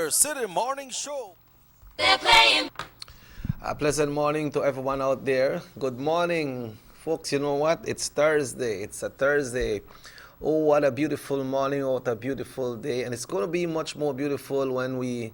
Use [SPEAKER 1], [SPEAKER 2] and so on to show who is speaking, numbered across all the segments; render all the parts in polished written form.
[SPEAKER 1] Sugar City Morning Show.
[SPEAKER 2] They're playing.
[SPEAKER 3] A pleasant morning to everyone out there. Good morning, folks. You know what? It's Thursday. It's a Thursday. Oh, what a beautiful morning. Oh, what a beautiful day. And it's going to be much more beautiful when we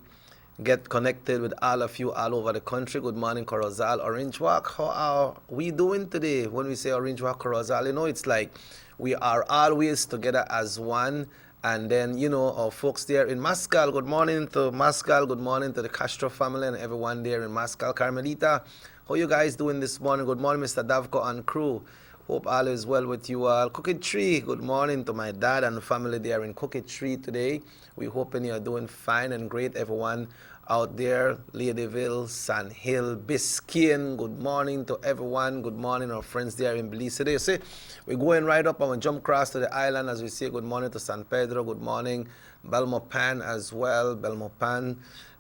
[SPEAKER 3] get connected with all of you all over the country. Good morning, Corozal, Orange Walk. How are we doing today? When we say Orange Walk, Corozal, it's like we are always together as one. And then, our folks there in Mascal, good morning to Mascal, good morning to the Castro family and everyone there in Mascal. Carmelita, how you guys doing this morning? Good morning, Mr. Davko and crew. Hope all is well with you all. Cookie Tree, good morning to my dad and family there in Cookie Tree today. We're hoping you're doing fine and great, everyone out there. Ladyville, San Hill, Biscayne, good morning to everyone. Good morning, our friends there in Belize today. See, we're going right up and we jump across to the island as we say good morning to San Pedro, good morning, Belmopan as well, Belmopan,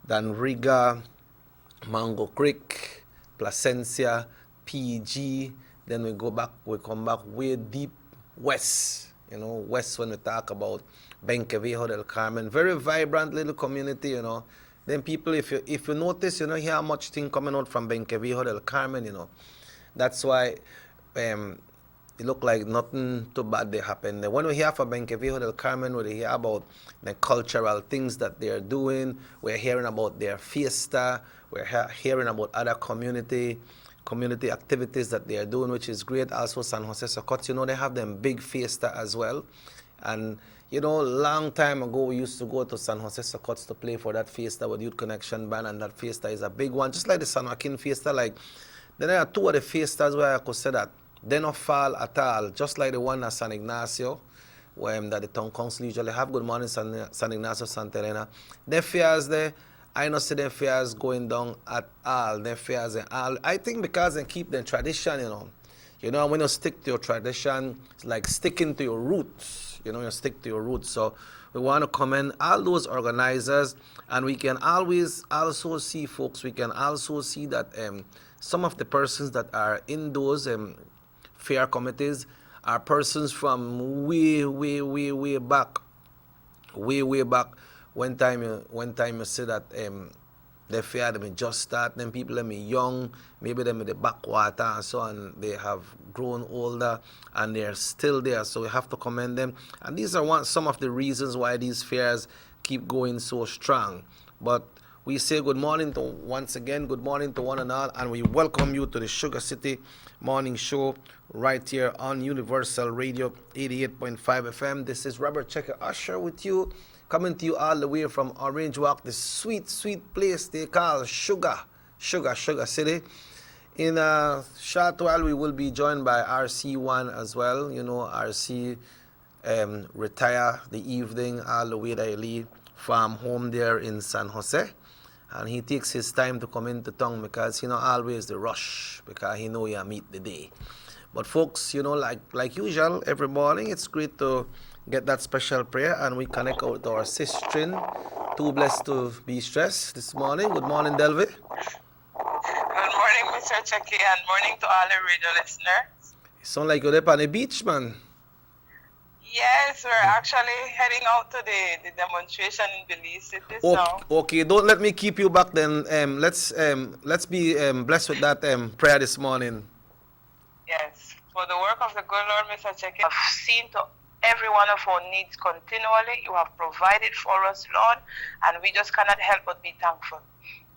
[SPEAKER 3] Danriga, Mango Creek, Placencia, PG. Then we come back way deep west, west when we talk about Benquevejo del Carmen. Very vibrant little community, Then people, if you notice, you hear much thing coming out from Benquevejo del Carmen, That's why it look like nothing too bad they happen. Then when we hear from Benquevejo del Carmen, we hear about the cultural things that they're doing. We're hearing about their fiesta. We're hearing about other community activities that they are doing, which is great. Also, San Jose Socots, they have them big fiesta as well. And, long time ago, we used to go to San Jose Socots to play for that fiesta with Youth Connection Band, and that fiesta is a big one, just like the San Joaquin fiesta. Like, then there are two of the fiestas where I could say that they don't fall at all, just like the one at San Ignacio, where that the town council usually have. Good morning, San Ignacio, Santa Elena. Their fairs there, I don't see their fairs going down at all. Their fairs and all. I think because they keep their tradition, when you stick to your tradition, it's like sticking to your roots. You stick to your roots. So we want to commend all those organizers, and we can always also see, folks, we can also see that some of the persons that are in those fair committees are persons from way back. Way back. One time you see that the fair them just start, then people them young, maybe them in the backwater and so on, they have grown older and they're still there. So we have to commend them. And these are some of the reasons why these fairs keep going so strong. But we say good morning once again, good morning to one and all, and we welcome you to the Sugar City Morning Show right here on Universal Radio 88.5 FM. This is Robert Checker Usher with you, coming to you all the way from Orange Walk, the sweet, sweet place they call Sugar City. In a short while, we will be joined by RC1 as well. RC retire the evening all the way that he leave from home there in San Jose. And he takes his time to come into town because, always the rush, because he know you meet the day. But folks, like usual, every morning, it's great to get that special prayer, and we connect out to our sister, too blessed to be stressed this morning. Good morning, Delvi.
[SPEAKER 4] Good morning, Mr. Chucky, and morning to all the radio listeners.
[SPEAKER 3] You sound like you're up on the beach, man.
[SPEAKER 4] Yes, we're actually heading out to the demonstration in Belize City.
[SPEAKER 3] Okay, don't let me keep you back then. Let's be blessed with that prayer this morning.
[SPEAKER 4] Yes, for the work of the good Lord, Mr. Chucky, I've seen to every one of our needs continually. You have provided for us, Lord, and we just cannot help but be thankful.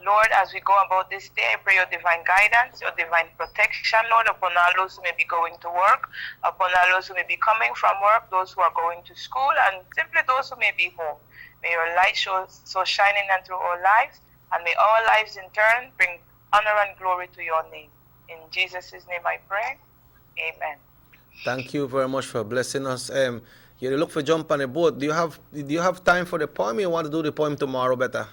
[SPEAKER 4] Lord, as we go about this day, I pray your divine guidance, your divine protection, Lord, upon all those who may be going to work, upon all those who may be coming from work, those who are going to school, and simply those who may be home. May your light so shining and through our lives, and may our lives in turn bring honor and glory to your name. In Jesus' name I pray. Amen.
[SPEAKER 3] Thank you very much for blessing us. You look for jump on a boat. Do you have time for the poem? You want to do the poem tomorrow better?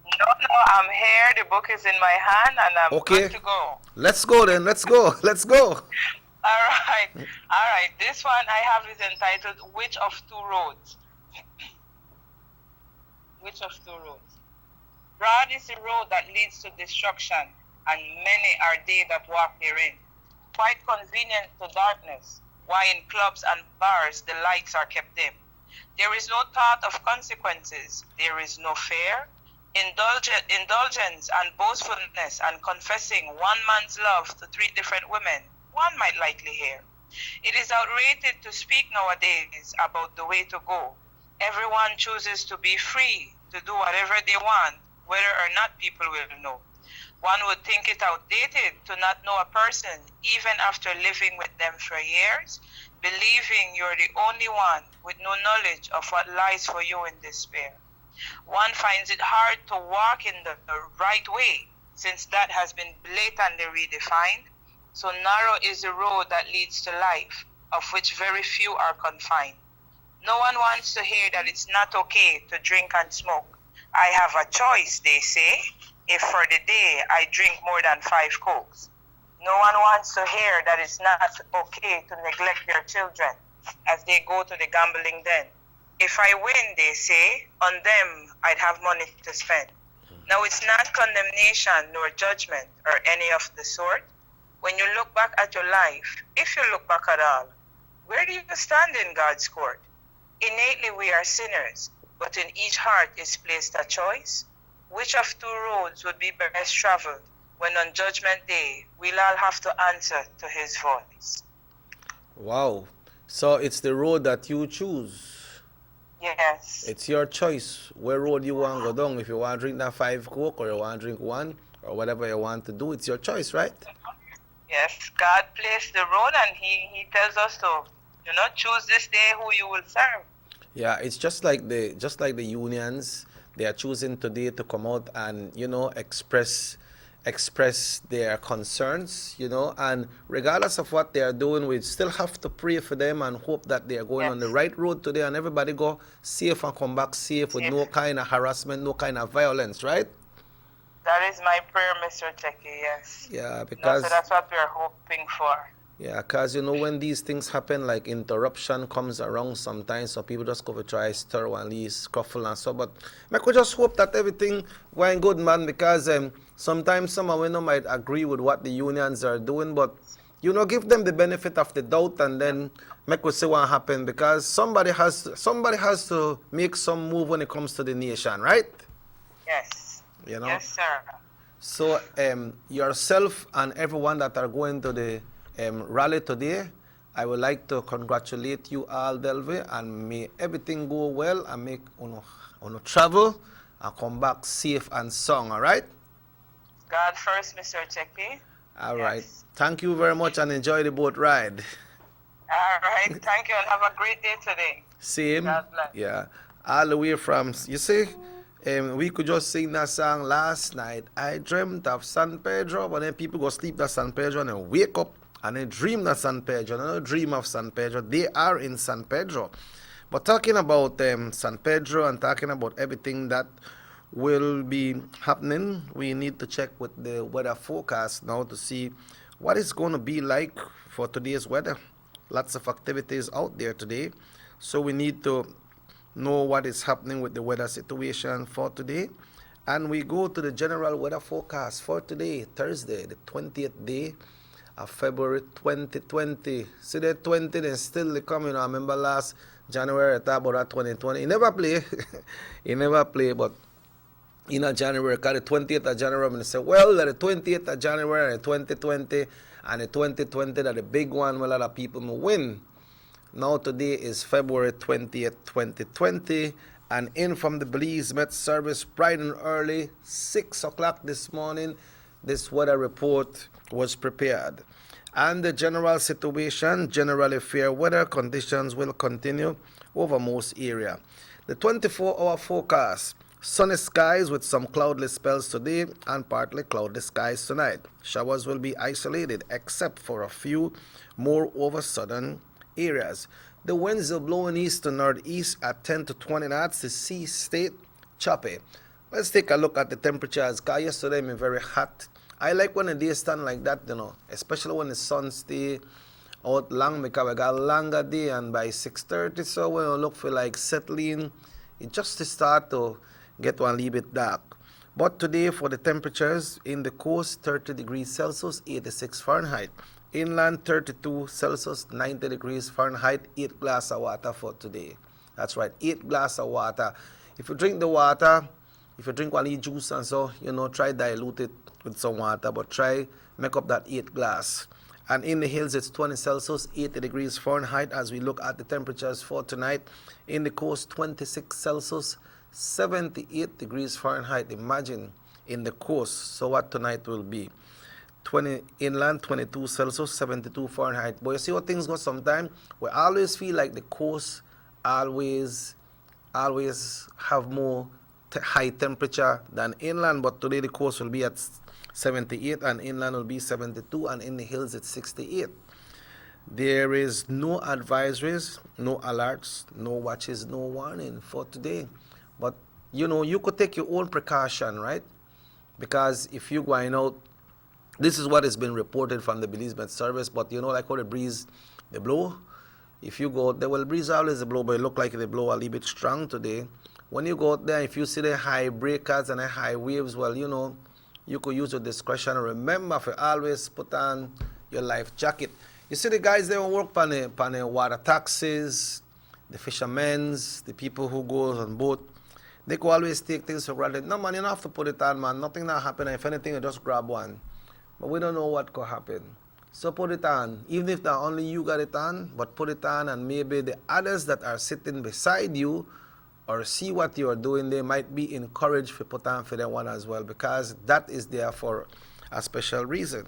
[SPEAKER 4] No, I'm here. The book is in my hand, and I'm good to go.
[SPEAKER 3] Let's go then. Let's go.
[SPEAKER 4] All right. This one I have is entitled "Which of Two Roads?" Which of two roads? Broad is the road that leads to destruction, and many are they that walk therein. Quite convenient to darkness, why in clubs and bars the lights are kept dim. There is no thought of consequences. There is no fear. Indulgence and boastfulness and confessing one man's love to three different women, one might likely hear. It is outrageous to speak nowadays about the way to go. Everyone chooses to be free to do whatever they want, whether or not people will know. One would think it outdated to not know a person even after living with them for years, believing you're the only one with no knowledge of what lies for you in despair. One finds it hard to walk in the right way, since that has been blatantly redefined. So narrow is the road that leads to life, of which very few are confined. No one wants to hear that it's not okay to drink and smoke. I have a choice, they say, if for the day I drink more than 5 Cokes. No one wants to hear that it's not okay to neglect their children as they go to the gambling den. If I win, they say, on them I'd have money to spend. Now it's not condemnation nor judgment or any of the sort. When you look back at your life, if you look back at all, where do you stand in God's court? Innately we are sinners, but in each heart is placed a choice. Which of 2 roads would be best traveled when on Judgment Day we'll all have to answer to his voice?
[SPEAKER 3] Wow. So it's the road that you choose.
[SPEAKER 4] Yes.
[SPEAKER 3] It's your choice where road you want to go down. If you want to drink that 5 Coke or you want to drink 1 or whatever you want to do, it's your choice, right?
[SPEAKER 4] Yes, God placed the road and he tells us to, choose this day who you will serve.
[SPEAKER 3] Yeah, it's just like the unions. They are choosing today to come out and, express their concerns, and regardless of what they are doing, we still have to pray for them and hope that they are going on the right road today and everybody go safe and come back safe with no kind of harassment, no kind of violence, right?
[SPEAKER 4] That is my prayer, Mr. Techie, yes.
[SPEAKER 3] Yeah, because
[SPEAKER 4] so that's what we're hoping for.
[SPEAKER 3] Yeah, because when these things happen, like interruption comes around sometimes, so people just go to try stir one least scuffle and so. But I could just hope that everything went good, man, because sometimes someone might agree with what the unions are doing, but give them the benefit of the doubt and then make us see what happen, because somebody has to make some move when it comes to the nation, right?
[SPEAKER 4] Yes. Yes, sir.
[SPEAKER 3] So yourself and everyone that are going to the rally today, I would like to congratulate you all, Delve, and may everything go well and make uno travel and come back safe and sound, all right?
[SPEAKER 4] God first, Mr. Techie.
[SPEAKER 3] All right. Thank you very much and enjoy the boat ride.
[SPEAKER 4] All right. Thank you and have a great day today.
[SPEAKER 3] Same.
[SPEAKER 4] God bless.
[SPEAKER 3] Yeah. All the way from, you see, we could just sing that song last night. I dreamt of San Pedro, but then people go sleep at San Pedro and then wake up and they dream of San Pedro. They don't dream of San Pedro. They are in San Pedro. But talking about San Pedro and talking about everything that will be happening, we need to check with the weather forecast now to see what it's going to be like for today's weather. Lots of activities out there today. So we need to know what is happening with the weather situation for today. And we go to the general weather forecast for today, Thursday, the 20th day of February 2020. See that 20, then still coming. I remember last January, I thought about that 2020. He never play. He never play, but in January, because the 20th of January, I'm going to say, well, the 20th of January, 2020, and the 2020, that the big one, where a lot of people will win. Now today is February 20th, 2020, and in from the Belize Met Service, bright and early, 6 o'clock this morning, this weather report was prepared. And the general situation, generally fair weather conditions will continue over most area. The 24-hour forecast, sunny skies with some cloudless spells today and partly cloudless skies tonight. Showers will be isolated except for a few more over southern areas. The winds are blowing east to northeast at 10 to 20 knots. The sea state choppy. Let's take a look at the temperatures. Because yesterday it was very hot. I like when the day stand like that, especially when the sun stay out long, because we got a longer day, and by 6:30, so when we look for like settling, it just start to get one little bit dark. But today for the temperatures, in the coast, 30 degrees Celsius, 86 Fahrenheit. Inland, 32 Celsius, 90 degrees Fahrenheit, 8 glasses of water for today. That's right, 8 glasses of water. If you drink the water, If you drink only juice and so, try dilute it with some water, but try make up that 8 glass. And in the hills, it's 20 Celsius, 80 degrees Fahrenheit as we look at the temperatures for tonight. In the coast, 26 Celsius, 78 degrees Fahrenheit. Imagine in the coast. So what tonight will be? 20 inland, 22 Celsius, 72 Fahrenheit. But you see how things go sometimes? We always feel like the coast always have more high temperature than inland, but today the coast will be at 78 and inland will be 72, and in the hills it's 68. There is no advisories, no alerts, no watches, no warning for today. But you could take your own precaution, right? Because if you're going out, this is what has been reported from the Belize Met Service, but like how the breeze they blow. If you go out there, well, breeze always blow, but it look like they blow a little bit strong today. When you go out there, if you see the high breakers and the high waves, well, you could use your discretion. Remember to always put on your life jacket. You see the guys they work on the water taxis, the fishermen's, the people who go on boat. They could always take things for granted. No, man, you don't have to put it on, man. Nothing not happen. If anything, you just grab one. But we don't know what could happen. So put it on. Even if not only you got it on, but put it on, and maybe the others that are sitting beside you or see what you are doing, they might be encouraged to put on for them one as well, because that is there for a special reason.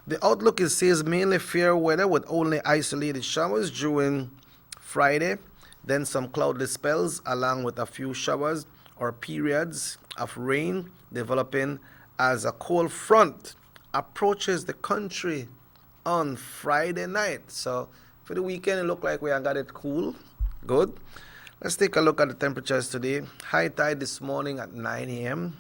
[SPEAKER 3] The outlook says mainly fair weather with only isolated showers during Friday, then some cloudless spells along with a few showers or periods of rain developing as a cold front approaches the country on Friday night. So for the weekend, it looked like we got it cool. Good. Let's take a look at the temperatures today. High tide this morning at 9 a.m.,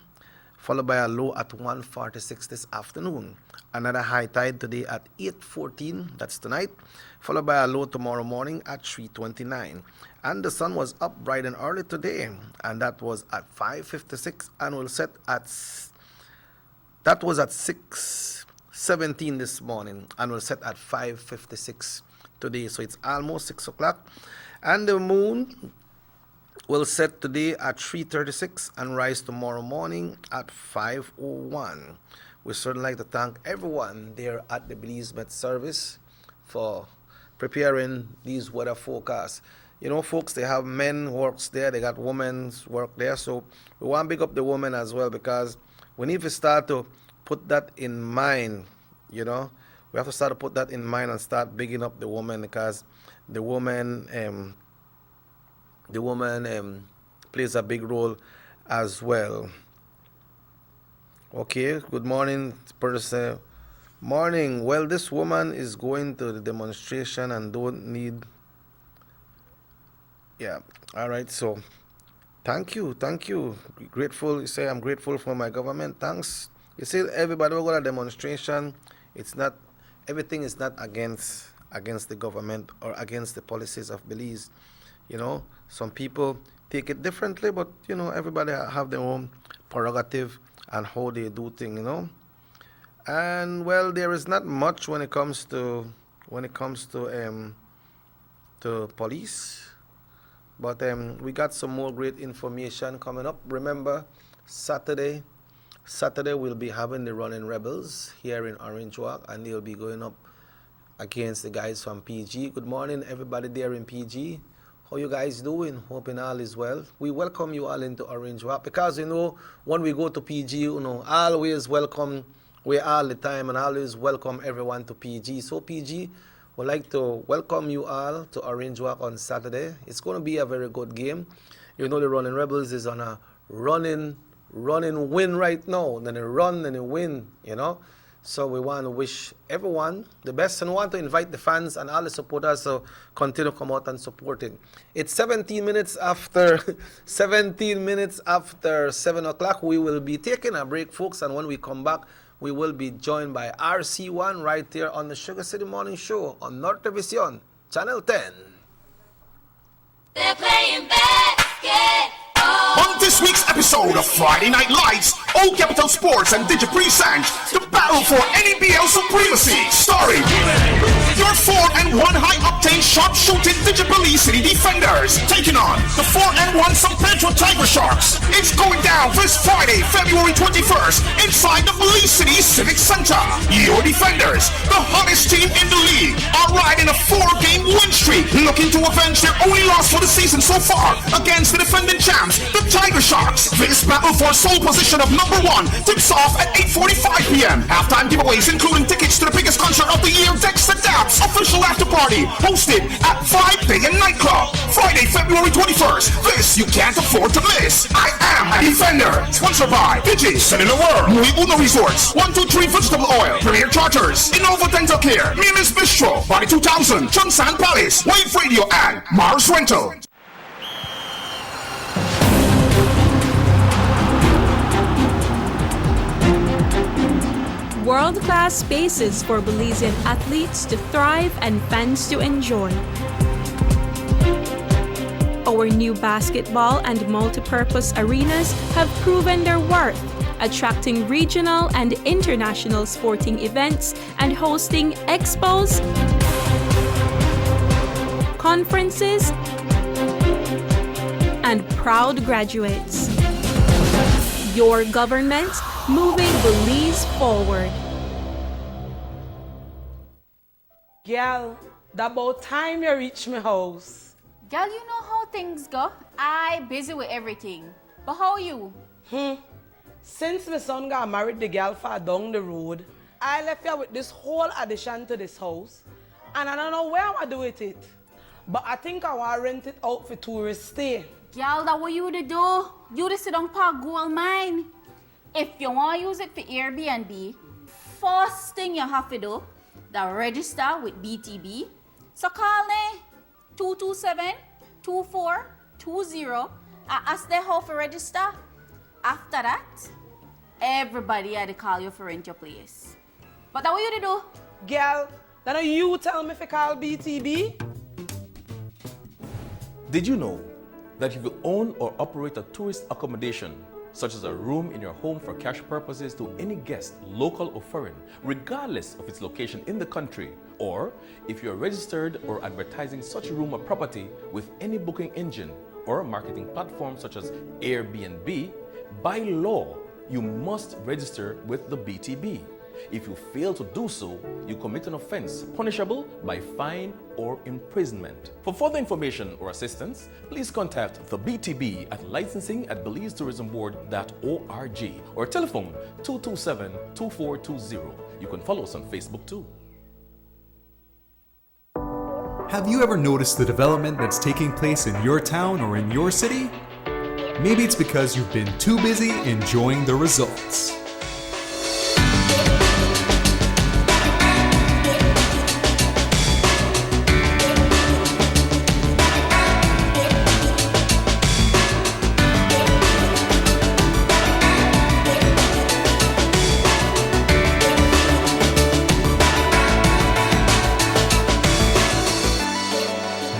[SPEAKER 3] followed by a low at 1:46 this afternoon. Another high tide today at 8:14, that's tonight, followed by a low tomorrow morning at 3:29. And the sun was up bright and early today, and that was at 5:56, and will set at, that was at 6:17 this morning, and will set at 5:56 today. So it's almost 6 o'clock. And the moon will set today at 3:36 and rise tomorrow morning at 5:01. We certainly like to thank everyone there at the Belize Met Service for preparing these weather forecasts. Folks, they have men works there, they got women's work there, so we want to big up the women as well, because we need to start to put that in mind. We have to start to put that in mind and start bigging up the woman, because the woman plays a big role as well. Okay, good morning, person. Morning. Well, this woman is going to the demonstration and don't need. Yeah. All right. So, thank you. Grateful. You say I'm grateful for my government. Thanks. You see, everybody will go to a demonstration. It's not. Everything is not against the government or against the policies of Belize. Some people take it differently, but everybody have their own prerogative and how they do things. And well, there is not much when it comes to police, but we got some more great information coming up. Remember, Saturday we'll be having the Running Rebels here in Orange Walk, and they'll be going up against the guys from PG. Good morning, everybody there in PG. How you guys doing? Hoping all is well. We welcome you all into Orange Walk, because when we go to PG, always welcome we all the time, and always welcome everyone to PG. So PG would like to welcome you all to Orange Walk on Saturday. It's going to be a very good game. The Running Rebels is on a running win right now. Then they run and they win, So we want to wish everyone the best, and want to invite the fans and all the supporters to continue to come out and support it. It's 17 minutes after 7 o'clock. We will be taking a break, folks, and when we come back, we will be joined by RC1 right there on the Sugar City Morning Show on North Television, Channel 10.
[SPEAKER 1] They're playing basketball.
[SPEAKER 2] On this week's episode
[SPEAKER 1] episode of Friday Night Lights, Old Capital Sports and Digi present the battle for NEBL supremacy, starring your 4-1 high-octane sharp-shooting Digi Police City Defenders taking on the 4-1 San Pedro Tiger Sharks. It's going down this Friday, February 21st, inside the Police City Civic Center. Your defenders, the hottest team in the league, are riding a 4-game win streak, looking to avenge their only loss for the season so far against the defending champs, the Tiger Sharks. This battle for sole position of number 1 tips off at 8:45 p.m. Halftime giveaways including tickets to the biggest concert of the year, Dexter Daps official after party, hosted at 5 Day and Nightclub, Friday, February 21st. This you can't afford to miss. I am a Defender. Sponsored by Digi, Cellular World, Muy Uno Resorts, 123 Vegetable Oil, Premier Charters, Innova Dental Care, Mimis Bistro, Body 2000, Chunsan Palace, Wave Radio, and Mars Rental.
[SPEAKER 2] World-class spaces for Belizean athletes to thrive and fans to enjoy. Our new basketball and multi-purpose arenas have proven their worth, attracting regional and international sporting events and hosting expos, conferences, and proud graduates. Your government moving Belize forward.
[SPEAKER 5] Girl, that about time you reach my house.
[SPEAKER 6] Girl, you know how things go. I busy with everything. But how you?
[SPEAKER 5] Since my son got married the girl far down the road, I left here with this whole addition to this house. And I don't know where I'm going to do with it. But I think I want to rent it out for tourists stay.
[SPEAKER 6] Girl, that what you to do? You to sit down park gold mine. If you want to use it for Airbnb, first thing you have to do, the register with BTB. So call me 227-2420 and ask them how to register. After that, everybody had to call you for rent your place. But that what you to do?
[SPEAKER 5] Girl, then you tell me if you call BTB?
[SPEAKER 7] Did you know that if you own or operate a tourist accommodation, such as a room in your home for cash purposes to any guest, local or foreign, regardless of its location in the country, or if you are registered or advertising such room or property with any booking engine or marketing platform such as Airbnb, by law, you must register with the BTB. If you fail to do so, you commit an offense punishable by fine or imprisonment. For further information or assistance, please contact the BTB at licensing@BelizeTourismBoard.org or telephone 227-2420. You can follow us on Facebook too.
[SPEAKER 8] Have you ever noticed the development that's taking place in your town or in your city? Maybe it's because you've been too busy enjoying the results.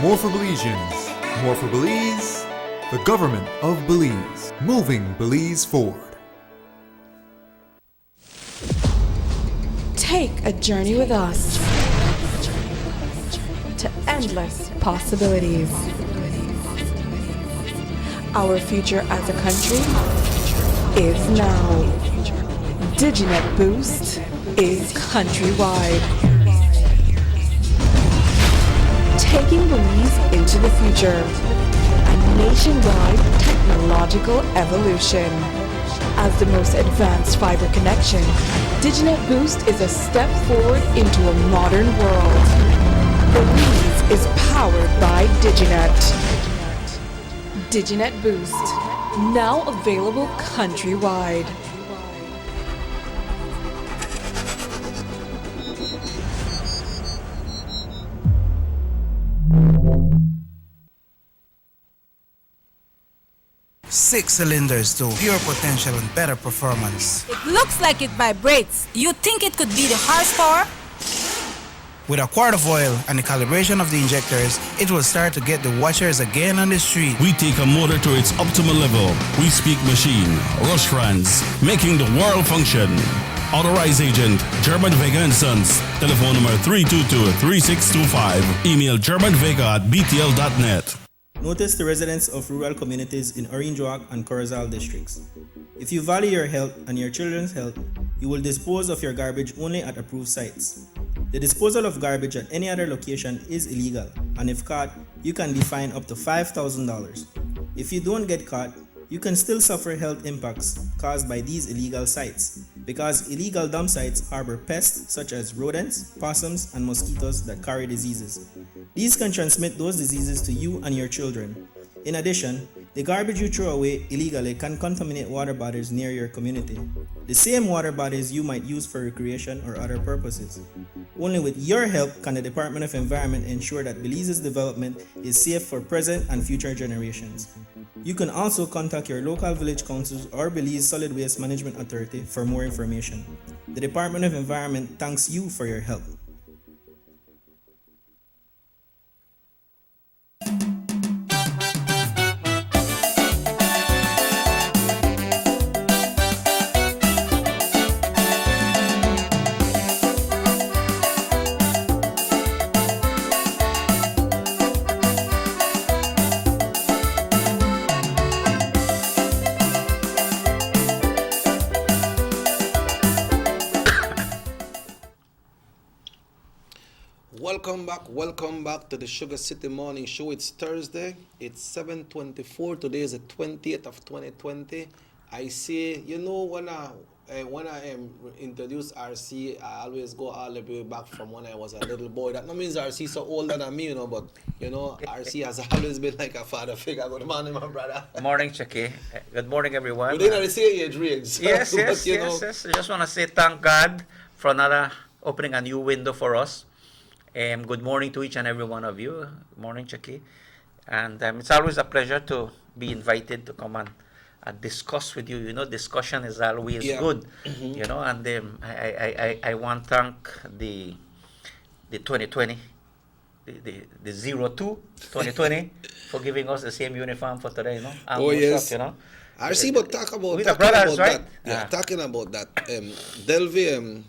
[SPEAKER 8] More for Belizeans, more for Belize, the government of Belize, moving Belize forward.
[SPEAKER 9] Take a journey with us to endless possibilities. Our future as a country is now. DigiNet Boost is countrywide. Taking Belize into the future, a nationwide technological evolution. As the most advanced fiber connection, DigiNet Boost is a step forward into a modern world. Belize is powered by DigiNet. DigiNet Boost, now available countrywide.
[SPEAKER 10] Six cylinders to pure potential and better performance.
[SPEAKER 11] It looks like it vibrates. You think it could be the horsepower?
[SPEAKER 10] With a quart of oil and the calibration of the injectors, it will start to get the washers again on the street.
[SPEAKER 11] We take a motor to its optimal level. We speak machine, Rush France, making the world function. Authorized agent, German Vega & Sons. Telephone number 322-3625. Email germanvega@btl.net.
[SPEAKER 12] Notice the residents of rural communities in Orange Walk and Corozal districts. If you value your health and your children's health, you will dispose of your garbage only at approved sites. The disposal of garbage at any other location is illegal, and if caught, you can be fined up to $5,000. If you don't get caught, you can still suffer health impacts caused by these illegal sites, because illegal dump sites harbor pests such as rodents, possums, and mosquitoes that carry diseases. These can transmit those diseases to you and your children. In addition, the garbage you throw away illegally can contaminate water bodies near your community, the same water bodies you might use for recreation or other purposes. Only with your help can the Department of Environment ensure that Belize's development is safe for present and future generations. You can also contact your local village councils or Belize Solid Waste Management Authority for more information. The Department of Environment thanks you for your help.
[SPEAKER 3] Welcome back to the Sugar City Morning Show. It's Thursday. It's 7:24. Today is the 20th of 2020. I say, you know, when I introduce RC, I always go all the way back from when I was a little boy. That no means RC so older than me, you know, but you know, RC has always been like a father figure. Good morning, my brother.
[SPEAKER 13] Morning, Chucky. Good morning, everyone.
[SPEAKER 3] We didn't say age range.
[SPEAKER 13] Yes.
[SPEAKER 3] I
[SPEAKER 13] just want to say thank God for another opening a new window for us. Good morning to each and every one of you. Good morning, Chucky. And it's always a pleasure to be invited to come and discuss with you. You know, discussion is always good. Mm-hmm. You know, and I want to thank the 2020, the 02-2020 for giving us the same uniform for today. You know.
[SPEAKER 3] Oh yes.
[SPEAKER 13] Up, you know.
[SPEAKER 3] RC, but talking about
[SPEAKER 13] right?
[SPEAKER 3] that. Yeah, talking about that. Delvi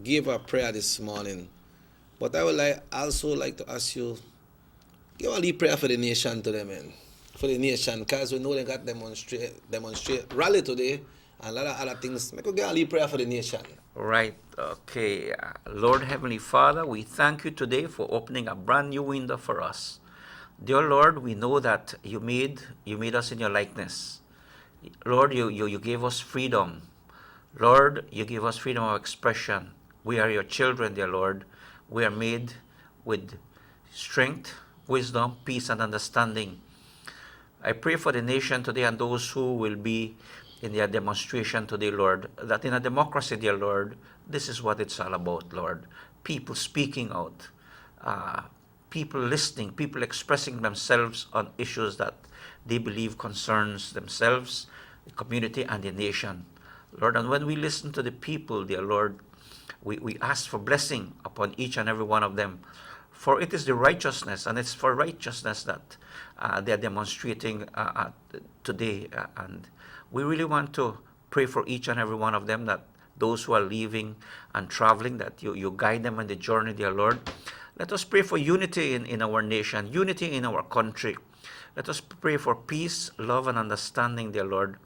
[SPEAKER 3] gave a prayer this morning. But I would also like to ask you, give a little prayer for the nation today, man. For the nation, because we know they got demonstrate rally today, and a lot of other things. Make us get a little prayer for the nation.
[SPEAKER 13] Right. Okay. Lord Heavenly Father, we thank you today for opening a brand new window for us. Dear Lord, we know that you made us in your likeness. Lord, you gave us freedom. Lord, you gave us freedom of expression. We are your children, dear Lord. We are made with strength, wisdom, peace, and understanding. I pray for the nation today and those who will be in their demonstration today, Lord, that in a democracy, dear Lord, this is what it's all about, Lord. People speaking out, people listening, people expressing themselves on issues that they believe concerns themselves, the community, and the nation. Lord, and when we listen to the people, dear Lord, we ask for blessing upon each and every one of them. For it is the righteousness, and it's for righteousness that they are demonstrating today. And we really want to pray for each and every one of them, that those who are leaving and traveling, that you guide them on the journey, dear Lord. Let us pray for unity in our nation, unity in our country. Let us pray for peace, love, and understanding, dear Lord,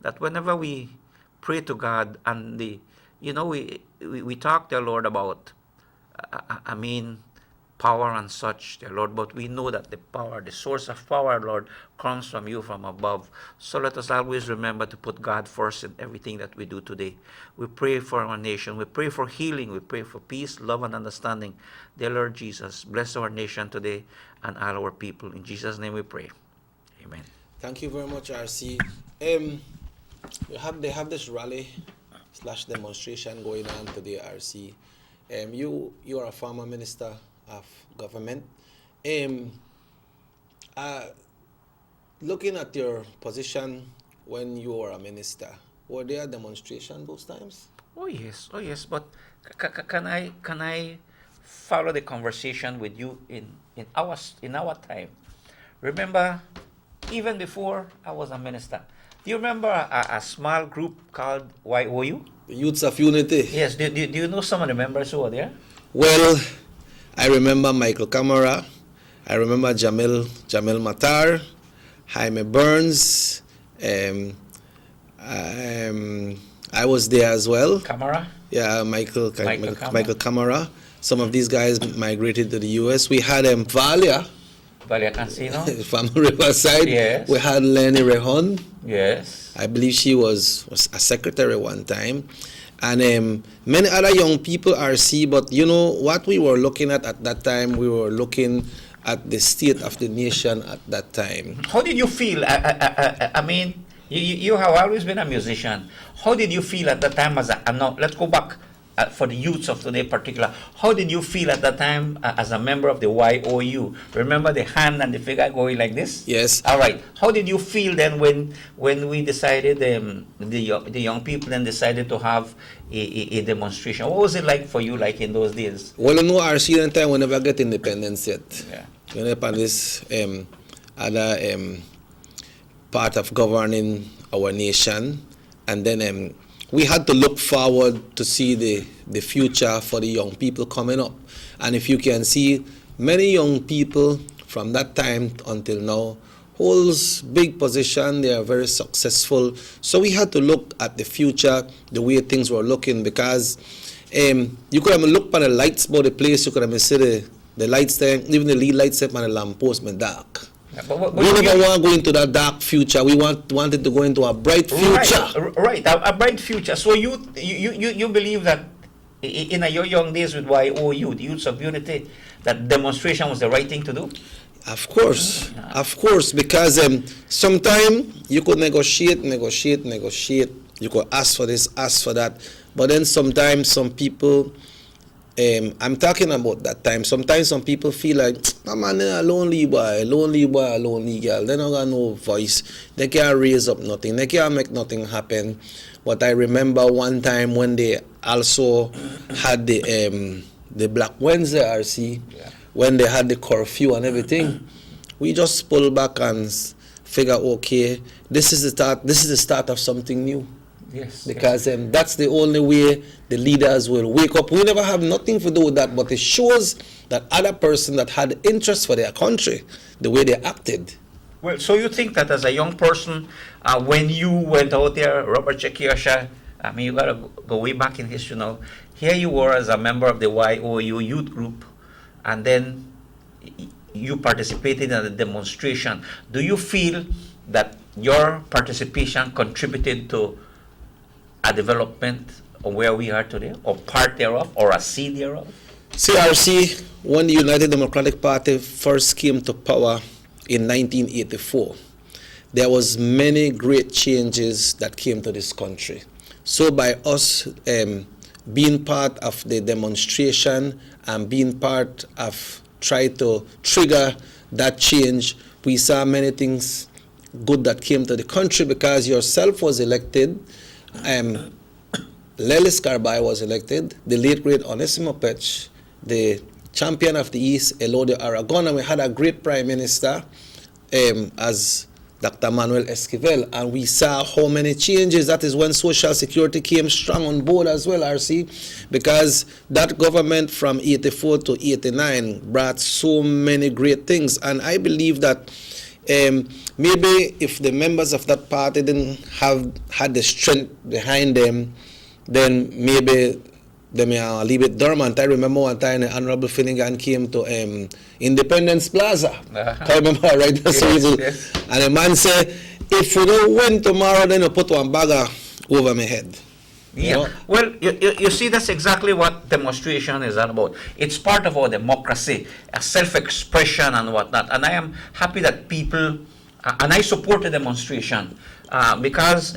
[SPEAKER 13] that whenever we pray to God and we talk, dear Lord, about, power and such, dear Lord, but we know that the power, the source of power, Lord, comes from you, from above. So let us always remember to put God first in everything that we do today. We pray for our nation. We pray for healing. We pray for peace, love, and understanding. Dear Lord Jesus, bless our nation today and all our people. In Jesus' name we pray. Amen.
[SPEAKER 3] Thank you very much, RC. They have this rally / demonstration going on today, RC. You are a former minister of government. Looking at your position when you were a minister, were there demonstrations those times?
[SPEAKER 13] Oh yes. But can I follow the conversation with you in our time. Remember, even before I was a minister, do you remember a small group called YOU?
[SPEAKER 3] Youths of Unity.
[SPEAKER 13] Yes. Do you know some of the members who were there?
[SPEAKER 3] Well, I remember Michael Camara. I remember Jamil Matar, Jaime Burns. I was there as well.
[SPEAKER 13] Camara?
[SPEAKER 3] Yeah, Michael Camara. Some of these guys migrated to the U.S. We had Valia
[SPEAKER 13] Cancino.
[SPEAKER 3] from Riverside.
[SPEAKER 13] Yes.
[SPEAKER 3] We had Lenny Rejon.
[SPEAKER 13] Yes.
[SPEAKER 3] I believe she was a secretary one time. And many other young people, RC, but you know what we were looking at that time? We were looking at the state of the nation at that time.
[SPEAKER 13] How did you feel? I mean, you have always been a musician. How did you feel at that time let's go back for the youths of today in particular. How did you feel at that time as a member of the YOU? Remember the hand and the figure going like this?
[SPEAKER 3] Yes.
[SPEAKER 13] All right. How did you feel then when we decided, the young people then decided to have a demonstration? What was it like for you, like in those days?
[SPEAKER 3] Well, you know, RC in time we never get independence yet.
[SPEAKER 13] Yeah.
[SPEAKER 3] We're upon this other part of governing our nation, and then we had to look forward to see the future for the young people coming up. And if you can see, many young people from that time until now holds big position. They are very successful. So we had to look at the future, the way things were looking, because you could have looked at the lights about the place. You could have see the lights there, even the lead lights up on the lamppost, dark.
[SPEAKER 13] Yeah, but
[SPEAKER 3] we never want to go into that dark future. We wanted to go into a bright future.
[SPEAKER 13] Right, a bright future. So you believe that in your young days with YOU, the Youths of Unity, that demonstration was the right thing to do?
[SPEAKER 3] Of course, because sometimes you could negotiate. You could ask for this, ask for that. But then sometimes some people, I'm talking about that time. Sometimes some people feel like, oh man, a lonely boy, a lonely girl. They don't got no voice. They can't raise up nothing. They can't make nothing happen. But I remember one time when they also had the Black Wednesday RC, when they had the curfew and everything, we just pull back and figure, okay, this is the start of something new.
[SPEAKER 13] Yes.
[SPEAKER 3] Because that's the only way the leaders will wake up. We never have nothing to do with that, but it shows that other person that had interest for their country, the way they acted.
[SPEAKER 13] Well, so you think that as a young person, when you went out there, Robert Chekiosha, I mean, you got to go way back in history now. Here you were as a member of the YOU youth group, and then you participated in a demonstration. Do you feel that your participation contributed to a development of where we are today, or part thereof, or a seed thereof?
[SPEAKER 3] CRC, when the United Democratic Party first came to power in 1984, there was many great changes that came to this country. So by us being part of the demonstration and being part of trying to trigger that change, we saw many things good that came to the country, because yourself was elected, Lelis Carbai was elected, the late great Onesimo Pech, the champion of the East, Elodio Aragon, and we had a great prime minister as Dr. Manuel Esquivel, and we saw how many changes. That is when Social Security came strong on board as well, RC, because that government from 84 to 89 brought so many great things. And I believe that maybe if the members of that party didn't had the strength behind them, then maybe they may a little bit dormant. I remember one time the Honorable Finnegan came to Independence Plaza. I remember right there.
[SPEAKER 13] Yes.
[SPEAKER 3] And the man said, if we don't win tomorrow, then you put one bagger over my head.
[SPEAKER 13] Yeah.
[SPEAKER 3] You know?
[SPEAKER 13] Well, you see, that's exactly what demonstration is all about. It's part of our democracy, a self-expression and whatnot. And I am happy that people, and I support the demonstration because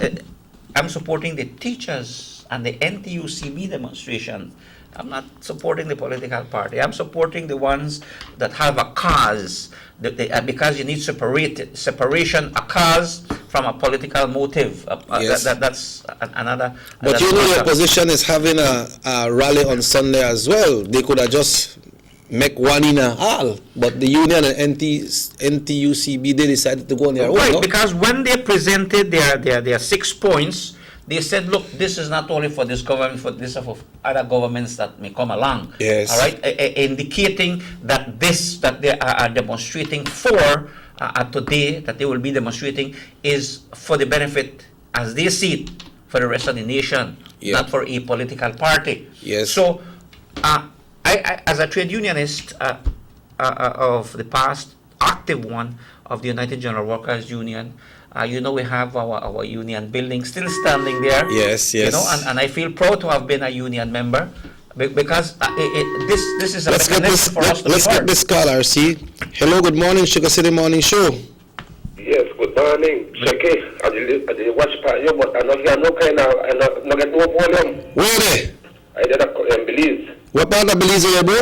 [SPEAKER 13] I'm supporting the teachers and the NTUCB demonstration. I'm not supporting the political party. I'm supporting the ones that have a cause, because you need separation, a cause from a political motive.
[SPEAKER 3] Yes.
[SPEAKER 13] That's another.
[SPEAKER 3] But
[SPEAKER 13] that's
[SPEAKER 3] you know, your
[SPEAKER 13] another-
[SPEAKER 3] opposition is having a rally on Sunday as well. They could have just make one in a hall, but the union and NTUCB, they decided to go on their own.
[SPEAKER 13] Right,
[SPEAKER 3] No?
[SPEAKER 13] because when they presented their 6 points, they said, look, this is not only for this government, for this of other governments that may come along.
[SPEAKER 3] Yes.
[SPEAKER 13] All right, indicating that that they are demonstrating for today, that they will be demonstrating, is for the benefit, as they see it, for the rest of the nation, not for a political party.
[SPEAKER 3] Yes.
[SPEAKER 13] So, I as a trade unionist of the past, active one of the United General Workers Union, you know, we have our union building still standing there.
[SPEAKER 3] Yes, yes.
[SPEAKER 13] You know, and I feel proud to have been a union member because this is a
[SPEAKER 3] Let's get
[SPEAKER 13] mechanism for us to
[SPEAKER 3] let's
[SPEAKER 13] be
[SPEAKER 3] get
[SPEAKER 13] heard.
[SPEAKER 3] this call, RC. Hello, good morning, Sugar City Morning Show.
[SPEAKER 14] Yes, good morning. Shake, I did watch part you, but I don't hear no kind of, I don't get no volume.
[SPEAKER 3] Where they?
[SPEAKER 14] I did a Belize.
[SPEAKER 3] What part of Belize are you, bro?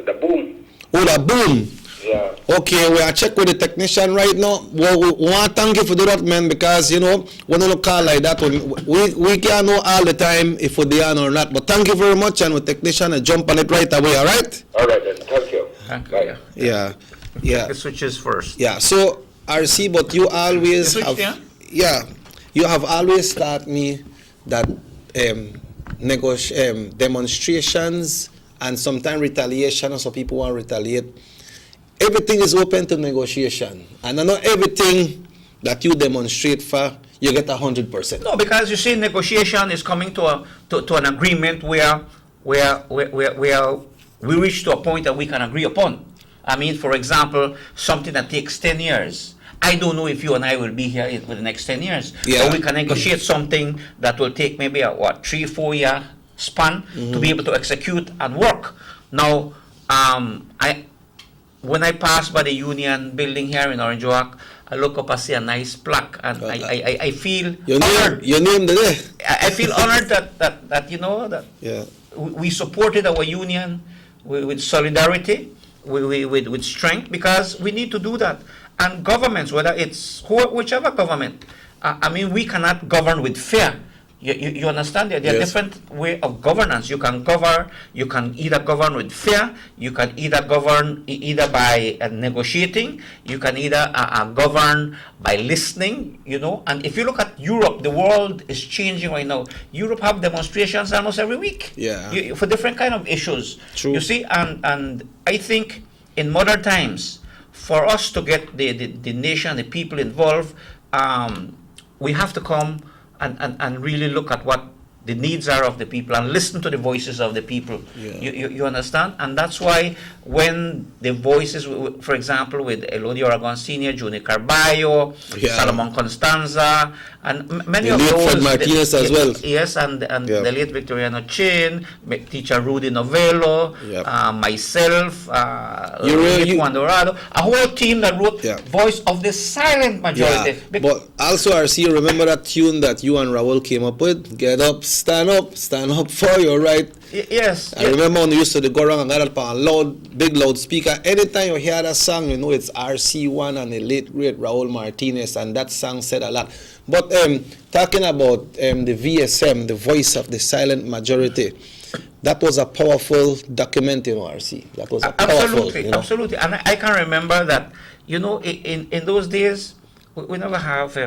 [SPEAKER 14] The boom.
[SPEAKER 3] Oh, the boom.
[SPEAKER 14] Yeah.
[SPEAKER 3] Okay, we are check with the technician right now. Well, we want to thank you for doing that, man, because, you know, when you call like that, we can't know all the time if we're there or not. But thank you very much, and with technician, and jump on it right away, all right?
[SPEAKER 14] All right, then. Thank you.
[SPEAKER 13] Thank
[SPEAKER 14] Bye.
[SPEAKER 13] you.
[SPEAKER 3] Yeah, yeah.
[SPEAKER 13] The switches first.
[SPEAKER 3] Yeah, so, RC, but you always
[SPEAKER 13] The switch,
[SPEAKER 3] have... Yeah, you have always taught me that demonstrations and sometimes retaliation, so people want to retaliate. Everything is open to negotiation, and I know everything that you demonstrate for, you get 100%.
[SPEAKER 13] No, because you see, negotiation is coming to an agreement where we reach to a point that we can agree upon. I mean, for example, something that takes 10 years. I don't know if you and I will be here for the next 10 years.
[SPEAKER 3] Yeah.
[SPEAKER 13] But we can negotiate something that will take maybe a 3-4 year span to be able to execute and work. Now, when I pass by the union building here in Orange Walk, I look up, I see a nice plaque, and I feel honored.
[SPEAKER 3] Your name today.
[SPEAKER 13] I feel honored that you know that
[SPEAKER 3] Yeah.
[SPEAKER 13] we supported our union with solidarity, with strength, because we need to do that. And governments, whether it's whichever government, I mean, we cannot govern with fear. You understand? There are
[SPEAKER 3] Yes.
[SPEAKER 13] different way of governance. You can either govern with fear, you can either govern either by negotiating, you can either govern by listening, you know. And if you look at Europe, the world is changing right now. Europe have demonstrations almost every week.
[SPEAKER 3] Yeah.
[SPEAKER 13] For different kind of issues.
[SPEAKER 3] True.
[SPEAKER 13] You see, and I think in modern times, for us to get the nation, the people involved, we have to come and really look at what the needs are of the people and listen to the voices of the people.
[SPEAKER 3] Yeah.
[SPEAKER 13] You understand? And that's why when the voices, for example, with Elodie Aragon Sr., Juni Carballo,
[SPEAKER 3] Yeah.
[SPEAKER 13] Salomon Constanza, and many
[SPEAKER 3] The
[SPEAKER 13] of
[SPEAKER 3] late
[SPEAKER 13] those.
[SPEAKER 3] Fred Martinez as well.
[SPEAKER 13] Yes, and
[SPEAKER 3] Yeah.
[SPEAKER 13] the late Victoriano Chin, teacher Rudy Novello,
[SPEAKER 3] Yep.
[SPEAKER 13] myself,
[SPEAKER 3] You really-
[SPEAKER 13] Juan Dorado, a whole team that wrote
[SPEAKER 3] Yeah.
[SPEAKER 13] Voice of the Silent Majority.
[SPEAKER 3] Yeah, but also, RC, remember that tune that you and Raul came up with? Get up stand up for your right.
[SPEAKER 13] Yes.
[SPEAKER 3] I remember when you used to go around and got up on a big loudspeaker. Anytime you hear that song, you know it's RC1 and the late great Raul Martinez, and that song said a lot. But talking about the VSM, the Voice of the Silent Majority, that was a powerful document, you know, RC. That was a powerful,
[SPEAKER 13] Absolutely,
[SPEAKER 3] you know.
[SPEAKER 13] absolutely. And I can remember that, you know, in those days, we never have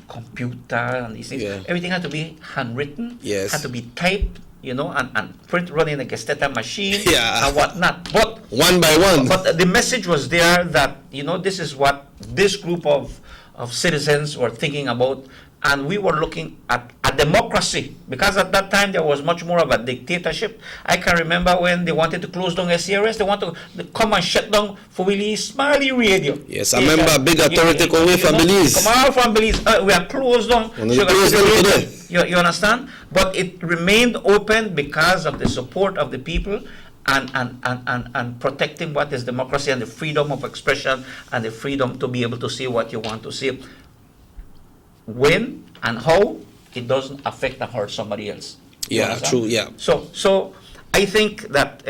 [SPEAKER 13] computer and these things.
[SPEAKER 3] Yeah.
[SPEAKER 13] Everything had to be handwritten,
[SPEAKER 3] Yes.
[SPEAKER 13] had to be typed, you know, and print running a Gesteta machine
[SPEAKER 3] Yeah.
[SPEAKER 13] and whatnot. But
[SPEAKER 3] One by one.
[SPEAKER 13] But the message was there that, you know, this is what this group of citizens were thinking about, and we were looking at a democracy, because at that time there was much more of a dictatorship. I can remember when they wanted to close down SCRS, they wanted to come and shut down for Willie Smiley Radio.
[SPEAKER 3] Yes, I remember big authority come away from Belize.
[SPEAKER 13] Come out from Belize. We are closed down.
[SPEAKER 3] And they
[SPEAKER 13] Sugar
[SPEAKER 3] closed
[SPEAKER 13] City
[SPEAKER 3] down
[SPEAKER 13] Radio.
[SPEAKER 3] today.
[SPEAKER 13] You understand? But it remained open because of the support of the people and protecting what is democracy and the freedom of expression and the freedom to be able to say what you want to say. When and how it doesn't affect or hurt somebody else. You
[SPEAKER 3] Yeah,
[SPEAKER 13] understand?
[SPEAKER 3] true, yeah.
[SPEAKER 13] So I think that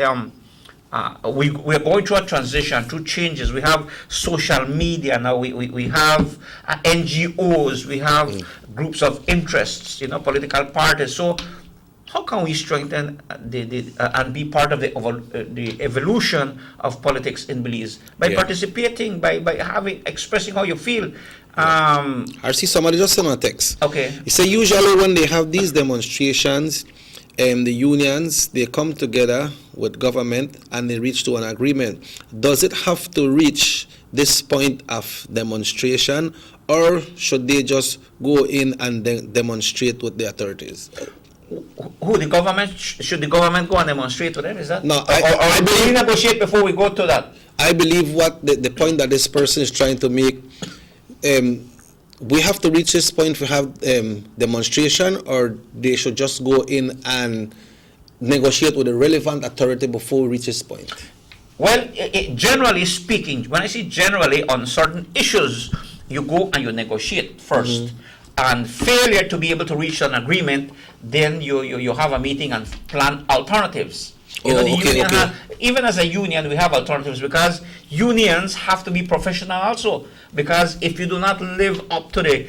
[SPEAKER 13] we're going through a transition, through changes. We have social media now. We have NGOs. We have groups of interests. Political parties. So, how can we strengthen and be part of the evolution of politics in Belize by participating, by expressing how you feel?
[SPEAKER 3] I see somebody just sent a text.
[SPEAKER 13] Okay.
[SPEAKER 3] He said usually when they have these demonstrations, the unions, they come together with government and they reach to an agreement. Does it have to reach this point of demonstration, or should they just go in and demonstrate with the authorities?
[SPEAKER 13] Who, the government? Should the government go and demonstrate with them? Is that?
[SPEAKER 3] No,
[SPEAKER 13] or I believe negotiate before we go to that.
[SPEAKER 3] I believe what the point that this person is trying to make, we have to reach this point to have demonstration, or they should just go in and negotiate with the relevant authority before we reach this point?
[SPEAKER 13] Well, generally speaking, when I say generally, on certain issues, you go and you negotiate first. And failure to be able to reach an agreement, then you have a meeting and plan alternatives. Even as a union, we have alternatives, because unions have to be professional also. Because if you do not live up to the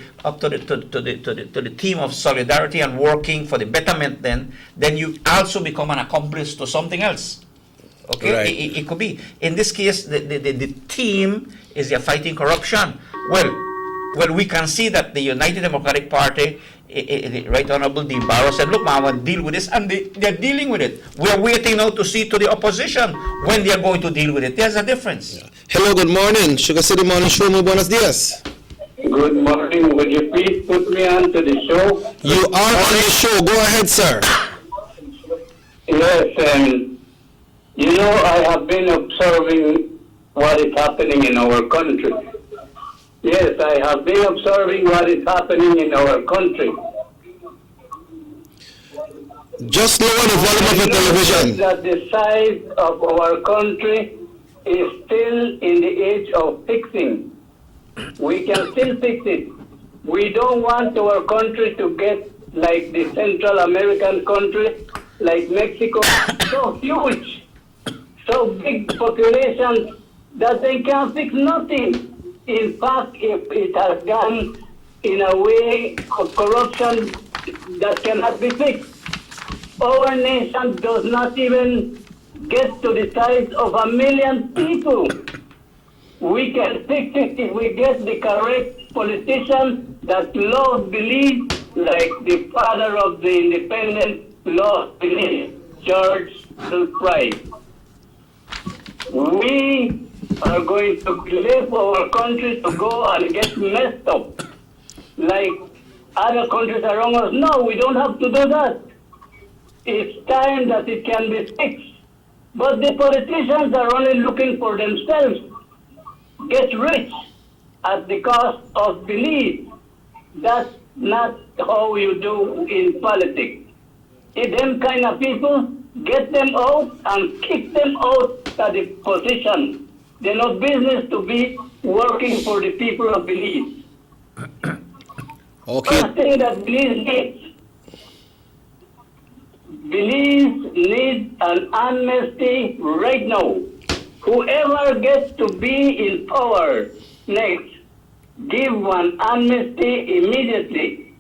[SPEAKER 13] theme of solidarity and working for the betterment, then you also become an accomplice to something else. Okay,
[SPEAKER 3] right.
[SPEAKER 13] It could be. In this case, the theme is you're fighting corruption. Well, we can see that the United Democratic Party, the Right Honorable Dean Barrow said, look, man, I want to deal with this, and they're dealing with it. We're waiting now to see to the opposition when they're going to deal with it. There's a difference.
[SPEAKER 3] Yeah. Hello, good morning. Sugar City Morning Show, muy buenos días.
[SPEAKER 15] Good morning. Would you please put me on to the show?
[SPEAKER 3] You are on the show. Go ahead, sir.
[SPEAKER 15] Yes, I have been observing what is happening in our country. Yes, I have been observing what is happening in our country.
[SPEAKER 3] Just lower the volume of your television.
[SPEAKER 15] That the size of our country is still in the age of fixing. We can still fix it. We don't want our country to get like the Central American country, like Mexico, so huge, so big population that they can fix nothing. In fact, if it has gone in a way of corruption that cannot be fixed. Our nation does not even get to the size of 1 million people. We can fix it if we get the correct politician that Lord Belize, like the father of the independent Lord Belize, George Price. We are going to leave our country to go and get messed up like other countries around us. No, we don't have to do that. It's time that it can be fixed. But the politicians are only looking for themselves, get rich at the cost of belief. That's not how you do in politics. If them kind of people, get them out and kick them out of the position. They're not business to be working for the people of Belize.
[SPEAKER 3] Okay.
[SPEAKER 15] First thing that Belize needs an amnesty right now. Whoever gets to be in power next, give one amnesty immediately.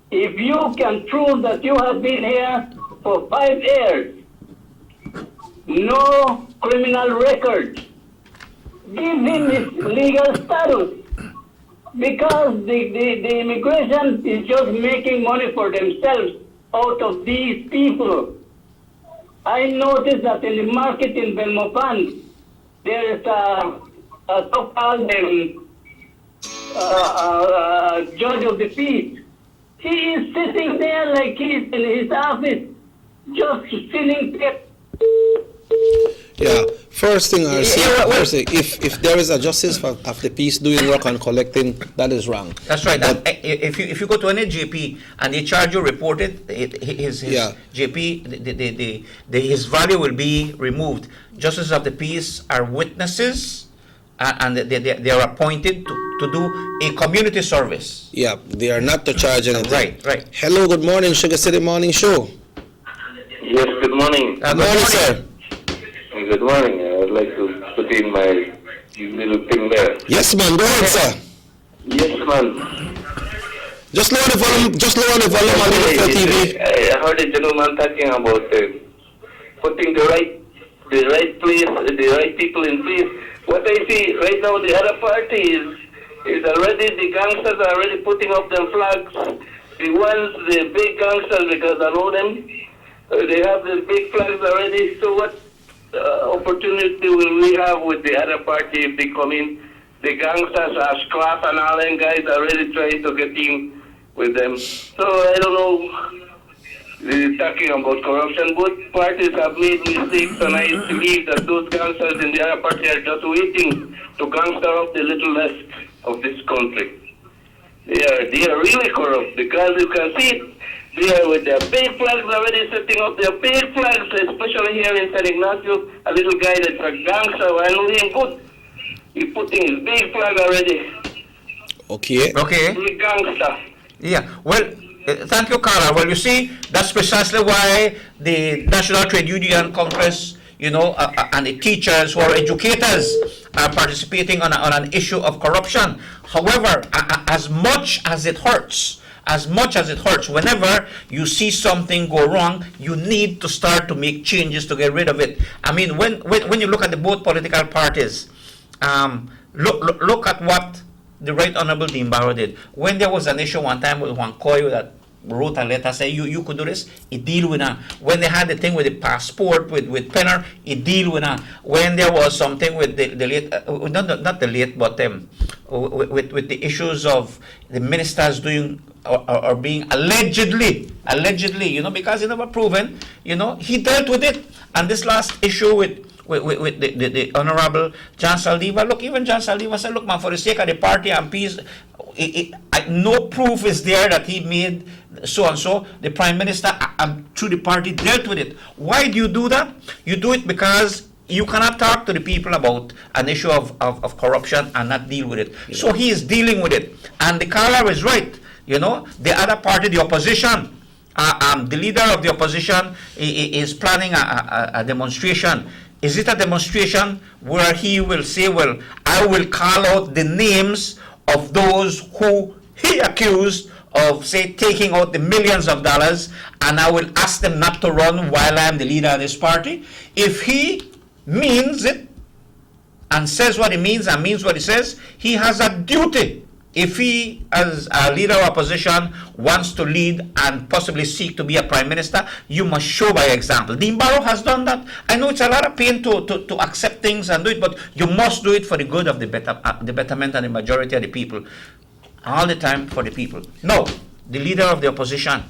[SPEAKER 15] If you can prove that you have been here for 5 years, no criminal record, give him his legal status, because the immigration is just making money for themselves out of these people. I noticed that in the market in Belmopan, there is a so-called judge of the peace. He is sitting there like he's in his office, just sitting there.
[SPEAKER 3] Yeah, first thing I say, if there is a justice of the peace doing work on collecting, that is wrong.
[SPEAKER 13] That's right. If you go to any JP and they charge you, report it, his JP, his value will be removed. Justices of the peace are witnesses, and they are appointed to do a community service.
[SPEAKER 3] Yeah, they are not to charge anything.
[SPEAKER 13] Right.
[SPEAKER 3] Hello, good morning, Sugar City Morning Show.
[SPEAKER 15] Yes, good morning.
[SPEAKER 3] Good morning, sir.
[SPEAKER 14] Good morning. I would like to put in my little thing there.
[SPEAKER 16] Yes, man. Go ahead, sir.
[SPEAKER 14] Yes, man.
[SPEAKER 16] Just lower the volume. Just lower the volume on the TV.
[SPEAKER 14] I heard a gentleman talking about putting the right place, the right people in place. What I see right now, the other party is already, the gangsters are already putting up them flags. The big gangsters, because I know them, they have the big flags already. So what opportunity will we have with the other party if they come in? The gangsters are scrap and all them guys are already trying to get in with them. So I don't know. They're talking about corruption. Both parties have made mistakes, and I believe that those gangsters in the other party are just waiting to gangster up the little left of this country. They are really corrupt, because you can see it. They are with their big flags already setting up their big flags, especially here in San Ignacio. A little guy that's a gangster, I know him good. He's putting his big flag already.
[SPEAKER 16] Okay.
[SPEAKER 14] Big gangster.
[SPEAKER 13] Yeah. Well, thank you, Carla. Well, you see, that's precisely why the National Trade Union Congress, and the teachers who are educators are participating on an issue of corruption. However, as much as it hurts, whenever you see something go wrong, you need to start to make changes to get rid of it. I mean, when you look at the both political parties, look at what the Right Honorable Dean Barrow did. When there was an issue one time with Juan Coyo that wrote a letter saying you could do this, he deal with her. When they had the thing with the passport with Penner, he deal with her. When there was something with the late, not the late, but with the issues of the ministers doing or being allegedly, because it's never proven, he dealt with it. And this last issue with the Honorable John Saldiva, look, even John Saldiva said, look, man, for the sake of the party and peace, no proof is there that he made so-and-so. The Prime Minister, through the party, dealt with it. Why do you do that? You do it because you cannot talk to the people about an issue of corruption and not deal with it. Yeah. So he is dealing with it. And the caller is right. The other party, the opposition, the leader of the opposition is planning a demonstration. Is it a demonstration where he will say, well, I will call out the names of those who he accused of, say, taking out the millions of dollars, and I will ask them not to run while I am the leader of this party? If he means it and says what he means and means what he says, he has a duty. If he, as a leader of opposition, wants to lead and possibly seek to be a prime minister, you must show by example. Dean Barrow has done that. I know it's a lot of pain to accept things and do it, but you must do it for the good of the betterment and the majority of the people. All the time for the people. No, the leader of the opposition,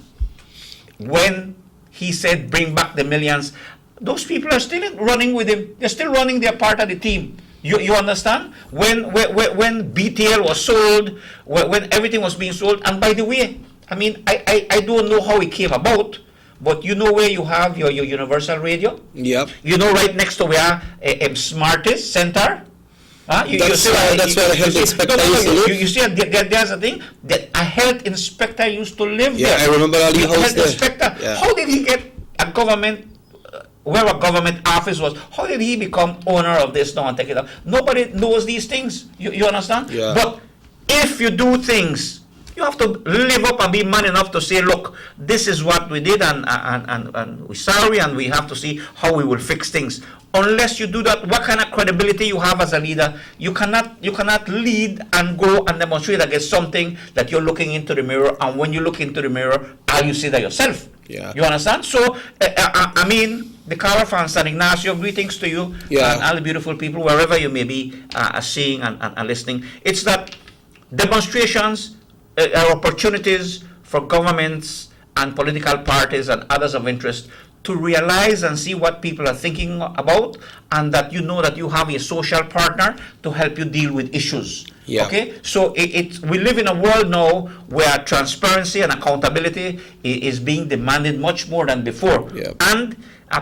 [SPEAKER 13] when he said bring back the millions, those people are still running with him. They're still running their part of the team. You understand? When BTL was sold, when everything was being sold, and by the way, I mean, I don't know how it came about, but you know where you have your universal radio?
[SPEAKER 16] Yep.
[SPEAKER 13] You know right next to where Smartest Center?
[SPEAKER 16] That's where the health inspector used to live.
[SPEAKER 13] You see, there's a thing that a health inspector used to live there.
[SPEAKER 16] Yeah, I remember Ali House there.
[SPEAKER 13] Inspector. Yeah. How did he get a government, where a government office was? How did he become owner of this now and take it up? Nobody knows these things. You understand?
[SPEAKER 16] Yeah.
[SPEAKER 13] But if you do things, you have to live up and be man enough to say, look, this is what we did, and we're sorry, and we have to see how we will fix things. Unless you do that, what kind of credibility you have as a leader? You cannot lead and go and demonstrate against something that you're looking into the mirror, and when you look into the mirror, are you see that yourself?
[SPEAKER 16] Yeah.
[SPEAKER 13] You understand? So, I mean, the Cara fans, San Ignacio, greetings to you, and all the beautiful people, wherever you may be seeing and listening. It's that demonstrations are opportunities for governments and political parties and others of interest to realize and see what people are thinking about, and that you know that you have a social partner to help you deal with issues.
[SPEAKER 16] Yeah.
[SPEAKER 13] Okay? So we live in a world now where transparency and accountability is being demanded much more than before.
[SPEAKER 16] Yeah.
[SPEAKER 13] And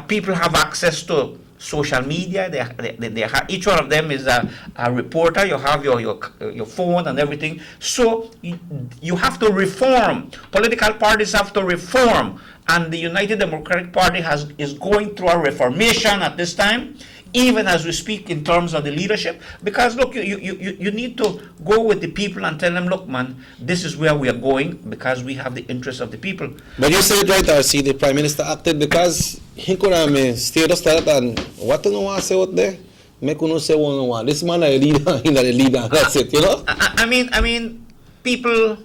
[SPEAKER 13] people have access to social media. They have, each one of them is a reporter. You have your phone and everything. So you have to reform. Political parties have to reform, and the United Democratic Party is going through a reformation at this time, even as we speak, in terms of the leadership. Because look, you need to go with the people and tell them, look, man, this is where we are going because we have the interests of the people.
[SPEAKER 16] But you said it right, RC, the Prime Minister acted because he could have stayed us that and what do you want to say out there? Make you say one. This man is a leader, he's not a leader, that's it, you know?
[SPEAKER 13] I mean, people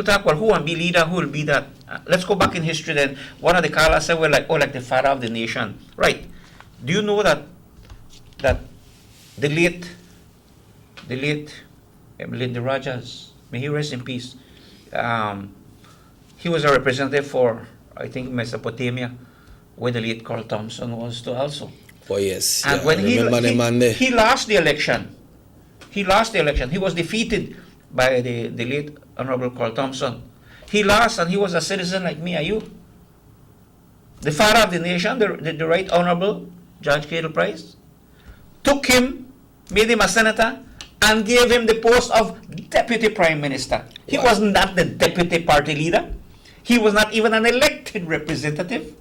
[SPEAKER 13] talk, well, who will be leader, who will be that? Let's go back in history then. One of the callers said, well, like the father of the nation. Right. Do you know that the late Lindy Rogers, may he rest in peace, he was a representative for, I think, Mesopotamia, where the late Carl Thompson was too also.
[SPEAKER 16] Oh yes.
[SPEAKER 13] And
[SPEAKER 16] yeah,
[SPEAKER 13] when
[SPEAKER 16] he
[SPEAKER 13] lost the election, he was defeated by the late Honorable Carl Thompson. He lost, and he was a citizen like me and you. The father of the nation, the Right Honorable Judge Cadle Price, took him, made him a senator, and gave him the post of Deputy Prime Minister. He was not the deputy party leader. He was not even an elected representative.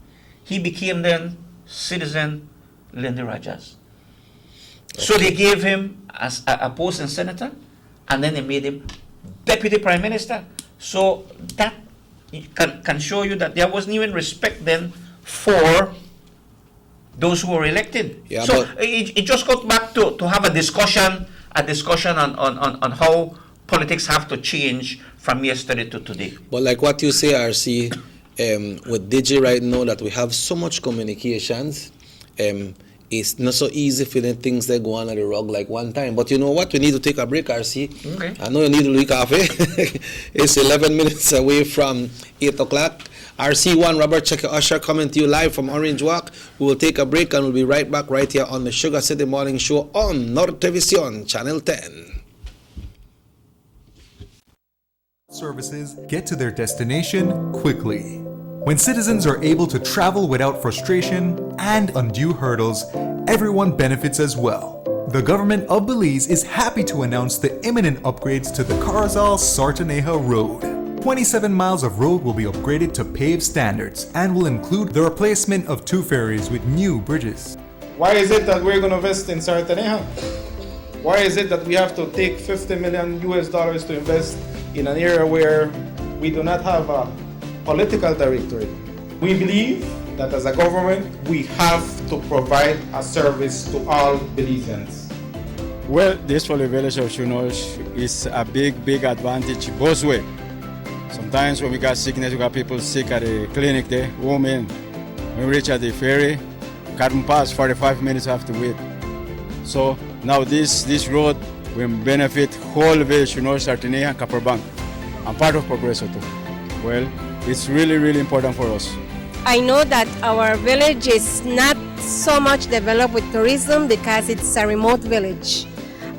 [SPEAKER 13] He became then citizen Lindy Rogers. Okay. So they gave him a post in senator, and then they made him Deputy Prime Minister. So that can show you that there wasn't even respect then for those who were elected. Yeah, so it just got back to have a discussion on how politics have to change from yesterday to today.
[SPEAKER 16] But like what you say, RC, with Digi right now that we have so much communications, it's not so easy for the things that go on at the rug like one time. But you know what? We need to take a break, RC.
[SPEAKER 13] Okay.
[SPEAKER 16] I know you need to look coffee. It's 11 minutes away from 8 o'clock. RC1, Robert Checker Usher, coming to you live from Orange Walk. We will take a break and we'll be right back right here on the Sugar City Morning Show on Nortevisión, Channel 10.
[SPEAKER 8] Services get to their destination quickly. When citizens are able to travel without frustration and undue hurdles, everyone benefits as well. The government of Belize is happy to announce the imminent upgrades to the Carzal-Sartaneja Road. 27 miles of road will be upgraded to paved standards and will include the replacement of 2 ferries with new bridges.
[SPEAKER 17] Why is it that we're going to invest in Sartaneja? Why is it that we have to take $50 million to invest in an area where we do not have a political directorate? We believe that as a government, we have to provide a service to all Belizeans.
[SPEAKER 18] Well, this for the village of Chunosh is a big advantage both ways. Sometimes when we got sickness, we got people sick at the clinic there, home in. When we reach at the ferry, can't pass, 45 minutes have to wait. So now this road will benefit whole village, Sartaneja and Copperbank. I'm part of Progreso too. Well, it's really important for us.
[SPEAKER 19] I know that our village is not so much developed with tourism because it's a remote village.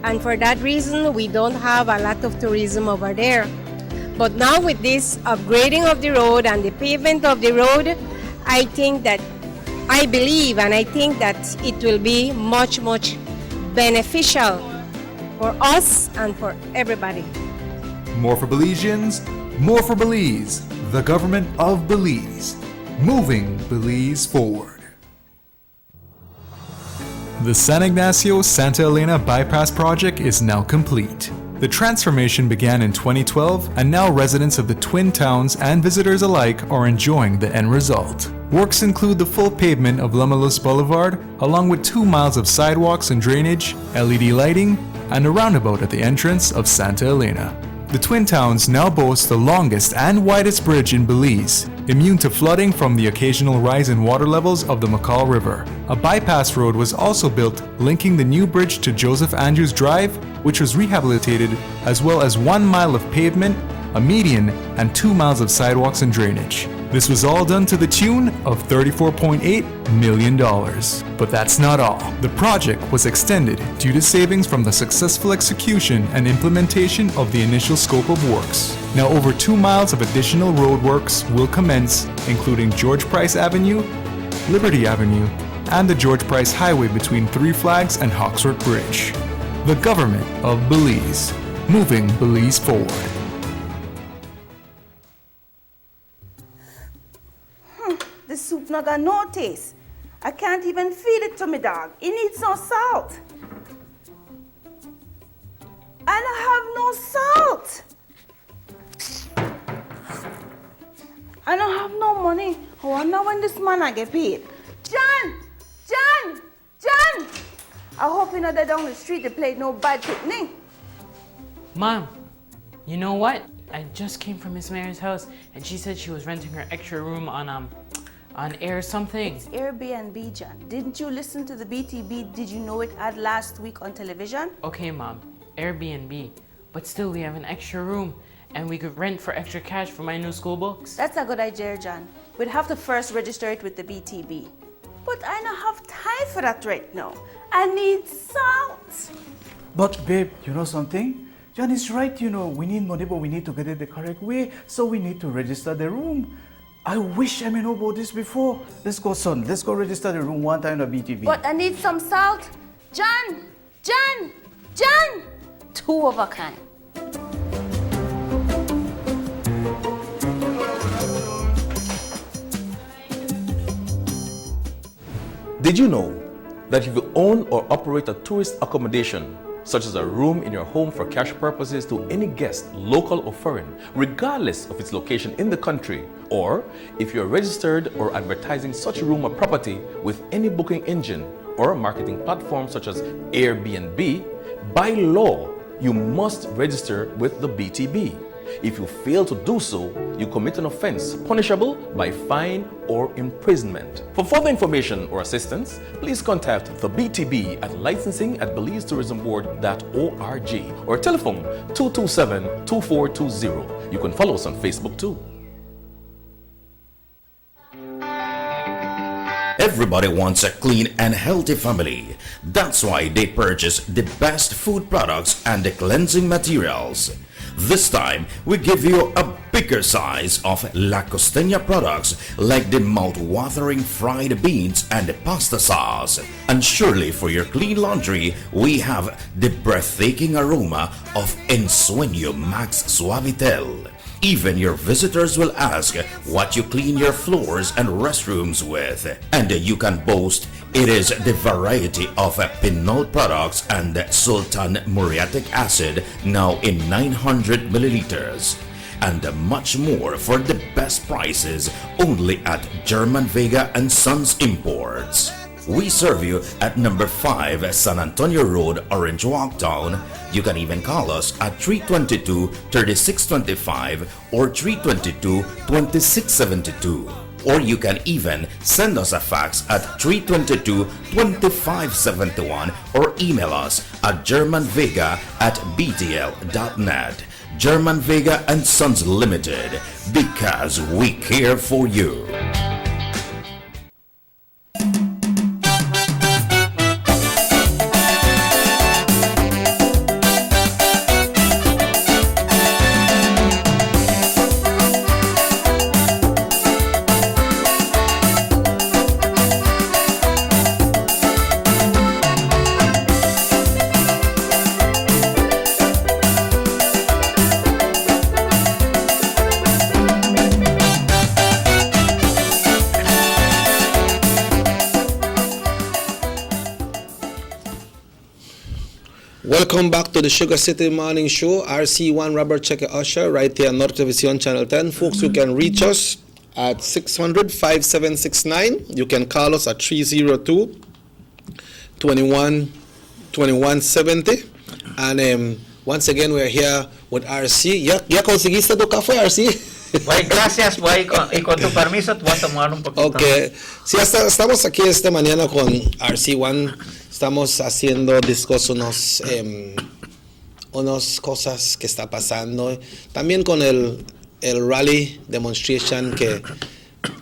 [SPEAKER 19] And for that reason, we don't have a lot of tourism over there. But now with this upgrading of the road and the pavement of the road, I believe and I think that it will be much beneficial for us and for everybody.
[SPEAKER 8] More for Belizeans, more for Belize. The government of Belize, moving Belize forward. The San Ignacio-Santa Elena Bypass project is now complete. The transformation began in 2012, and now residents of the Twin Towns and visitors alike are enjoying the end result. Works include the full pavement of Lamalus Boulevard, along with 2 miles of sidewalks and drainage, LED lighting, and a roundabout at the entrance of Santa Elena. The Twin Towns now boast the longest and widest bridge in Belize, immune to flooding from the occasional rise in water levels of the McCall River. A bypass road was also built linking the new bridge to Joseph Andrews Drive, which was rehabilitated, as well as 1 mile of pavement, a median, and 2 miles of sidewalks and drainage. This was all done to the tune of $34.8 million. But that's not all. The project was extended due to savings from the successful execution and implementation of the initial scope of works. Now over 2 miles of additional road works will commence, including George Price Avenue, Liberty Avenue, and the George Price Highway between Three Flags and Hawksworth Bridge. The government of Belize, moving Belize forward.
[SPEAKER 20] The soup not got no taste. I can't even feed it to my dog. It needs no salt. I don't have no salt. I don't have no money. I wonder when this man I get paid. John! I hope you know that down the street they played no bad picnic.
[SPEAKER 21] Mom, you know what? I just came from Miss Mary's house and she said she was renting her extra room on air something.
[SPEAKER 20] It's Airbnb, John. Didn't you listen to the BTB? Did you know it ad last week on television?
[SPEAKER 21] Okay, Mom, Airbnb. But still, we have an extra room and we could rent for extra cash for my new school books.
[SPEAKER 20] That's a good idea, John. We'd have to first register it with the BTB. But I don't have time for that right now. I need salt.
[SPEAKER 22] But babe, you know something? John is right, you know, we need money, but we need to get it the correct way, so we need to register the room. I wish I know about this before. Let's go, son. Let's go register the room one time at BTV.
[SPEAKER 20] But I need some salt. John! Two of a kind.
[SPEAKER 7] Did you know that if you own or operate a tourist accommodation, such as a room in your home for cash purposes to any guest, local or foreign, regardless of its location in the country, or if you're registered or advertising such a room or property with any booking engine or marketing platform such as Airbnb, by law, you must register with the BTB. If you fail to do so, you commit an offense punishable by fine or imprisonment. For further information or assistance, please contact the BTB at licensing@BelizeTourismBoard.org or telephone 227-2420. You can follow us on Facebook too.
[SPEAKER 23] Everybody wants a clean and healthy family. That's why they purchase the best food products and the cleansing materials. This time, we give you a bigger size of La Costeña products like the mouth-watering fried beans and the pasta sauce. And surely for your clean laundry, we have the breathtaking aroma of Ensueño Max Suavitel. Even your visitors will ask what you clean your floors and restrooms with. And you can boast it is the variety of Pinol products and Sultan Muriatic acid now in 900 milliliters. And much more for the best prices only at German Vega and Sons Imports. We serve you at number 5 San Antonio Road, Orange Walk Town. You can even call us at 322-3625 or 322-2672. Or you can even send us a fax at 322-2571 or email us at germanvega@btl.net. German Vega and Sons Limited, because we care for you.
[SPEAKER 16] Welcome back to the Sugar City Morning Show. RC1 Robert Checker Usher right here on North Television Channel 10. Folks, you can reach us at 600-5769. You can call us at 302-2170. And once again, we're here with RC. ¿Ya conseguiste tu café, RC?
[SPEAKER 13] Pues gracias, pues, y con tu permiso te voy a tomar un poquito.
[SPEAKER 16] Okay. Sí, estamos aquí esta mañana con RC1. Estamos haciendo discos unas cosas que está pasando. También con el rally demonstration que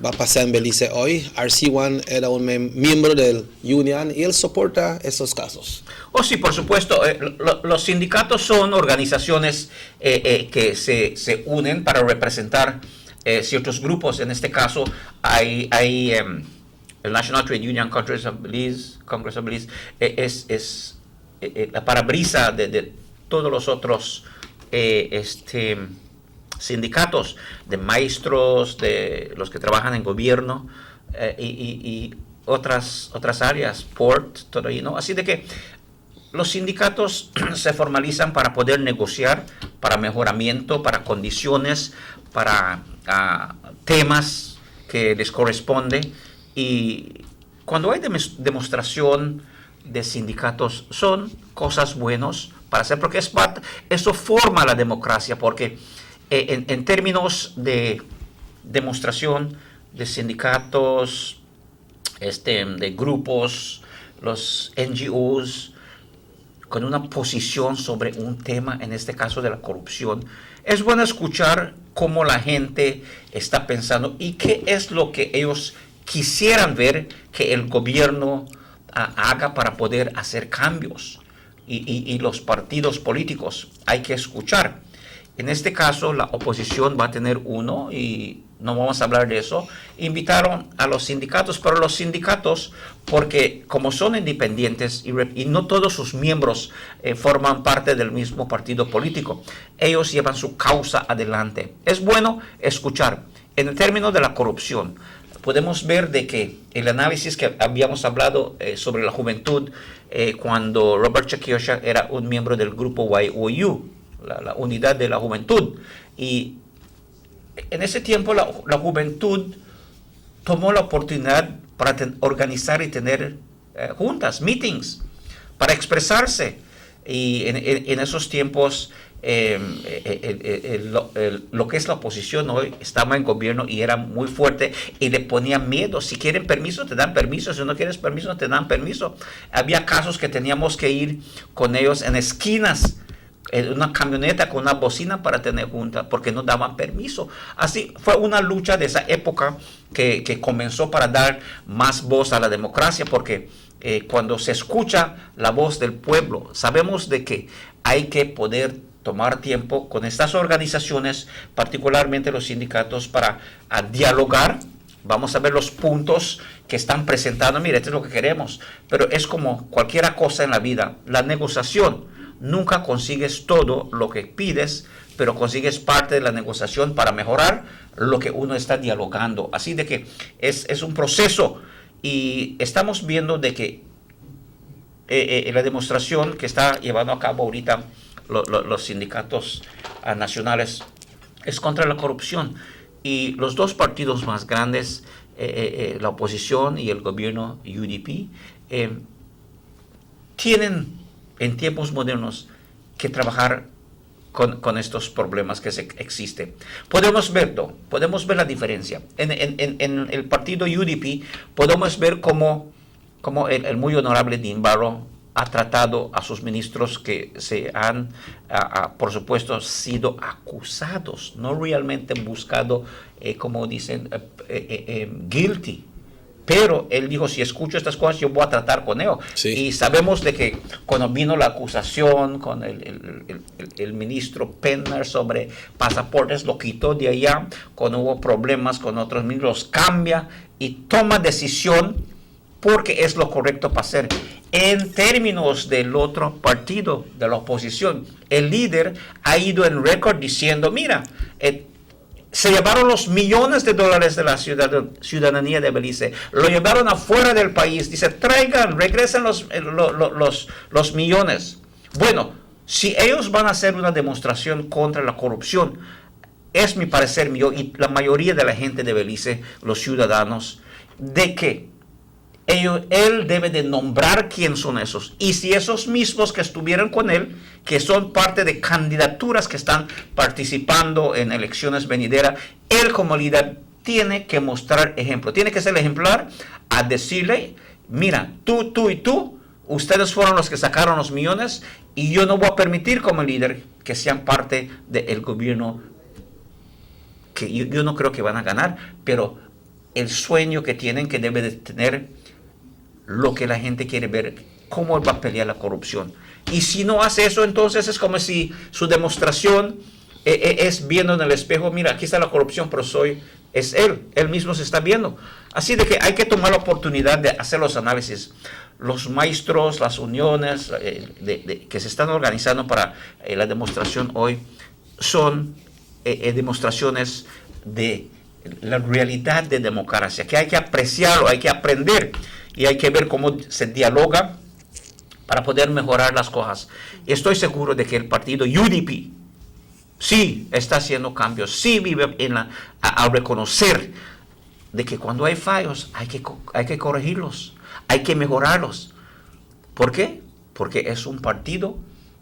[SPEAKER 16] va a pasar en Belice hoy. RC1 era un miembro del union y él soporta esos casos.
[SPEAKER 13] Oh, sí, por supuesto. Los sindicatos son organizaciones que se unen para representar ciertos grupos. En este caso, hay el National Trade Union Congress of Belize, es la parabrisa de todos los otros sindicatos de maestros, de los que trabajan en gobierno y otras áreas, port, todo ahí, ¿no? Así de que los sindicatos se formalizan para poder negociar, para mejoramiento, para condiciones, para temas que les corresponde. Y cuando hay demostración de sindicatos, son cosas buenas para hacer, porque eso forma la democracia, porque en términos de demostración de sindicatos, de grupos, los NGOs, con una posición sobre un tema, en este caso de la corrupción, es bueno escuchar cómo la gente está pensando y qué es lo que ellos quisieran ver que el gobierno haga para poder hacer cambios. Y los partidos políticos hay que escuchar. En este caso, la oposición va a tener uno, y no vamos a hablar de eso. Invitaron a los sindicatos, pero los sindicatos, porque como son independientes y no todos sus miembros forman parte del mismo partido político, ellos llevan su causa adelante. Es bueno escuchar. En el término de la corrupción, podemos ver de que el análisis que habíamos hablado sobre la juventud, cuando Robert Chakiosha era un miembro del grupo YOU, la unidad de la juventud, y en ese tiempo la juventud tomó la oportunidad para organizar y tener juntas, meetings, para expresarse. Y en esos tiempos lo que es la oposición hoy estaba en gobierno y era muy fuerte y le ponían miedo. Si quieren permiso, te dan permiso. Si no quieres permiso, no te dan permiso. Había casos que teníamos que ir con ellos en esquinas, en una camioneta con una bocina para tener junta, porque no daban permiso. Así fue una lucha de esa época que comenzó para dar más voz a la democracia, porque cuando se escucha la voz del pueblo, sabemos de que hay que poder tomar tiempo con estas organizaciones, particularmente los sindicatos, para dialogar. Vamos a ver los puntos que están presentando. Mira, esto es lo que queremos. Pero es como cualquier cosa en la vida. La negociación, nunca consigues todo lo que pides, pero consigues parte de la negociación para mejorar lo que uno está dialogando. Así de que es un proceso, y estamos viendo de que la demostración que está llevando a cabo ahorita los sindicatos nacionales es contra la corrupción. Y los dos partidos más grandes, la oposición y el gobierno UDP, tienen en tiempos modernos que trabajar con estos problemas que existen. Podemos ver la diferencia. En el partido UDP podemos ver cómo el muy honorable Dean Barrow ha tratado a sus ministros que se han, por supuesto, sido acusados, no realmente buscado, como dicen, guilty. Pero él dijo, si escucho estas cosas, yo voy a tratar con ellos. Sí. Y sabemos de que cuando vino la acusación con el ministro Penner sobre pasaportes, lo quitó de allá. Cuando hubo problemas con otros ministros, los cambia y toma decisión porque es lo correcto para hacer. En términos del otro partido, de la oposición, el líder ha ido en récord diciendo, mira, se llevaron los millones de dólares de la ciudadanía de Belice, lo llevaron afuera del país, dice, regresen los millones. Bueno, si ellos van a hacer una demostración contra la corrupción, es mi parecer mío y la mayoría de la gente de Belice, los ciudadanos, de que él debe de nombrar quién son esos. Y si esos mismos que estuvieron con él, que son parte de candidaturas que están participando en elecciones venideras, él como líder tiene que mostrar ejemplo. Tiene que ser ejemplar a decirle, mira, tú y tú, ustedes fueron los que sacaron los millones y yo no voy a permitir como líder que sean parte del gobierno, que yo no creo que van a ganar, pero el sueño que tienen, que debe de tener lo que la gente quiere ver, cómo él va a pelear la corrupción. Y si no hace eso, entonces es como si su demostración es viendo en el espejo, mira, aquí está la corrupción, pero es él mismo se está viendo. Así de que hay que tomar la oportunidad de hacer los análisis. Los maestros, las uniones que se están organizando para la demostración hoy son demostraciones de la realidad de democracia, que hay que apreciarlo, hay que aprender y hay que ver cómo se dialoga para poder mejorar las cosas. Estoy seguro de que el partido UDP sí está haciendo cambios, sí vive al reconocer de que cuando hay fallos hay que corregirlos, hay que mejorarlos. ¿Por qué? Porque es un partido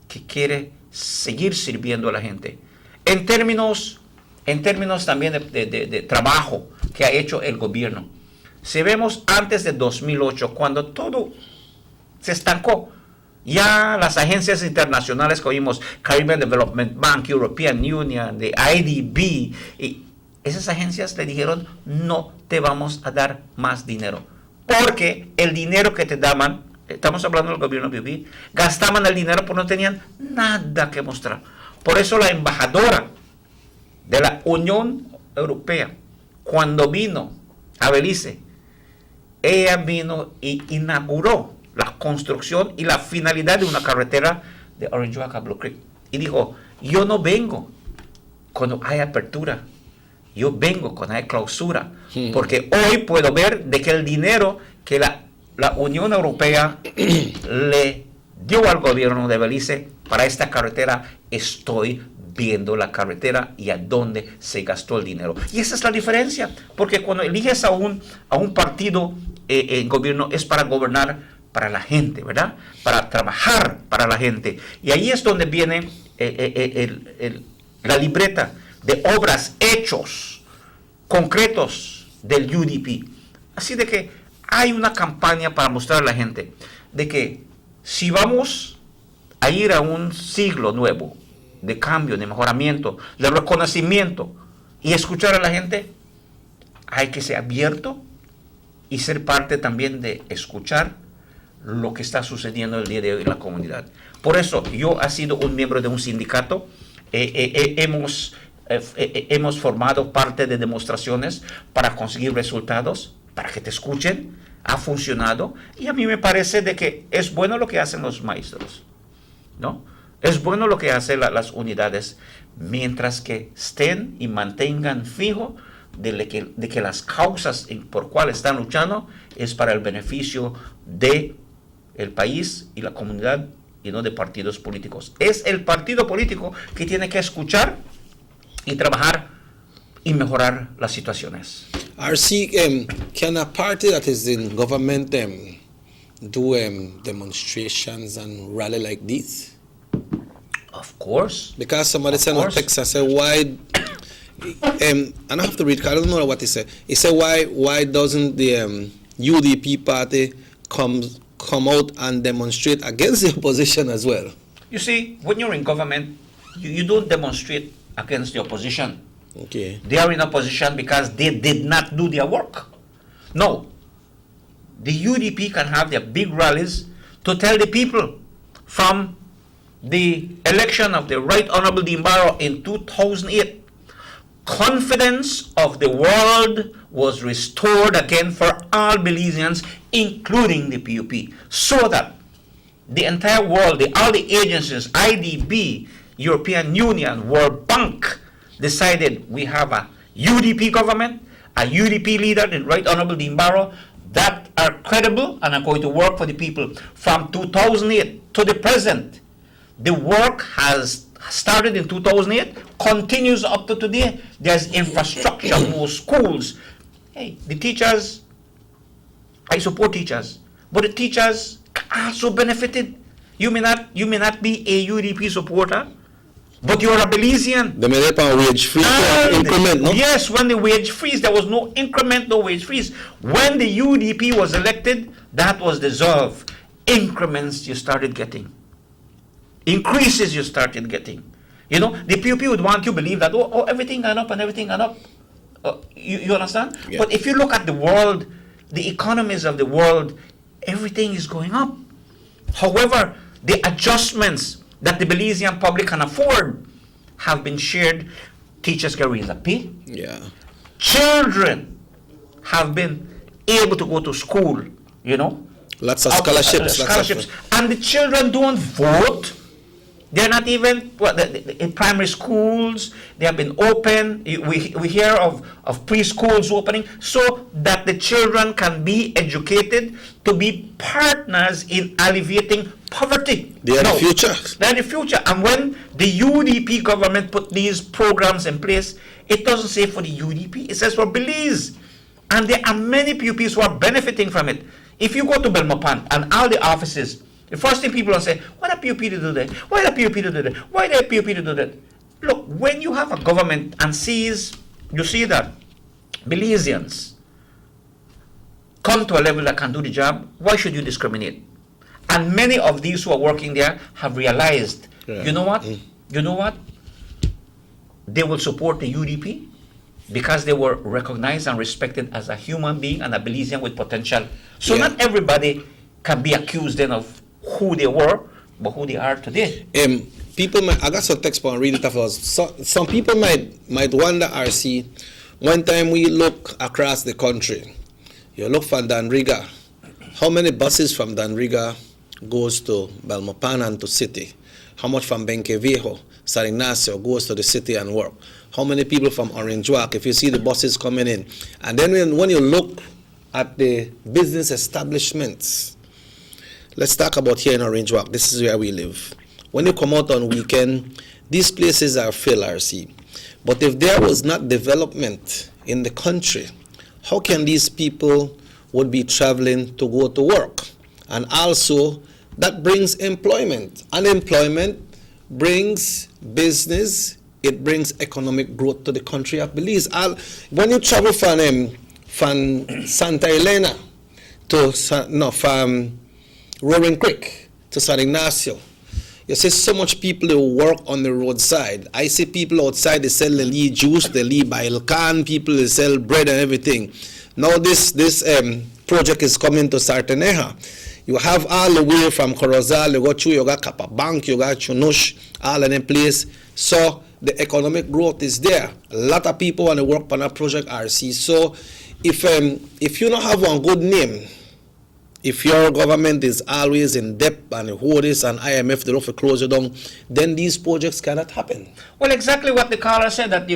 [SPEAKER 13] que quiere seguir sirviendo a la gente. En términos también de trabajo que ha hecho el gobierno, si vemos antes de 2008, cuando todo se estancó, ya las agencias internacionales que oímos, Caribbean Development Bank, European Union, de IDB, y esas agencias le dijeron, no te vamos a dar más dinero, porque el dinero que te daban, estamos hablando del gobierno BB, gastaban el dinero porque no tenían nada que mostrar. Por eso la embajadora de la Unión Europea, cuando vino a Belice, ella vino y inauguró la construcción y la finalidad de una carretera de Orange Walk a Blue Creek. Y dijo, yo no vengo cuando hay apertura, yo vengo cuando hay clausura, porque hoy puedo ver de que el dinero que la Unión Europea le dio al gobierno de Belice para esta carretera, estoy viendo la carretera y a dónde se gastó el dinero. Y esa es la diferencia, porque cuando eliges a un partido en gobierno es para gobernar para la gente, ¿verdad? Para trabajar para la gente. Y ahí es donde viene la libreta de obras, hechos concretos del UDP. Así de que hay una campaña para mostrar a la gente de que si vamos a ir a un siglo nuevo de cambio, de mejoramiento, de reconocimiento y escuchar a la gente, hay que ser abierto y ser parte también de escuchar lo que está sucediendo el día de hoy en la comunidad. Por eso yo he sido un miembro de un sindicato, hemos formado parte de demostraciones para conseguir resultados, para que te escuchen, ha funcionado, y a mí me parece de que es bueno lo que hacen los maestros, ¿no? Es bueno lo que hacen las unidades, mientras que estén y mantengan fijo de que las causas por cuales están luchando es para el beneficio de el país y la comunidad y no de partidos políticos. Es el partido político que tiene que escuchar y trabajar y mejorar las situaciones.
[SPEAKER 16] RC, can a party that is in government do demonstrations and rally like this?
[SPEAKER 13] Of course.
[SPEAKER 16] Because somebody sent a text and said, why, and I have to read because I don't know what he said. He said, why doesn't the UDP party come out and demonstrate against the opposition as well?
[SPEAKER 13] You see, when you're in government, you don't demonstrate against the opposition.
[SPEAKER 16] Okay.
[SPEAKER 13] They are in opposition because they did not do their work. No. The UDP can have their big rallies to tell the people from the election of the Right Honorable Dimbaro in 2008, confidence of the world was restored again for all Belizeans, including the PUP, so that the entire world, all the agencies, IDB, European Union, World Bank, decided we have a UDP government, a UDP leader, the Right Honorable Dimbaro, that are credible and are going to work for the people. From 2008 to the present, the work has started in 2008, continues up to today. There's infrastructure, more schools. Hey, the teachers, I support teachers, but the teachers also benefited. You may not be a UDP supporter, but you're a Belizean.
[SPEAKER 16] They made up a wage freeze increment, no?
[SPEAKER 13] Yes, when the wage freeze, there was no increment, no wage freeze. When the UDP was elected, that was deserved. Increments you started getting. Increases you started getting. You know, the PUP would want you to believe that, oh, everything gone up and everything gone up. You understand?
[SPEAKER 16] Yeah.
[SPEAKER 13] But if you look at the world, the economies of the world, everything is going up. However, the adjustments that the Belizean public can afford have been shared. Teachers can raise a pay.
[SPEAKER 16] Yeah.
[SPEAKER 13] Children have been able to go to school, you know.
[SPEAKER 16] Lots of scholarships.
[SPEAKER 13] Scholarships. And the children don't vote. They're not even in primary schools. They have been open. We hear of preschools opening so that the children can be educated to be partners in alleviating poverty.
[SPEAKER 16] They are the future.
[SPEAKER 13] They are the future. And when the UDP government put these programs in place, it doesn't say for the UDP. It says for Belize. And there are many pupils who are benefiting from it. If you go to Belmopan and all the offices, the first thing people will say, why the PUP to do that? Why the PUP to do that? Why the PUP to do that? Look, when you have a government and you see that Belizeans come to a level that can do the job, why should you discriminate? And many of these who are working there have realized, you know what? You know what? They will support the UDP because they were recognized and respected as a human being and a Belizean with potential. So not everybody can be accused then of who they were, but who they are today.
[SPEAKER 16] People might, I got some text and read it afterwards. Some people might wonder, RC, one time we look across the country, you look from Danriga, how many buses from Danriga goes to Belmopan and to city? How much from Benqueviejo, San Ignacio goes to the city and work? How many people from Orange Walk, if you see the buses coming in? And then when you look at the business establishments, let's talk about here in Orange Walk. This is where we live. When you come out on weekend, these places are filled, RC. But if there was not development in the country, how can these people would be traveling to go to work? And also, that brings employment. Unemployment brings business. It brings economic growth to the country of Belize. When you travel from Santa Elena from Roaring Creek to San Ignacio, you see so much people who work on the roadside. I see people outside, they sell the lee juice, the lee bailcan, people they sell bread and everything. Now this project is coming to Sarteneja. You have all the way from Corozal, you go through, you got Capabank, you got Chunush, all in a place. So the economic growth is there. A lot of people want to work on a project, RC. So if you don't have one good name, if your government is always in debt and hold this and IMF, they don't close it down, then these projects cannot happen.
[SPEAKER 13] Well, exactly what the caller said, that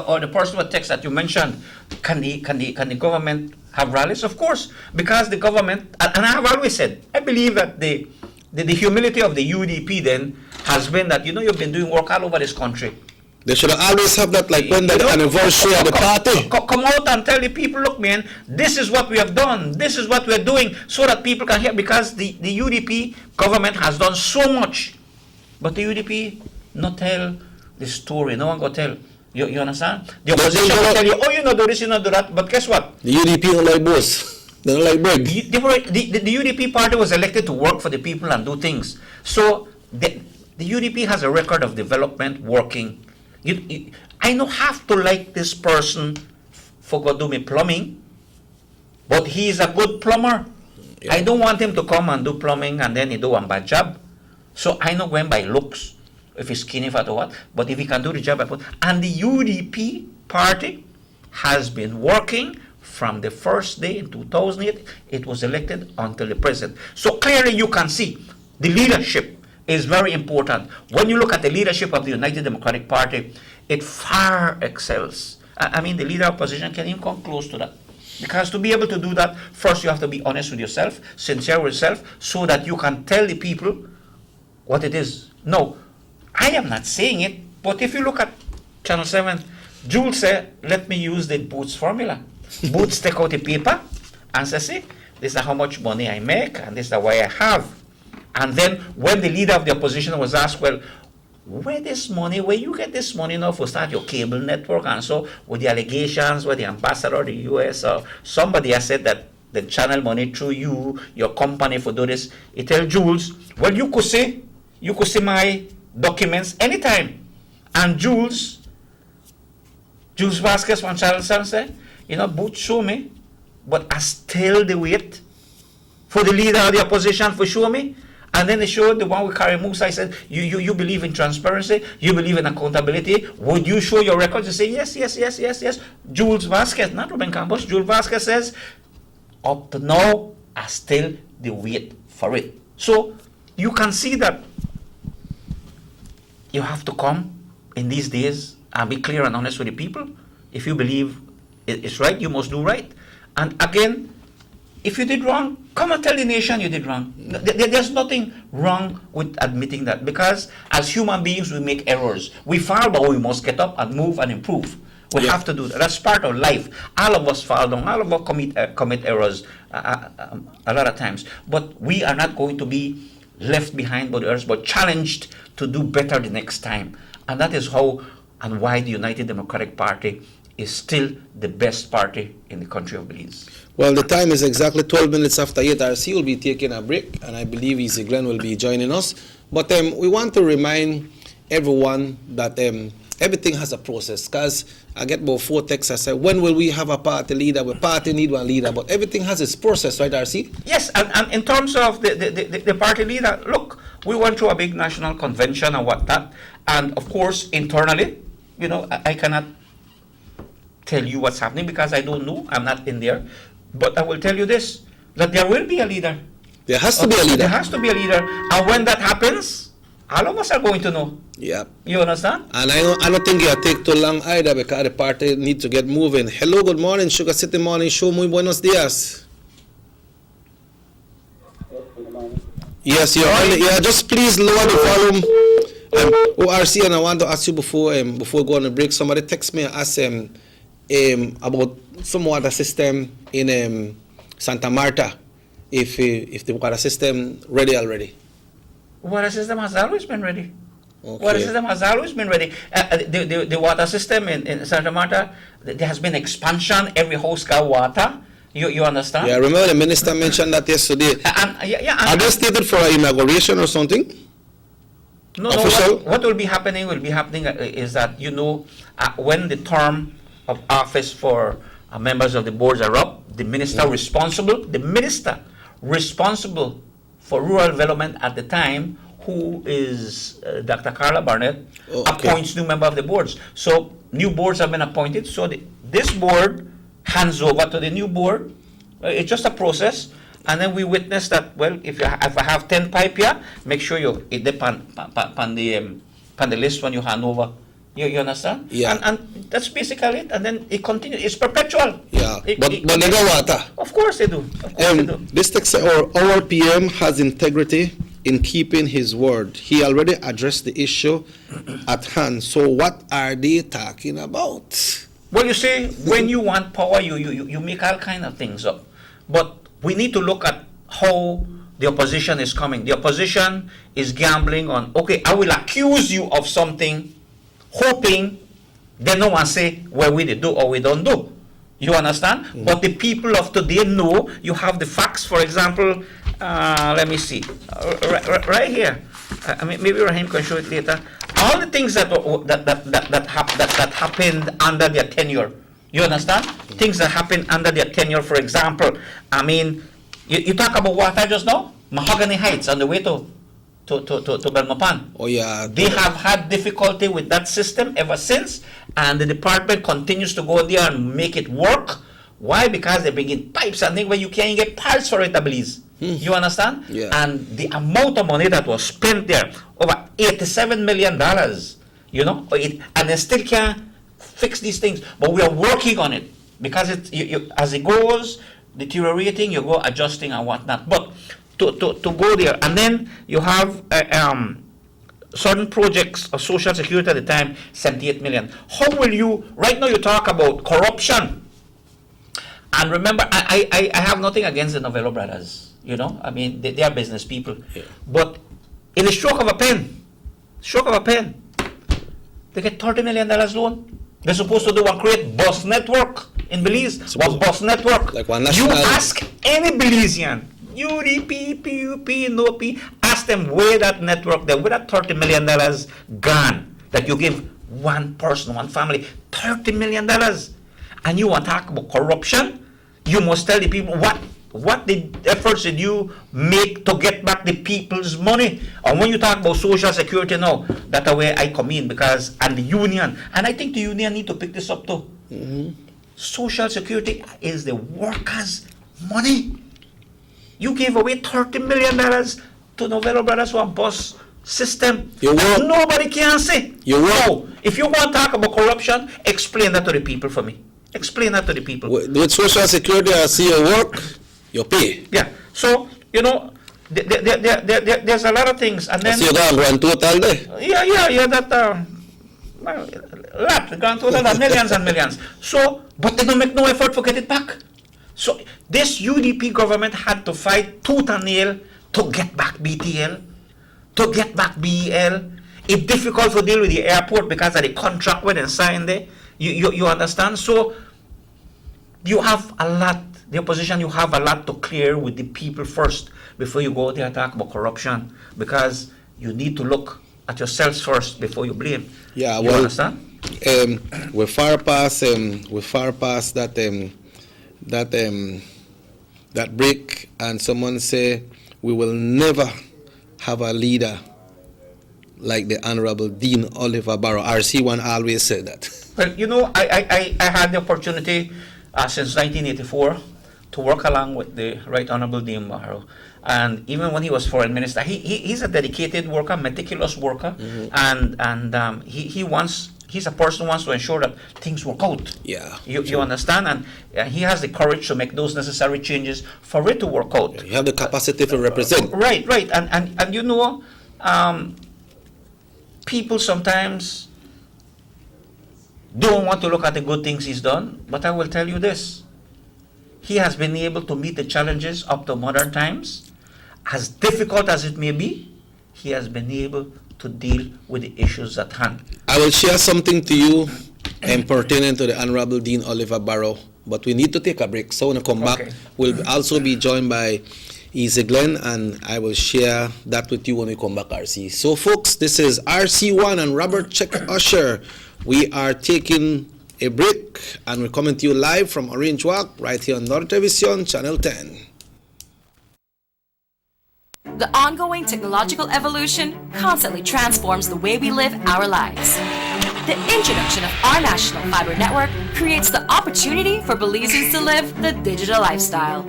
[SPEAKER 13] or the person with text that you mentioned, can the government have rallies? Of course, because the government, and I have always said, I believe that the humility of the UDP then has been that, you've been doing work all over this country.
[SPEAKER 16] They should always have that, like when the anniversary of the party.
[SPEAKER 13] Come out and tell the people, look, man, this is what we have done. This is what we're doing, so that people can hear. Because the UDP government has done so much, but the UDP not tell the story. No one go tell. You understand? The opposition will tell you, oh, you not do this, you not do that. But guess what?
[SPEAKER 16] The UDP don't like boss. They don't like bread.
[SPEAKER 13] The UDP party was elected to work for the people and do things. So the UDP has a record of development, working. I don't have to like this person for go do me plumbing, but he is a good plumber. Yeah. I don't want him to come and do plumbing and then he do one bad job. So I know when by looks, if he's skinny fat or what, but if he can do the job I put. And the UDP party has been working from the first day in 2008 it was elected until the present. So clearly you can see the leadership is very important. When you look at the leadership of the United Democratic Party, it far excels. I mean, the leader of opposition can even come close to that. Because to be able to do that, first you have to be honest with yourself, sincere with yourself, so that you can tell the people what it is. No, I am not saying it, but if you look at Channel 7, Jules said, let me use the Boots formula. Boots take out the paper and say, see, this is how much money I make, and this is what I have. And then when the leader of the opposition was asked, well, where you get this money now for start your cable network, and so with the allegations with the ambassador of the US or somebody has said that the channel money through you, your company for do this, he tell Jules, well, you could see my documents anytime. And Jules Vasquez from Channel 7 said, Boots show me, but I still do it for the leader of the opposition for show me. And then they showed the one with Kari Musa. I said, you believe in transparency? You believe in accountability? Would you show your records? You say, yes. Jules Vasquez, not Ruben Campos. Jules Vasquez says, up to now, I still the wait for it. So you can see that you have to come in these days and be clear and honest with the people. If you believe it's right, you must do right. And again, if you did wrong, come and tell the nation you did wrong. There's nothing wrong with admitting that, because as human beings, we make errors. We fall, but we must get up and move and improve. We have to do that. That's part of life. All of us fall down. All of us commit errors a lot of times. But we are not going to be left behind by the others, but challenged to do better the next time. And that is how and why the United Democratic Party is still the best party in the country of Belize.
[SPEAKER 16] Well, the time is exactly 12 minutes after 8. RC will be taking a break, and I believe Easy Glenn will be joining us. But we want to remind everyone that everything has a process, because I get about 4 texts. I say, when will we have a party leader? The party need one leader, but everything has its process, right, RC?
[SPEAKER 13] Yes, and in terms of the party leader, look, we went through a big national convention and whatnot, and of course, internally, I cannot tell you what's happening because I don't know. I'm not in there. But I will tell you this, that there will be a leader.
[SPEAKER 16] There has to be a leader.
[SPEAKER 13] There has to be a leader. And when that happens, all of us are going to know.
[SPEAKER 16] Yeah.
[SPEAKER 13] You understand?
[SPEAKER 16] And I don't think it'll take too long either, because the party need to get moving. Hello, good morning, Sugar City Morning Show. Muy buenos días. Yes, you're on. Yeah, just please lower the volume. ORC, and I want to ask you before going on break. Somebody text me and ask about some water system in Santa Marta, if the water system ready already.
[SPEAKER 13] Water system has always been ready.
[SPEAKER 16] Okay.
[SPEAKER 13] Water system has always been ready. The water system in Santa Marta, there has been expansion. Every house got water. You understand?
[SPEAKER 16] Yeah, I remember the minister mentioned that yesterday. Are they stated for an inauguration or something?
[SPEAKER 13] No. What will be happening is that, when the term of office for members of the boards are up, the minister responsible for rural development at the time, who is Dr. Carla Barnett, appoints new member of the boards. So new boards have been appointed. So this board hands over to the new board. It's just a process. And then we witness that, well, if I have 10 pipe here, make sure you hit on the list when you hand over. You understand?
[SPEAKER 16] Yeah.
[SPEAKER 13] And that's basically it. And then it continues. It's perpetual.
[SPEAKER 16] Yeah. But they got water.
[SPEAKER 13] Of course they do.
[SPEAKER 16] This text says, our PM has integrity in keeping his word. He already addressed the issue at hand. So what are they talking about?
[SPEAKER 13] Well, you see, when you want power, you make all kind of things up. But we need to look at how the opposition is coming. The opposition is gambling on, okay, I will accuse you of something, hoping then no one say, well, we did do or we don't do. You understand? Mm-hmm. But the people of today know. You have the facts. For example, let me see, right here. Maybe Rahim can show it later. All the things that happened under their tenure. You understand? Mm-hmm. Things that happened under their tenure. For example, you talk about water just now. Mahogany Heights on the way to Belmopan.
[SPEAKER 16] Oh yeah.
[SPEAKER 13] They have had difficulty with that system ever since, and the department continues to go there and make it work. Why? Because they bring in pipes and things where you can't get parts for it, I believe. You understand?
[SPEAKER 16] Yeah.
[SPEAKER 13] And the amount of money that was spent there, over $87 million, and they still can't fix these things. But we are working on it, because as it goes deteriorating, you go adjusting and whatnot. But to go there, and then you have certain projects of social security at the time, 78 million. How will you, right now you talk about corruption, and remember, I have nothing against the Novello brothers, they are business people, but in a stroke of a pen, they get $30 million loan. They're supposed to do one great bus network in Belize, one bus network.
[SPEAKER 16] Like one national.
[SPEAKER 13] You ask any Belizean, UDP, PUP, no P, ask them where that network, where that $30 million gone, that you give one person, one family, $30 million. And you want to talk about corruption? You must tell the people what What efforts did you make to get back the people's money? And when you talk about social security now, that's where I come in, because, and the union, and I think the union need to pick this up too. Social security is the workers' money. You gave away $30 million to Novello Brothers for a bus system. Nobody can say. No. If you want to talk about corruption, explain that to the people for me. Explain that to the people.
[SPEAKER 16] With social security, I see your work, you pay.
[SPEAKER 13] Yeah. So, you know, there's a lot of things. And then,
[SPEAKER 16] so you got one total day?
[SPEAKER 13] Yeah, that, lot, gone total millions and millions. So, but they don't make no effort to get it back. So, this UDP government had to fight tooth and nail to get back BTL, to get back BEL. It's difficult to deal with the airport because of the contract when they signed there. You understand? So, you have a lot, the opposition, you have a lot to clear with the people first before you go there and talk about corruption, because you need to look at yourselves first before you blame.
[SPEAKER 16] Yeah,
[SPEAKER 13] you understand?
[SPEAKER 16] We're far past that break, and someone say we will never have a leader like the Honorable Dean Oliver Barrow. RC1 always said that.
[SPEAKER 13] Well, you know, I had the opportunity since 1984 to work along with the Right Honorable Dean Barrow. And even when he was foreign minister, he's a dedicated worker, meticulous worker, and he's a person who wants to ensure that things work out.
[SPEAKER 16] Yeah.
[SPEAKER 13] You understand? And he has the courage to make those necessary changes for it to work out.
[SPEAKER 16] You have the capacity to represent.
[SPEAKER 13] Right. And you know, people sometimes don't want to look at the good things he's done, but I will tell you this. He has been able to meet the challenges up to modern times. As difficult as it may be, he has been able to deal with the issues at hand.
[SPEAKER 16] I will share something to you pertaining to the Honorable Dean Oliver Barrow, but we need to take a break. So when I come back, we'll also be joined by Easy Glenn, and I will share that with you when we come back, RC. So folks, this is RC1 and Robert Check Usher. We are taking a break, and we're coming to you live from Orange Walk, right here on North Television, Channel 10.
[SPEAKER 1] The ongoing technological evolution constantly transforms the way we live our lives. The introduction of our national fiber network creates the opportunity for Belizeans to live the digital lifestyle.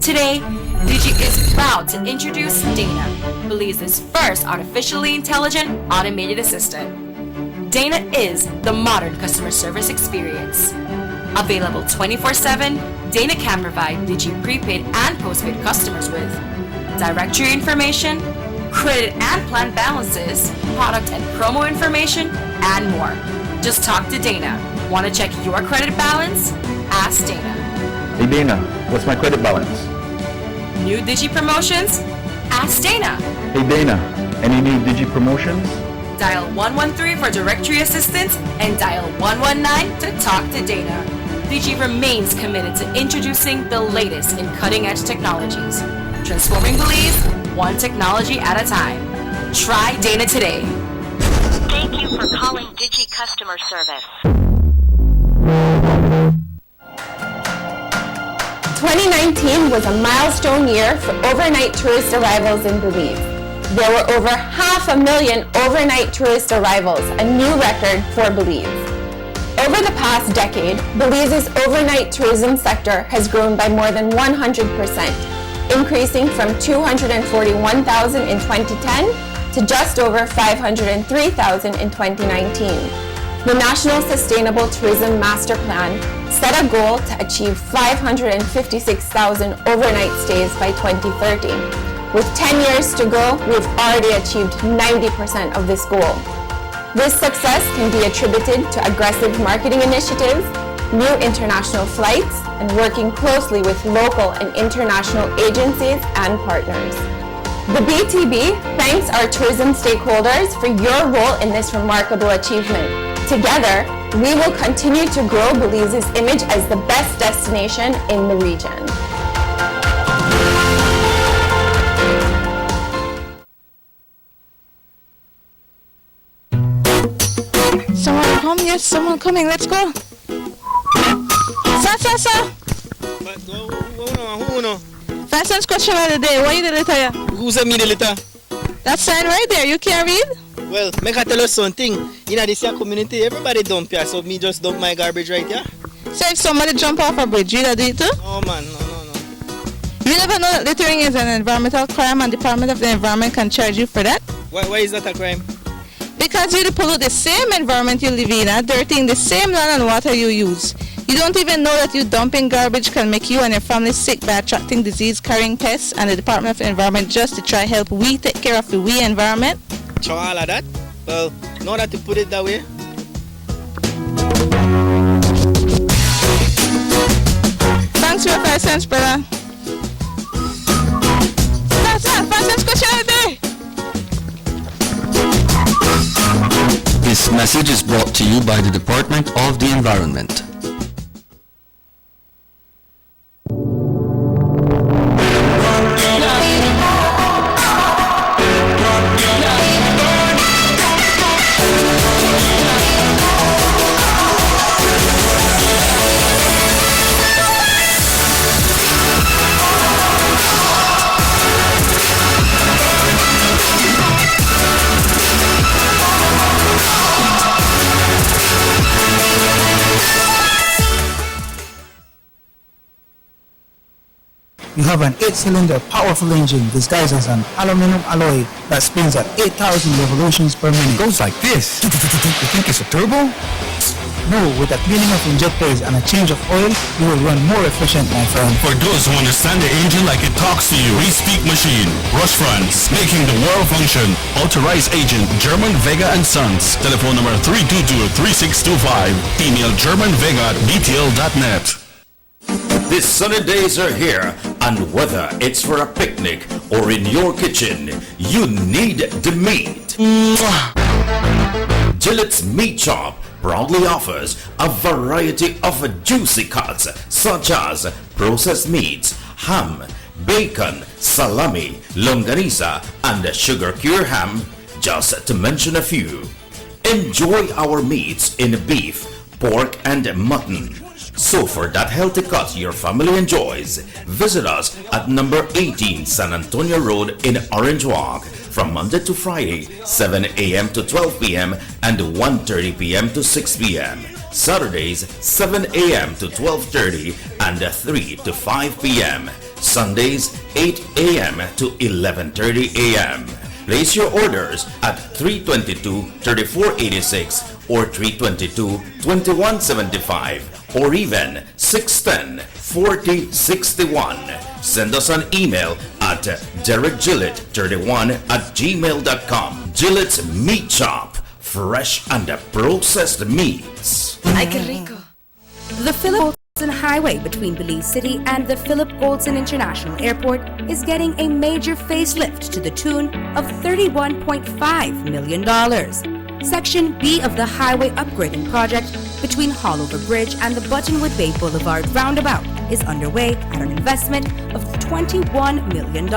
[SPEAKER 1] Today, Digi is proud to introduce Dana, Belize's first artificially intelligent automated assistant. Dana is the modern customer service experience. Available 24/7, Dana can provide Digi prepaid and postpaid customers with directory information, credit and plan balances, product and promo information, and more. Just talk to Dana. Want to check your credit balance? Ask Dana.
[SPEAKER 2] Hey Dana, what's my credit balance?
[SPEAKER 1] New Digi promotions? Ask Dana.
[SPEAKER 2] Hey Dana, any new Digi promotions?
[SPEAKER 1] Dial 113 for directory assistance and dial 119 to talk to Dana. Digi remains committed to introducing the latest in cutting-edge technologies, transforming Belize one technology at a time. Try Dana today.
[SPEAKER 4] Thank you for calling Digi Customer Service.
[SPEAKER 24] 2019 was a milestone year for overnight tourist arrivals in Belize. There were over 500,000 overnight tourist arrivals, a new record for Belize. Over the past decade, Belize's overnight tourism sector has grown by more than 100%, increasing from 241,000 in 2010 to just over 503,000 in 2019. The National Sustainable Tourism Master Plan set a goal to achieve 556,000 overnight stays by 2030. With 10 years to go, we've already achieved 90% of this goal. This success can be attributed to aggressive marketing initiatives, new international flights, and working closely with local and international agencies and partners. The BTB thanks our tourism stakeholders for your role in this remarkable achievement. Together, we will continue to grow Belize's image as the best destination in the region.
[SPEAKER 25] Someone come, yes, someone coming, let's go. Sir. First and question of the day, what you the letter here?
[SPEAKER 12] Who's a me the letter?
[SPEAKER 25] That sign right there, you can't read?
[SPEAKER 12] Well, make I tell you something. In this here community, everybody dump here, so me just dump my garbage right here.
[SPEAKER 25] So if somebody jump off a bridge, you do it too?
[SPEAKER 12] No man, no.
[SPEAKER 25] You never know that littering is an environmental crime and Department of the Environment can charge you for that?
[SPEAKER 12] Why is that a crime?
[SPEAKER 25] Because you pollute the same environment you live in, dirtying the same land and water you use. You don't even know that you dumping garbage can make you and your family sick by attracting disease-carrying pests, and the Department of the Environment just to try help we take care of the we environment.
[SPEAKER 12] So all of that? Well, now that you put it that way.
[SPEAKER 25] Thanks for your 5 cents, brother. That's it, 5 cents question of the day.
[SPEAKER 5] This message is brought to you by the Department of the Environment.
[SPEAKER 6] You have an 8-cylinder powerful engine disguised as an aluminum alloy that spins at 8,000 revolutions per minute.
[SPEAKER 9] Goes like this. You think it's a turbo?
[SPEAKER 6] No, with a cleaning of injectors and a change of oil, you will run more efficient, my friend.
[SPEAKER 10] For those who understand the engine like it talks to you, we speak machine. Rush France, making the world function. Authorized agent, German Vega & Sons. Telephone number 322-3625. Email germanvega@btl.net.
[SPEAKER 23] These sunny days are here, and whether it's for a picnic or in your kitchen, you need the meat. Gillette's Meat Chop proudly offers a variety of juicy cuts such as processed meats, ham, bacon, salami, longaniza, and sugar cure ham, just to mention a few. Enjoy our meats in beef, pork, and mutton. So for that healthy cut your family enjoys, visit us at number 18 San Antonio Road in Orange Walk from Monday to Friday, 7 a.m. to 12 p.m. and 1:30 p.m. to 6 p.m. Saturdays, 7 a.m. to 12:30 and 3 to 5 p.m. Sundays, 8 a.m. to 11:30 a.m. Place your orders at 322-3486 or 322-2175 or even 610-4061. Send us an email at derekgillett31@gmail.com. Gillette's Meat Chop, fresh and processed meats.
[SPEAKER 11] Ay, qué rico. The Philip Goldson Highway between Belize City and the Philip Goldson International Airport is getting a major facelift to the tune of $31.5 million. Section B of the highway upgrading project between Haulover Bridge and the Buttonwood Bay Boulevard roundabout is underway at an investment of $21 million.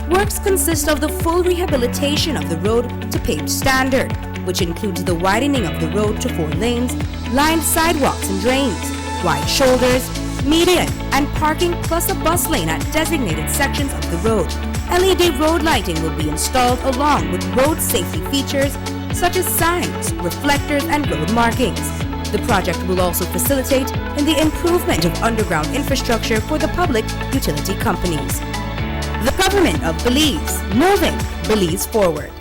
[SPEAKER 11] Works consist of the full rehabilitation of the road to paved standard, which includes the widening of the road to 4 lanes, lined sidewalks and drains, wide shoulders, median and parking, plus a bus lane at designated sections of the road. LED road lighting will be installed along with road safety features such as signs, reflectors, and road markings. The project will also facilitate in the improvement of underground infrastructure for the public utility companies. The Government of Belize, moving Belize forward.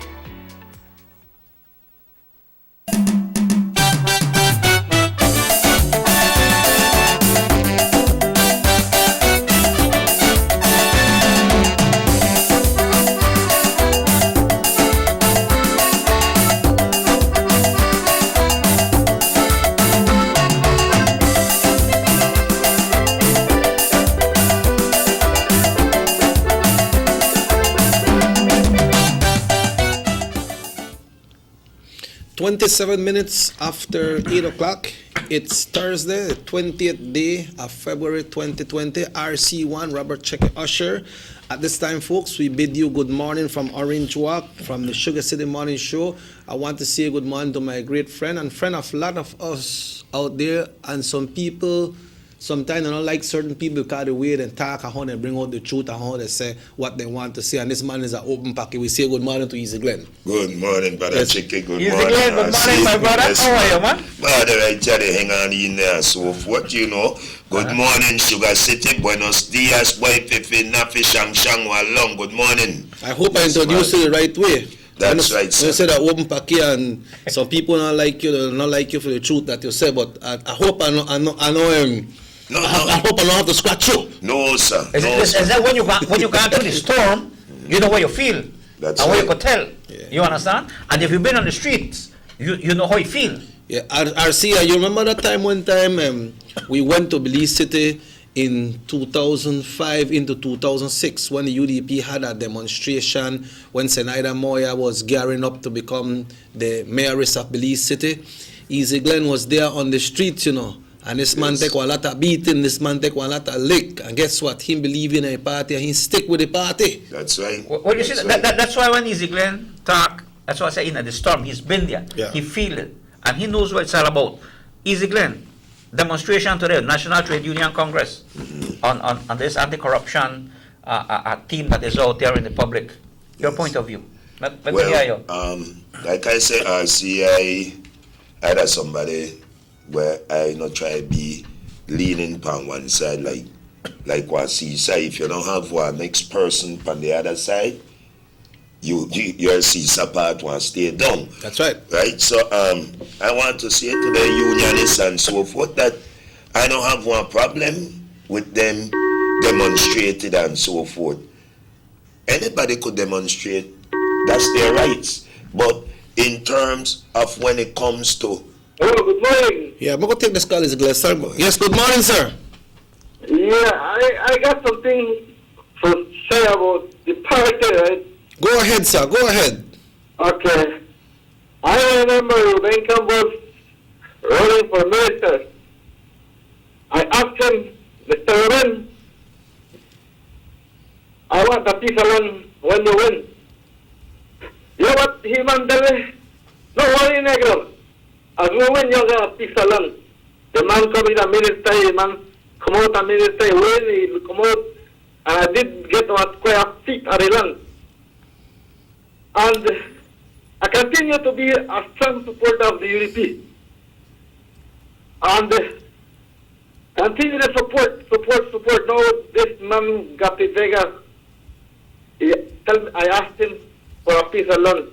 [SPEAKER 16] Minutes after 8 o'clock. It's Thursday, the 20th day of February 2020. RC1, Robert Checker Usher. At this time, folks, we bid you good morning from Orange Walk, from the Sugar City Morning Show. I want to say good morning to my great friend and friend of a lot of us out there, and some people sometimes I don't like certain people because the way they talk and how they bring out the truth and how they say what they want to say. And this man is an open packet. We say good morning to Easy Glenn.
[SPEAKER 3] Good morning, brother Chicky. Good
[SPEAKER 16] Easy
[SPEAKER 3] morning.
[SPEAKER 16] Glenn, good morning, my brother. How are you, man?
[SPEAKER 3] Brother, I tell you, hang on in there and so forth, you know. Good morning, Sugar City. Buenos dias, boy, Fifi, Nafi, Shang, Walong. Good morning.
[SPEAKER 16] I hope I introduced you the right way.
[SPEAKER 3] That's right, sir.
[SPEAKER 16] You said that open packet, and some people not like you for the truth that you say. But I hope I hope I don't have to scratch you.
[SPEAKER 3] No, sir.
[SPEAKER 14] Is that when you go through the storm, you know what you feel,
[SPEAKER 3] That's
[SPEAKER 14] and what
[SPEAKER 3] right.
[SPEAKER 14] you could tell. Yeah. You understand? And if you've been on the streets, you know how you feel.
[SPEAKER 16] Yeah, RC, you remember that time one time we went to Belize City in 2005 into 2006 when the UDP had a demonstration when Senator Moya was gearing up to become the mayoress of Belize City. Easy Glenn was there on the streets, you know, and this man take a lot of beating, this man take a lot of lick, and guess what? He believe in a party and he stick with the party.
[SPEAKER 3] That's right.
[SPEAKER 14] Well, you see, that's why when Easy Glenn talk, that's why I say in the storm, he's been there, he feel it, and he knows what it's all about. Easy Glenn, demonstration today, National Trade Union Congress, on this anti-corruption team that is out there in the public. Your point of view. Let me hear you.
[SPEAKER 3] Like I said, I had somebody where I not try to be leaning on one side like what she say. If you don't have one next person on the other side, your CISA part want to stay down.
[SPEAKER 16] That's right.
[SPEAKER 3] Right? So I want to say to the unionists and so forth that I don't have one problem with them demonstrated and so forth. Anybody could demonstrate, that's their rights. But in terms of when it comes to...
[SPEAKER 15] Hello, good morning.
[SPEAKER 16] Yeah, I'm going to take this call. Yes, good morning, sir.
[SPEAKER 15] Yeah, I got something to say about the party, right?
[SPEAKER 16] Go ahead, sir. Go ahead.
[SPEAKER 15] Okay. I remember when Campbell running for minister. I asked him, Mr. Ren, I want a piece of land when you win. You know what he man tell me? No worry, negro. As we win, you get a piece of land. The man come in a minister, the man come out a minister, he win, he come out, and I did get about square feet of the land. And I continue to be a strong supporter of the UDP. And continue to support. Now this man got the Vegas. I asked him for a piece of land.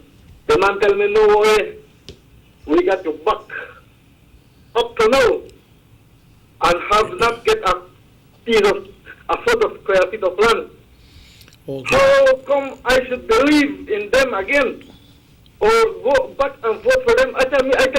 [SPEAKER 15] The man tell me, no way, we got your back. Up to now, and have not get a foot of square feet of land.
[SPEAKER 16] Okay.
[SPEAKER 15] How come I should believe in them again? Or go back and vote for them? I tell you, I'm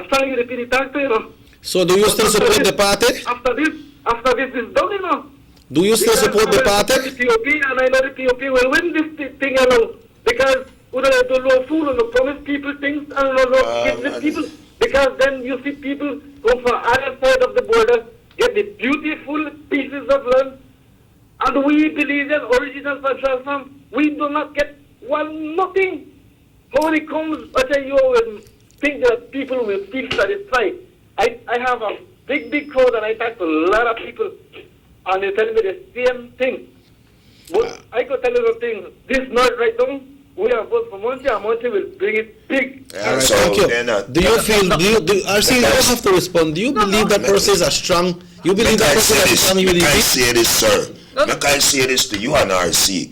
[SPEAKER 15] telling you the UDP talk to you know.
[SPEAKER 16] So do you still support the party?
[SPEAKER 15] After this is done, you know.
[SPEAKER 16] Do you still support the party?
[SPEAKER 15] The POP, and I know the POP will win this thing, you know, because we don't do fool and promise people things and give the people. Because then you see people go from other side of the border, get the beautiful pieces of land, and we believe in original cultural farm. We do not get nothing. When it comes, I tell you, always think that people will feel satisfied. I have a big crowd and I talk to a lot of people and they tell me the same thing. But I could tell you the thing, this not right now, we are both for Monty and Monty will bring it big.
[SPEAKER 16] All right, thank you. Do you feel, RC, you don't have to respond. Do you believe that person is a strong, you believe that person is a strong UDP?
[SPEAKER 3] I say this, sir. Look, I say this to you and RC.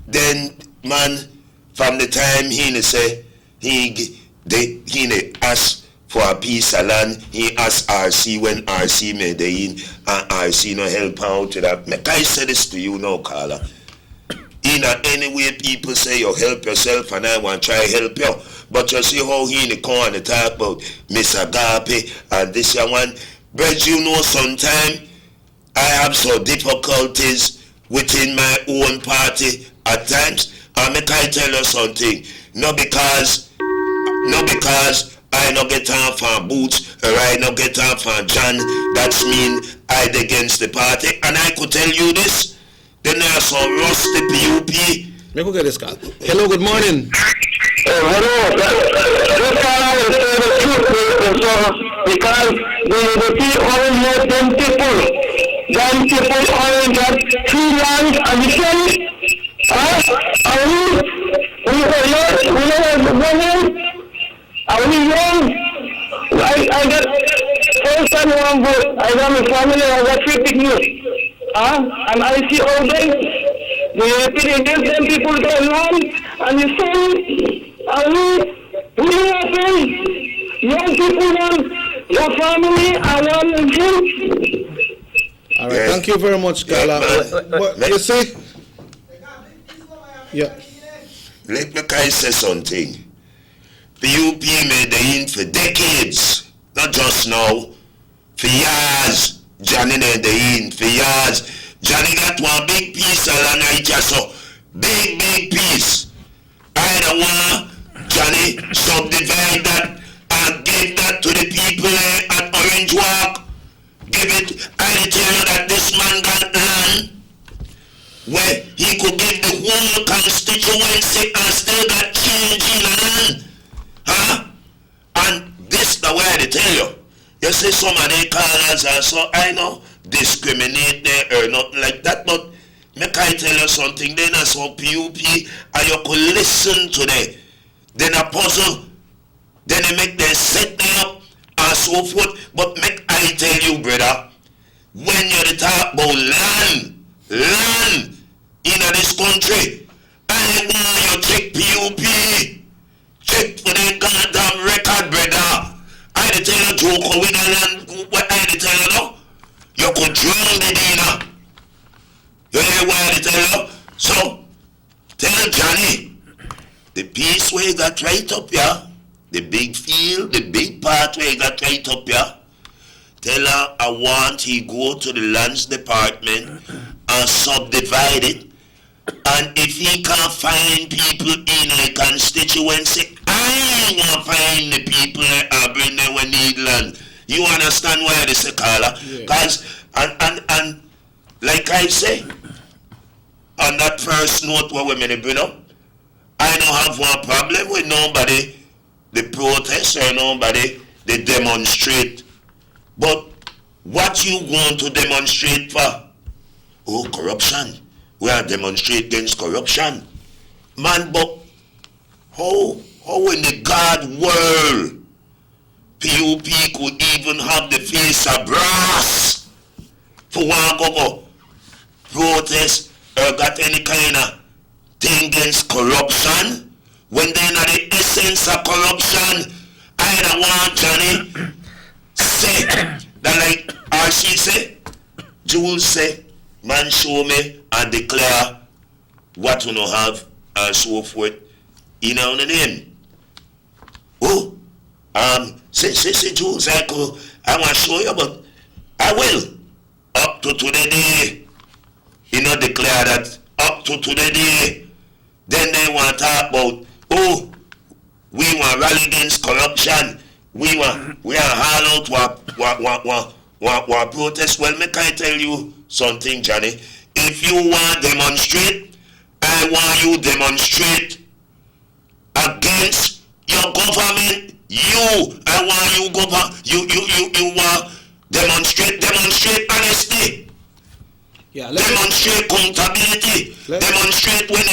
[SPEAKER 3] Then, man, from the time he say, he ask for a piece of land, he asked RC when RC made the in, and RC no help out to that. Make I say this to you now, Carla. In any way people say you help yourself and I want to try help you. But you see how he in the corner talk about Miss Agape and this young one. But you know sometimes I have some difficulties within my own party at times. And make I tell you something. Not because I no get on for Boots or I no get on for John, that's mean I'd against the party. And I could tell you this, then there's some rusty PUP.
[SPEAKER 16] Let me get this call. Hello, good morning.
[SPEAKER 15] Hello. This call I will say the truth because the people only let them people. land and the sun. And we have money, and we young. I got first time one vote. I got my family, I got 50 years. And I see all day. They repeat against them people their land and the sun. And we happen. Young people want your family, I want them.
[SPEAKER 16] All right, thank you very much, Carla. But you see, yeah.
[SPEAKER 3] Let me say something. PUP made the in for decades, not just now. For years, Johnny made the in for years. Johnny got one big piece of land right here, so big piece. I don't want Johnny subdivide that and give that to the people at Orange Walk. Give it. I tell you that this man got land where he could give the whole constituency and still got change in land. And this the way I tell you. You see some of the callers are so I know discriminate there or nothing like that, but make I tell you something, then I saw PUP and you could listen to them. Then a puzzle, then they make them set them up and so forth. But make I tell you, brother, when you talk about land in this country, I want you check PUP. Check for the goddamn record, brother. I tell you, joke with the land. What I tell you now? You could drown the dinner. You hear what I tell you? So, tell Johnny, the piece where you got right up here, the big field, the big part where you got right up here, tell her I want he go to the lands department and subdivide it. And if he can't find people in a constituency, I want to find the people that bring them when need land. You understand why this is caller? Because, and like I say, on that first note where we bring up, I don't have one problem with nobody, the protest or nobody, they demonstrate. But what you want to demonstrate for? Oh, corruption. We are demonstrate against corruption. Man, but how in the God world PUP could even have the face of brass for one go protest or got any kind of thing against corruption when they're not the essence of corruption? I don't want Johnny say that like RC say, Jules say, man show me and declare what you know have and so forth in our name. Oh, say Jules, I want to show you, but I will. Up to today day, you know, declare that up to today day, then they want to talk about, oh, we want rally against corruption, we are haul out what protest. Well, make I tell you something, Johnny. If you want to demonstrate, I want you demonstrate against your government. I want you want demonstrate honesty.
[SPEAKER 16] Yeah,
[SPEAKER 3] demonstrate accountability. Demonstrate when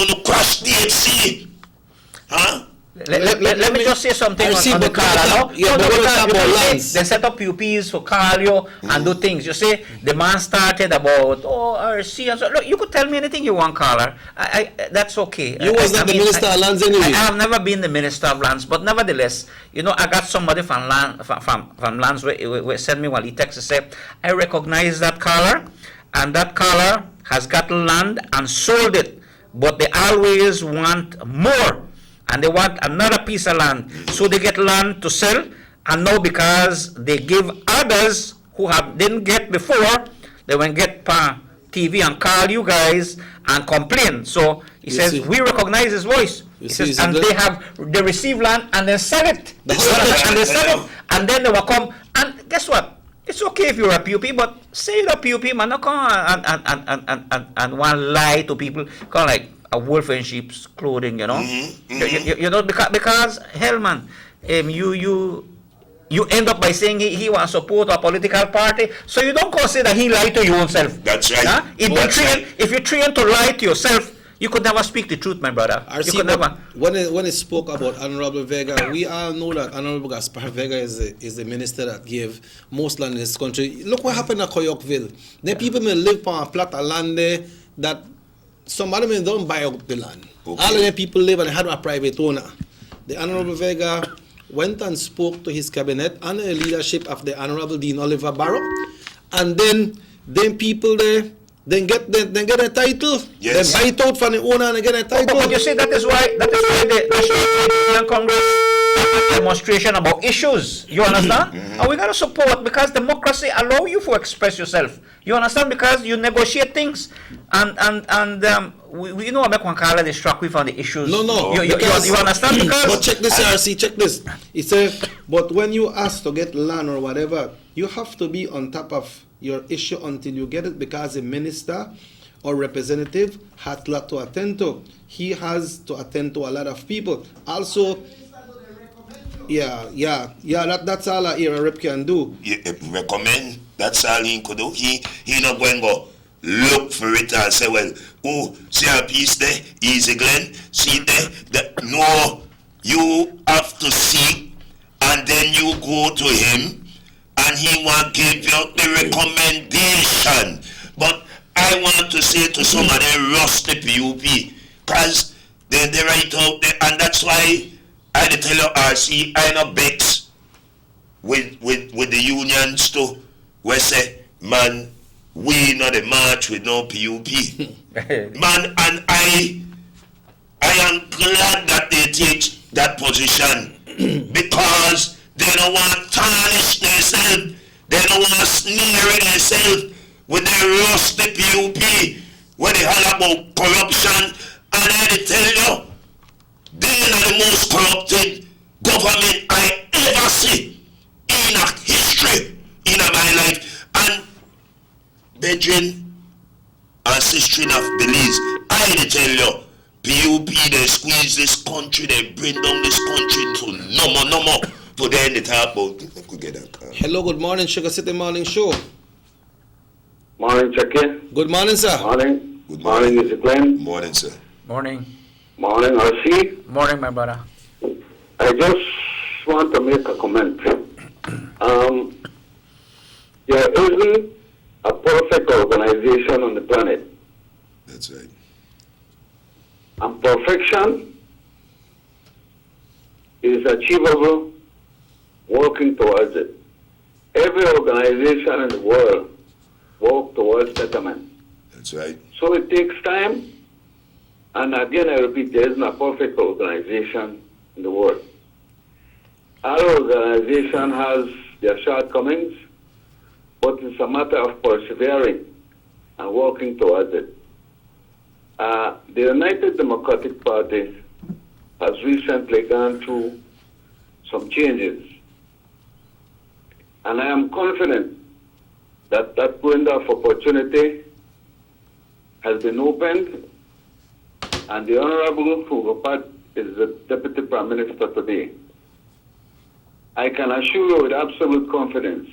[SPEAKER 3] you crash DHC. Huh?
[SPEAKER 14] Let me just say something on the car now.
[SPEAKER 16] Yeah,
[SPEAKER 14] they set up PUPs for cardio and do things. You say the man started about RC and so. Look, you could tell me anything you want, caller. That's okay.
[SPEAKER 16] You was not the Minister of Lands anyway.
[SPEAKER 14] I have never been the Minister of Lands, but nevertheless, you know, I got somebody from Lands where send me one text to say, I recognize that caller, and that caller has got land and sold it, but they always want more. And they want another piece of land. So they get land to sell, and now because they give others who didn't get before, they will get TV and call you guys and complain. So he says, we recognize his voice. He says, and they receive land and then sell it. And they sell it, and then they will come. And guess what? It's okay if you're a PUP, but say you're a PUP, man, not come and want to lie to people. Kind of like a wolf in sheep's clothing, you know. You know, because hell, man, you you end up by saying he wants to support a political party. So you don't consider he lied to you ownself.
[SPEAKER 3] That's right.
[SPEAKER 14] Huh? If you train to lie to yourself, you could never speak the truth, my brother. You could never.
[SPEAKER 16] When it spoke about Honorable Vega, we all know that Honorable Gaspar Vega is the minister that gave most land in this country. Look what happened at Coyocville. The people may live on a plot of land there that some of them don't buy up the land. Okay. All of the people live and had a private owner. The Honorable Vega went and spoke to his cabinet under the leadership of the Honorable Dean Oliver Barrow, and then people there then get a title. Yes. They buy it out from the owner and they get a title.
[SPEAKER 14] But you see, that is why the National Congress had a demonstration about issues. You understand? And we gotta support, because democracy allow you to express yourself. You understand? Because you negotiate things, and we know about Kwankala distract we from the issues.
[SPEAKER 16] No.
[SPEAKER 14] You understand? Because
[SPEAKER 16] but check this, RC. Check this. He said, but when you ask to get land or whatever, you have to be on top of your issue until you get it, because a minister or representative has a lot to attend to. He has to attend to a lot of people. Also, that's all a area rep can do.
[SPEAKER 3] Recommend, that's all he could do. He not going to go look for it and say, well, oh, see a piece there, easy Glenn, see there. No, you have to see, and then you go to him, and he want to give you the recommendation. But I want to say to some of them, rusty PUP, because they're right out there, and that's why I tell you, RC, I know bex with the unions too, where say, man, we not a march with no PUP. Man, and I am glad that they take that position, because they don't want to tarnish themselves. They don't want to sneer themselves with their rusty PUP when they holler about corruption. And I tell you, they are the most corrupted government I ever see in a history in my life. And brethren and sister of Belize, I tell you, PUP, they squeeze this country, they bring down this country to no more. So then they talk about,
[SPEAKER 16] Hello, good morning, Sugar City Morning Show.
[SPEAKER 8] Morning, Chucky.
[SPEAKER 16] Good morning, sir.
[SPEAKER 8] Morning. Good morning, Mr. Glenn.
[SPEAKER 3] Morning, sir.
[SPEAKER 14] Morning.
[SPEAKER 8] Morning, RC.
[SPEAKER 14] Morning, my brother.
[SPEAKER 8] I just want to make a comment. There isn't a perfect organization on the planet.
[SPEAKER 3] That's right.
[SPEAKER 8] And perfection is achievable working towards it. Every organization in the world works towards betterment.
[SPEAKER 3] That's right.
[SPEAKER 8] So it takes time. And again, I repeat, there isn't a perfect organization in the world. Our organization has their shortcomings, but it's a matter of persevering and working towards it. The United Democratic Party has recently gone through some changes. And I am confident that that window of opportunity has been opened, and the Honorable Fugopat is the Deputy Prime Minister today. I can assure you with absolute confidence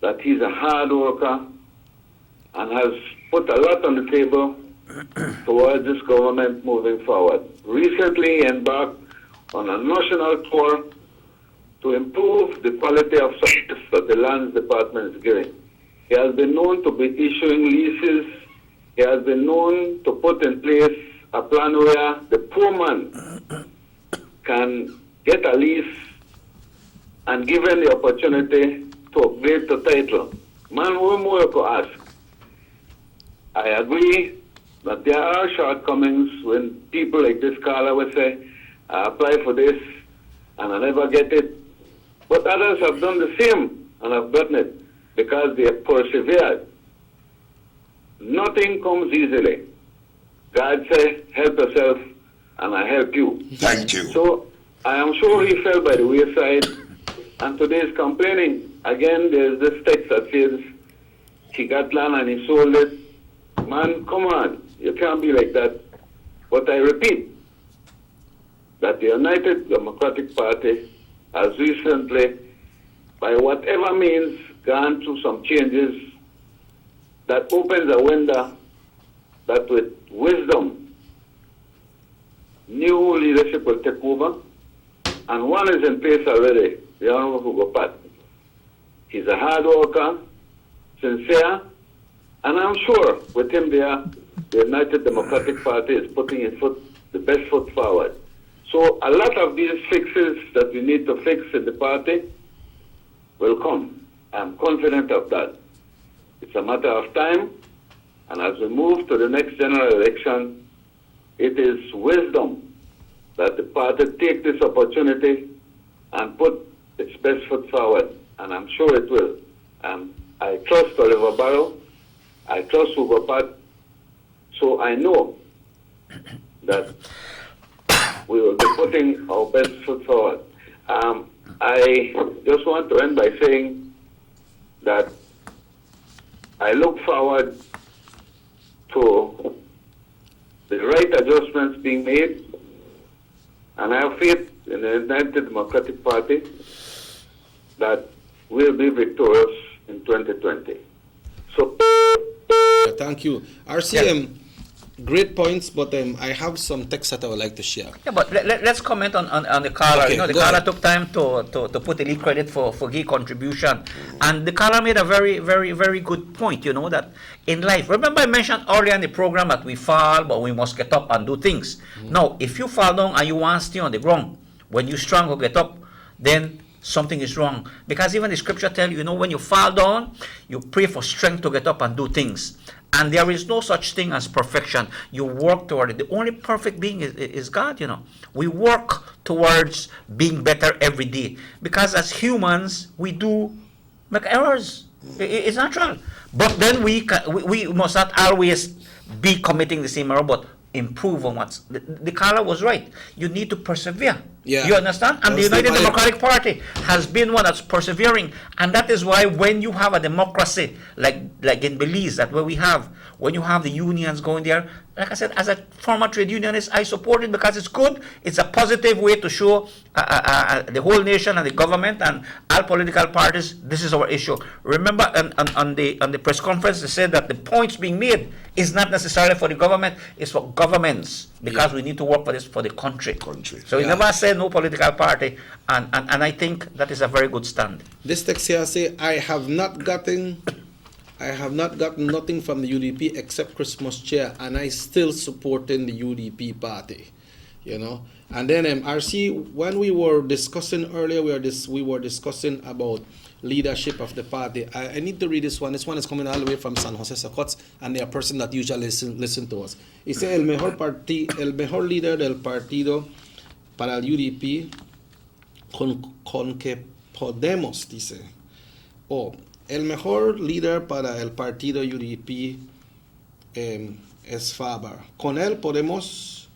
[SPEAKER 8] that he's a hard worker and has put a lot on the table towards this government moving forward. Recently, he embarked on a national tour to improve the quality of service that the Lands Department is giving. He has been known to be issuing leases. He has been known to put in place a plan where the poor man can get a lease and given the opportunity to upgrade the title. Man, who more to ask? I agree that there are shortcomings when people like this caller will say, I apply for this and I never get it. But others have done the same and have gotten it because they have persevered. Nothing comes easily. God said, help yourself and I help you.
[SPEAKER 3] Thank you.
[SPEAKER 8] So I am sure he fell by the wayside and today is complaining. Again, there's this text that says he got land and he sold it. Man, come on. You can't be like that. But I repeat that the United Democratic Party has recently by whatever means, gone through some changes that opens a window that with wisdom, new leadership will take over, and one is in place already, the Honorable Hugo. He's a hard worker, sincere, and I'm sure with him there, the United Democratic Party is putting the best foot forward. So a lot of these fixes that we need to fix in the party will come. I'm confident of that. It's a matter of time, and as we move to the next general election, it is wisdom that the party take this opportunity and put its best foot forward, and I'm sure it will. I trust Oliver Barrow, I trust Hugo Pat, so I know that we will be putting our best foot forward. I just want to end by saying that I look forward to the right adjustments being made, and I have faith in the United Democratic Party that we'll be victorious in 2020. So,
[SPEAKER 16] thank you. RCM, great points, but I have some text that I would like to share.
[SPEAKER 14] Yeah, but let's comment on the caller.
[SPEAKER 16] Okay,
[SPEAKER 14] the caller took time to put the lead credit for his contribution. And the caller made a very, very, very good point, that in life, remember I mentioned earlier in the program that we fall, but we must get up and do things. Now, if you fall down and you want to stay on the ground, when you strong or get up, then something is wrong. Because even the scripture tells you, when you fall down, you pray for strength to get up and do things. And there is no such thing as perfection. You work toward it. The only perfect being is God, We work towards being better every day. Because as humans, we do make errors. It's natural. But then we must not always be committing the same error, but improve on what's... The caller was right. You need to persevere.
[SPEAKER 16] Yeah.
[SPEAKER 14] You understand? And the United Democratic Party has been one that's persevering. And that is why when you have a democracy, like in Belize, when you have the unions going there, like I said, as a former trade unionist, I support it because it's good. It's a positive way to show the whole nation and the government and all political parties, this is our issue. Remember on the press conference, they said that the points being made is not necessarily for the government, it's for governments, because we need to work for this for the country. So we never said no political party, and I think that is a very good stand.
[SPEAKER 16] This text here say, I have not gotten nothing from the UDP except Christmas cheer, and I still supporting the UDP party, And then RC, when we were discussing earlier, we were discussing about leadership of the party. I need to read this one. This one is coming all the way from San Jose Socots, and they are a person that usually listen to us. He said, el mejor líder del partido para el UDP con que podemos, dice. El mejor líder para el partido UDP es Faber. Con él podemos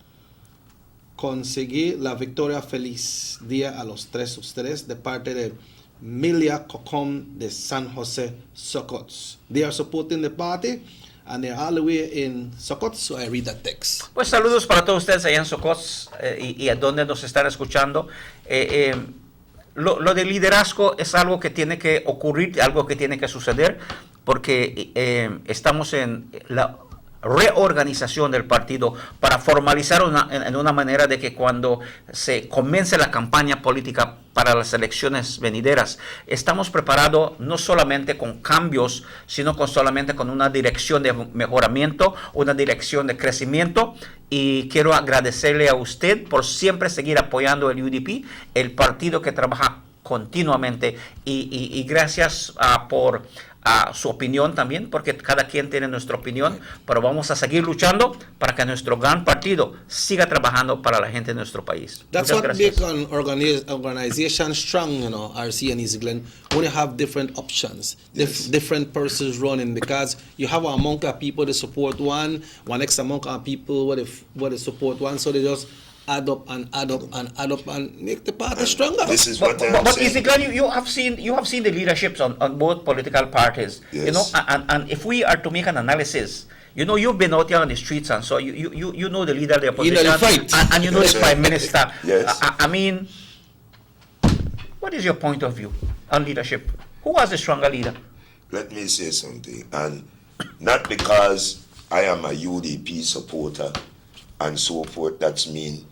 [SPEAKER 16] conseguir la victoria feliz. Día a los tres ustedes de parte de Milia Cocom de San Jose Socots. They are supporting the party and they're all the way in Socots, so I read that text.
[SPEAKER 14] Pues saludos para todos ustedes allá en Socots y a donde nos están escuchando. Lo de liderazgo es algo que tiene que ocurrir, algo que tiene que suceder, porque estamos en la reorganización del partido para formalizar en una manera de que cuando se comience la campaña política para las elecciones venideras, estamos preparados no solamente con cambios, sino solamente con una dirección de mejoramiento, una dirección de crecimiento. Y quiero agradecerle a usted por siempre seguir apoyando el UDP, el partido que trabaja continuamente, y gracias por su opinión también, porque cada quien tiene nuestra opinión, pero vamos a seguir luchando para que nuestro gran partido siga trabajando para la gente de nuestro país.
[SPEAKER 16] That's
[SPEAKER 14] Muchas
[SPEAKER 16] what
[SPEAKER 14] gracias.
[SPEAKER 16] make an organization strong, RC and Easy Glen, when you have different options, different persons running, because you have a amount of people that support one next amount of people what they support one, so they just add up and make the party stronger.
[SPEAKER 3] This is what I'm
[SPEAKER 14] But
[SPEAKER 3] saying.
[SPEAKER 14] Easy Glen, you have seen the leaderships on both political parties.
[SPEAKER 3] Yes.
[SPEAKER 14] And if we are to make an analysis, you've been out here on the streets, and so you know the leader of the opposition,
[SPEAKER 16] the fight.
[SPEAKER 14] and you know the prime minister.
[SPEAKER 3] Yes.
[SPEAKER 14] I mean, What is your point of view on leadership? Who was the stronger leader?
[SPEAKER 3] Let me say something, and not because I am a UDP supporter and so forth, that's mean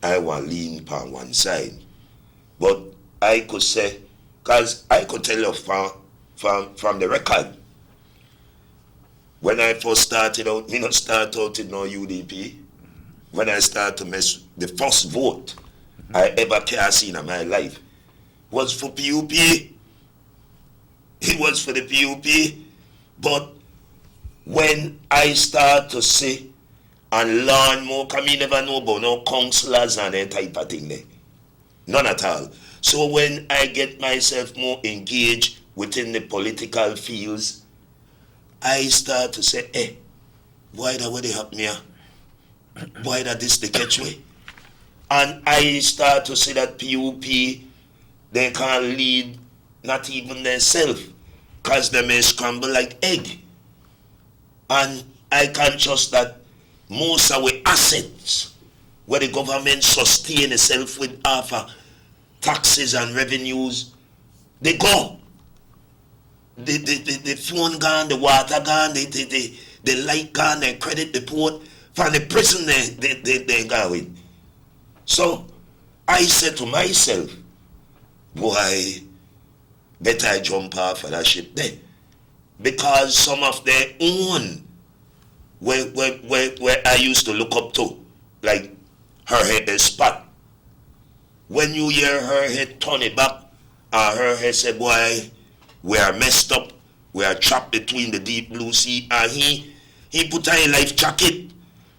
[SPEAKER 3] I want lean on one side. But I could say, because I could tell you from the record, when I first started out, me not start out in no UDP. When I started to mess, the first vote I ever cast in my life was for PUP. It was for the PUP. But when I start to see and learn more, because I never know about no councillors and that type of thing there. None at all. So when I get myself more engaged within the political fields, I start to say, hey, why that what they help me? Why that this the catch way? And I start to see that PUP, they can't lead not even themselves, because they may scramble like egg. And I can trust that most of the assets where the government sustain itself with after taxes and revenues, they go. The phone gone, the water gone, the light gone, the credit report, from the prison they go with. So I said to myself, boy, better I jump off of that ship there. Because some of their own where I used to look up to, like her head is spot. When you hear her head turn it back, her head say, boy, we are messed up, we are trapped between the deep blue sea, and he put on a life jacket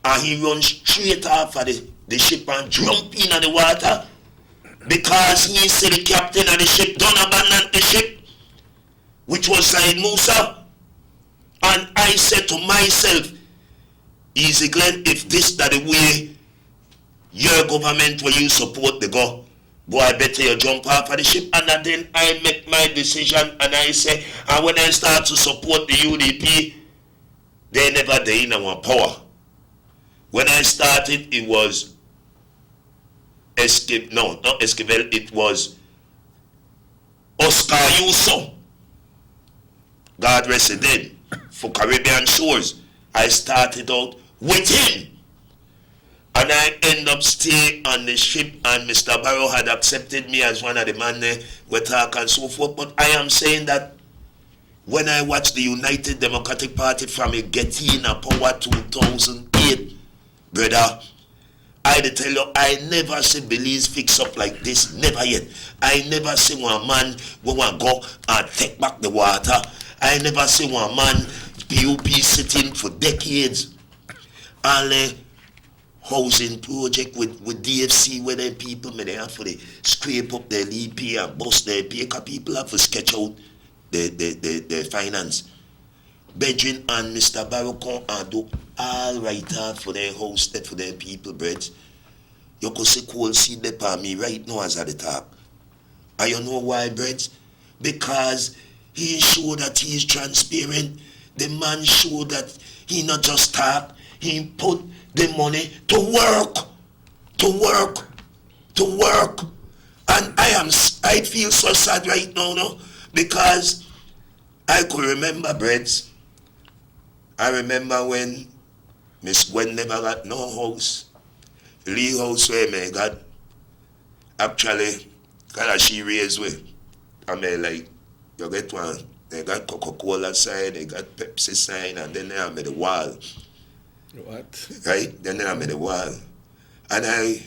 [SPEAKER 3] and he runs straight off of the ship and jump in the water because he said the captain of the ship don't abandon the ship, which was Said Musa. And I said to myself, Easy Glenn, if this that the way your government where you support the go, boy, I better you jump off of the ship. And then I make my decision and I say, and when I start to support the UDP, they never they in our power. When I started, it was not Esquivel, it was Oscar Yuso. God rest his dead. For Caribbean shores, I started out with him. And I end up staying on the ship, and Mr. Barrow had accepted me as one of the men there, we talk and so forth. But I am saying that when I watch the United Democratic Party from it getting a power 2008, brother, I tell you, I never see Belize fix up like this, never yet. I never see one man who want to go and take back the water. I never see one man, PUP sitting for decades, and housing project with DFC where the people may they have for the scrape up their LP and bust their pay, because people have to sketch out the finance. Bedrin and Mr. Barrow come and do all right for their house, that for their people, bread. You could see coal seed there for me right now as at the top. And you know why, bread? Because he showed that he is transparent. The man showed that he not just talk, he put the money to work. And I feel so sad right now, no? Because I could remember, breads. I remember when Miss Gwen never got no house. Lee house where me got, actually, because she raised with. I mean, like, you get one, they got Coca-Cola sign, they got Pepsi sign, and then they have the wall.
[SPEAKER 16] What?
[SPEAKER 3] Right? Then they have the wall. And I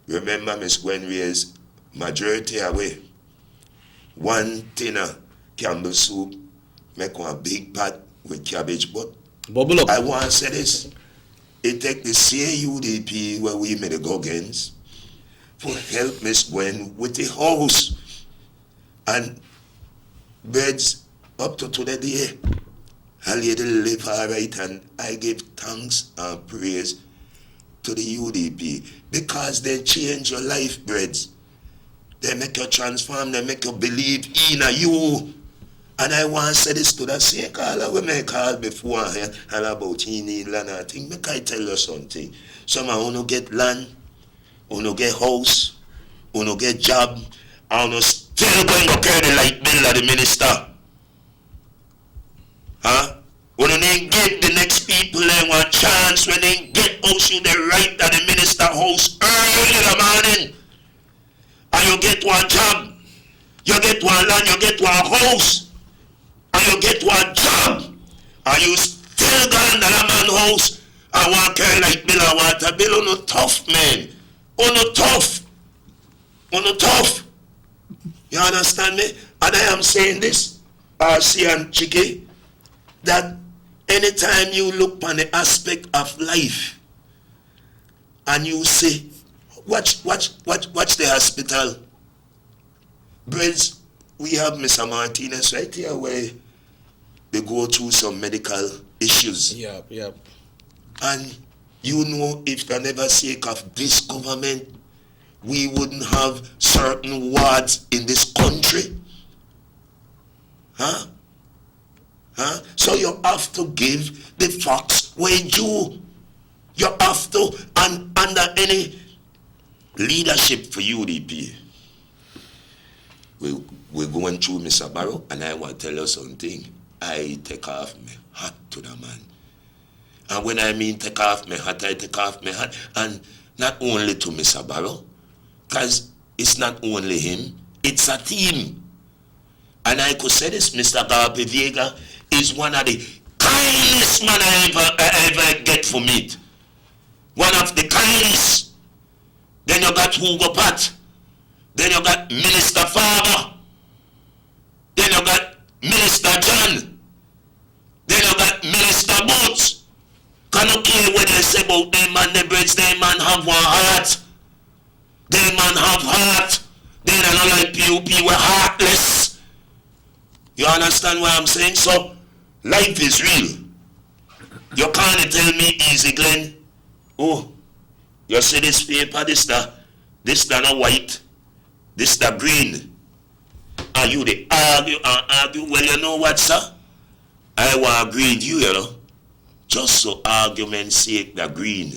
[SPEAKER 3] remember Miss Gwen raised majority away. One tin of Campbell soup, make one big pot with cabbage, but
[SPEAKER 16] bubble up.
[SPEAKER 3] I want to say this. It take the CUDP where we made the Goggins for help Miss Gwen with the house. And beds up to today, a lady live all right, and I give thanks and praise to the UDP because they change your life, breads. They make you transform, they make you believe in you. And I want to say this to the same caller we may call before and about in land and thing. Make I tell you something. Some of you get land, you get house, you get job, And you still going to pay the light bill of the minister. Huh? When they give the next people them one chance, when they get house you the right at the minister house early in the morning, and you get one job, you get one land, you get one house, and you get one job, and you still go in the man house and want care like bill and water bill. On no tough, man. On no tough. On no tough. You understand me? And I am saying this, RC and Chicky, that anytime you look on the aspect of life and you say, watch the hospital. Breads, we have Mr. Martinez right here where they go through some medical issues.
[SPEAKER 16] Yep.
[SPEAKER 3] And you know, if the never sake of this government, we wouldn't have certain wards in this country. Huh? So you have to give the facts where due. You have to, and under any leadership for UDP, we're going through Mr. Barrow, and I want to tell you something. I take off my hat to the man. And when I mean take off my hat, I take off my hat. And not only to Mr. Barrow, because it's not only him, it's a team. And I could say this, Mr. Garpe Vega is one of the kindest man I ever get for meet. One of the kindest. Then you got Hugo Pat. Then you got Minister Faber. Then you got Minister John. Then you got Minister Boots. Can you care what they say about them man, the breads, they man have one heart. They man have heart. They are not like PUP, we're heartless. You understand what I'm saying? So, life is real. You can't tell me easy, Glenn. Oh, you see this paper, this not white, this the green. And you they argue and argue. Well, you know what, sir? I want to agree with you, you know. Just so argument's sake, the green.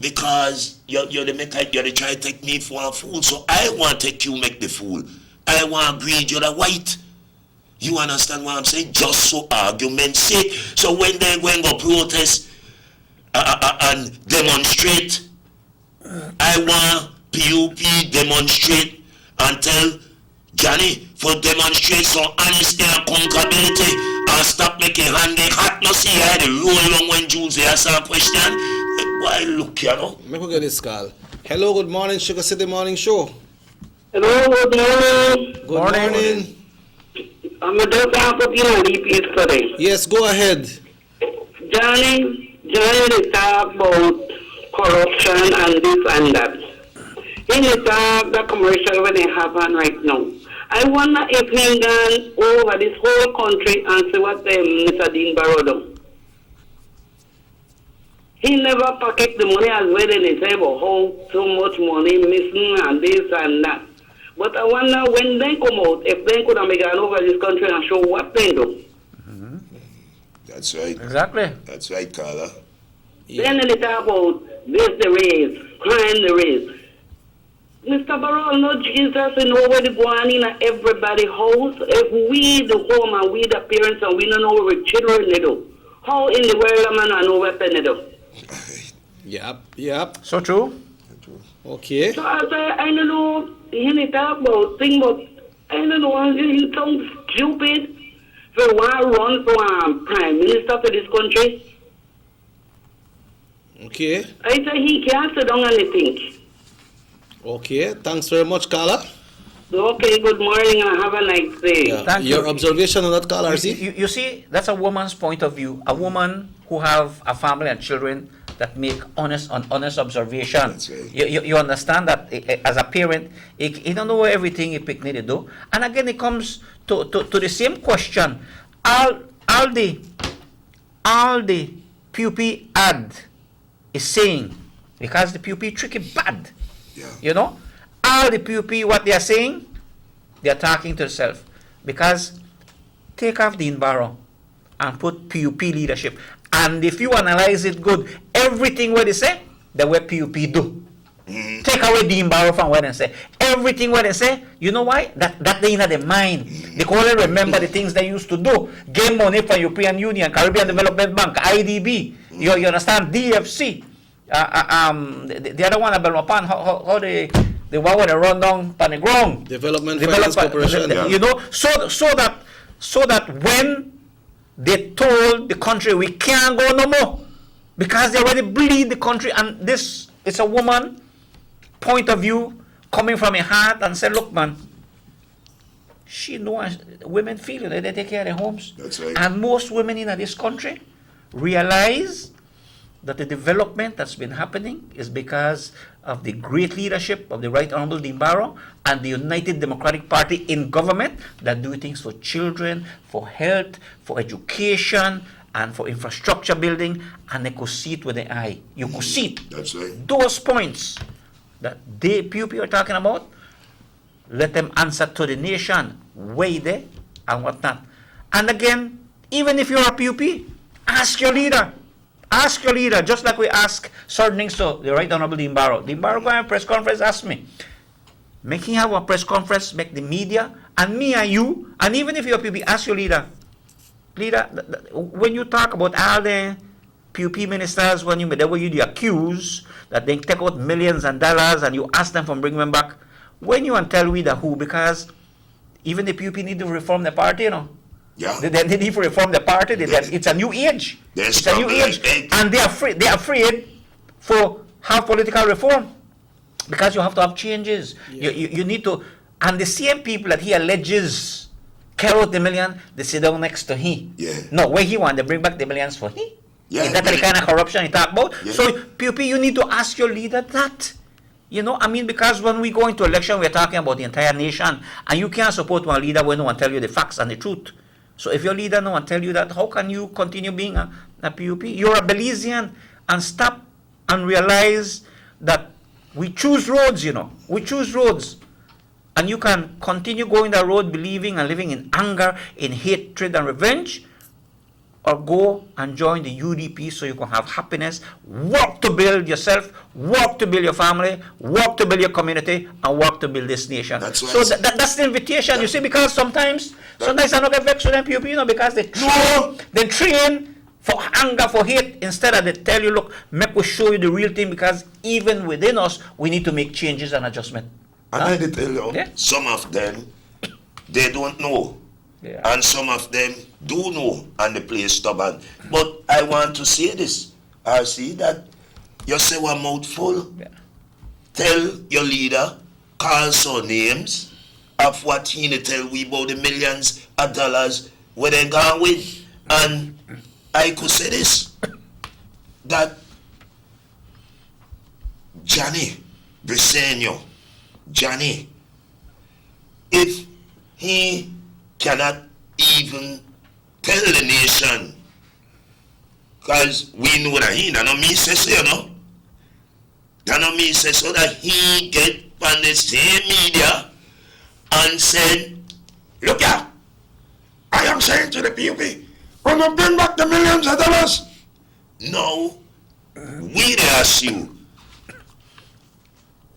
[SPEAKER 3] Because you're the try to take me for a fool. So I want to take you make the fool. I want to agree you're the white. You understand what I'm saying? Just so argument's sake. So when they're going to protest and demonstrate, I want PUP demonstrate and tell Johnny for demonstrate some honesty and accountability and stop making hand hot. No see how they roll along when Jules ask a question. Why look, you know?
[SPEAKER 16] Make we get this call. Hello, good morning, Sugar City Morning Show.
[SPEAKER 15] Hello, good morning.
[SPEAKER 16] Good morning.
[SPEAKER 15] I'm a doctor of UDP today.
[SPEAKER 16] Yes, go ahead.
[SPEAKER 15] Johnny, they talk about corruption and this and that. In the talk, the commercial when they have on right now. I wonder if he gone over this whole country and see what Mr. Dean Barrow done. He never pocket the money as well, and they say about how so much money missing and this and that. But I wonder when they come out, if they could have gone over this country and show what they do.
[SPEAKER 3] Mm-hmm. That's right.
[SPEAKER 14] Exactly.
[SPEAKER 3] That's right, Carla.
[SPEAKER 15] Yeah. Then they talk about this the race, crime the race. Mr. Barrow, no Jesus, and nobody going in everybody's house. If we the home and we the parents and we don't know what our children they do, how in the world am I not know what they do?
[SPEAKER 16] Yep.
[SPEAKER 14] So true.
[SPEAKER 16] Okay.
[SPEAKER 15] So I say, I don't know, he talk about thing, but I don't know, he sounds stupid for one run for prime minister for this country.
[SPEAKER 16] Okay.
[SPEAKER 15] I say he can't sit down and think.
[SPEAKER 16] Okay, thanks very much, Carla.
[SPEAKER 15] Okay, good morning and have a nice day.
[SPEAKER 16] Yeah.
[SPEAKER 14] Thank
[SPEAKER 16] Your
[SPEAKER 14] you.
[SPEAKER 16] observation on that, Carla, RC?
[SPEAKER 14] You see, that's a woman's point of view. A woman who have a family and children that make honest observation.
[SPEAKER 3] That's right.
[SPEAKER 14] You understand that as a parent, you don't know everything you pick need to do. And again, it comes to the same question. All the PUP ad is saying, because the PUP trick is bad.
[SPEAKER 3] Yeah.
[SPEAKER 14] You know, all the PUP, what they are saying, they are talking to themselves. Because take off Dean Barrow and put PUP leadership. And if you analyze it good, everything what they say, the way PUP do.
[SPEAKER 3] Mm-hmm.
[SPEAKER 14] Take away Dean Barrow from what they say. everything what they say, you know why? That they in their mind. They can only remember the things they used to do. Get money from European Union, Caribbean Development Bank, IDB, you understand, DFC. The other one, how they one when they run down on the ground.
[SPEAKER 16] Development Finance Corporation.
[SPEAKER 14] You know, so that when they told the country we can't go no more because they already bleed the country, and this is a woman point of view coming from her heart and say, look man, she knows women feel it, they take care of their homes.
[SPEAKER 3] That's right.
[SPEAKER 14] And most women in this country realize that the development that's been happening is because of the great leadership of the Right Honorable Dean Barrow and the United Democratic Party in government that do things for children, for health, for education, and for infrastructure building, and they could see it with the eye. You could see it.
[SPEAKER 3] That's right.
[SPEAKER 14] Those points that they PUP are talking about, let them answer to the nation, where they and whatnot. And again, even if you're a PUP, ask your leader. Ask your leader, just like we ask certain things to the Right Honorable Dean Barrow. Dean Barrow going to a press conference, ask me. Make him have a press conference, make the media, and me and you, and even if you're a PUP, ask your leader. Leader, when you talk about all the PUP ministers, when you the accuse that they take out millions and dollars and you ask them for bring them back, when you and tell we the who, because even the PUP need to reform the party, you know.
[SPEAKER 3] Yeah.
[SPEAKER 14] They need to reform the party. It's a new age. It's a new age. And they're afraid for have political reform. Because you have to have changes. Yeah. You need to, and the same people that he alleges carry out the million, they sit down next to him.
[SPEAKER 3] Yeah.
[SPEAKER 14] No, where he want, they bring back the millions for him.
[SPEAKER 3] Yeah.
[SPEAKER 14] Is that the kind of corruption he talk about?
[SPEAKER 3] Yeah.
[SPEAKER 14] So, PUP, you need to ask your leader that. You know, I mean, because when we go into election, we're talking about the entire nation, and you can't support one leader when no one tell you the facts and the truth. So if your leader no one tell you that, how can you continue being a PUP? You're a Belizean, and stop and realize that we choose roads, you know. We choose roads. And you can continue going that road believing and living in anger, in hatred and revenge, or go and join the UDP so you can have happiness, work to build yourself, work to build your family, work to build your community, and work to build this nation. That's so that's the invitation, you see, because sometimes I don't get vexed with them PUP, you know, because they train for anger, for hate, instead of they tell you, look, make we show you the real thing, because even within us, we need to make changes and adjustment.
[SPEAKER 3] And I tell you, some of them, they don't know. Yeah. And some of them do know and they play stubborn. But I want to say this. I see that you say one mouthful. Yeah. Tell your leader, call some names of what he tell we about the millions of dollars where they gone with. And I could say this, that Johnny Briseño, Johnny, if he cannot even tell the nation, because we know that he not me say so, you know. That not me say so, that he get on the same media and said, look here, I am saying to the PUP, we're going to bring back the millions of dollars. No, we ask you,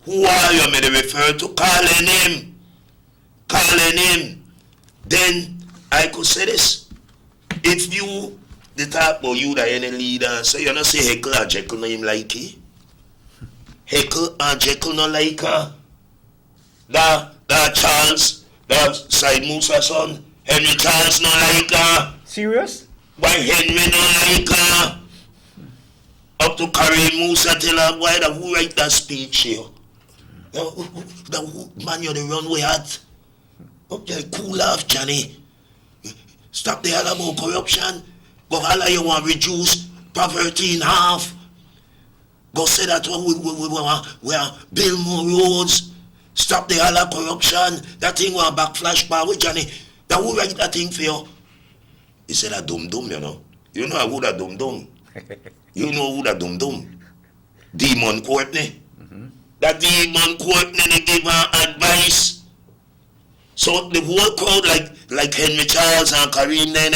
[SPEAKER 3] who are you may refer to? Calling him. Then I could say this. If you, the talk about you that any leader, so you not say Heckle or Jekyll no him like he. Heckle and Jekyll no like her. That Charles, that Side Musa son, Henry Charles no like her.
[SPEAKER 14] Serious?
[SPEAKER 3] Why Henry no like her? Up to Karim Musa tell her why the who write that speech here. The man you're the runway at. Okay, cool off, Johnny. Stop the hell about corruption. Go holla you want reduce poverty in half. Go say that we are build more roads. Stop the hell of corruption. That thing want backflash power, Johnny. That who write that thing for you? He said that dum-dum, you know. You know who that dum-dum? You know who that dum-dum? Demon Courtney. That Demon Courtney give her advice. So the whole crowd, like Henry Charles and Kareem, then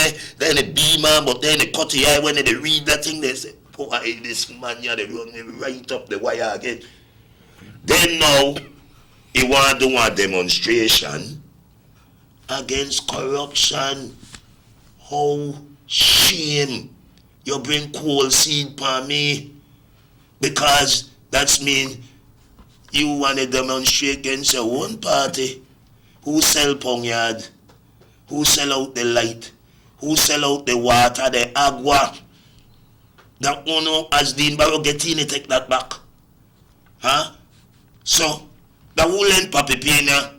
[SPEAKER 3] the Beamer, but then they cut the eye when they read that thing, they say, oh, this man, yeah, they run me right up the wire again. Then now, He want to do a demonstration against corruption. How shame you bring coal seed for me, because that's mean you want to demonstrate against your own party. Who sell ponyard? Who sell out the light? Who sell out the water, the agua? That owner as Dean Barrow get in, take that back. Huh? So, the who lend Papi Pena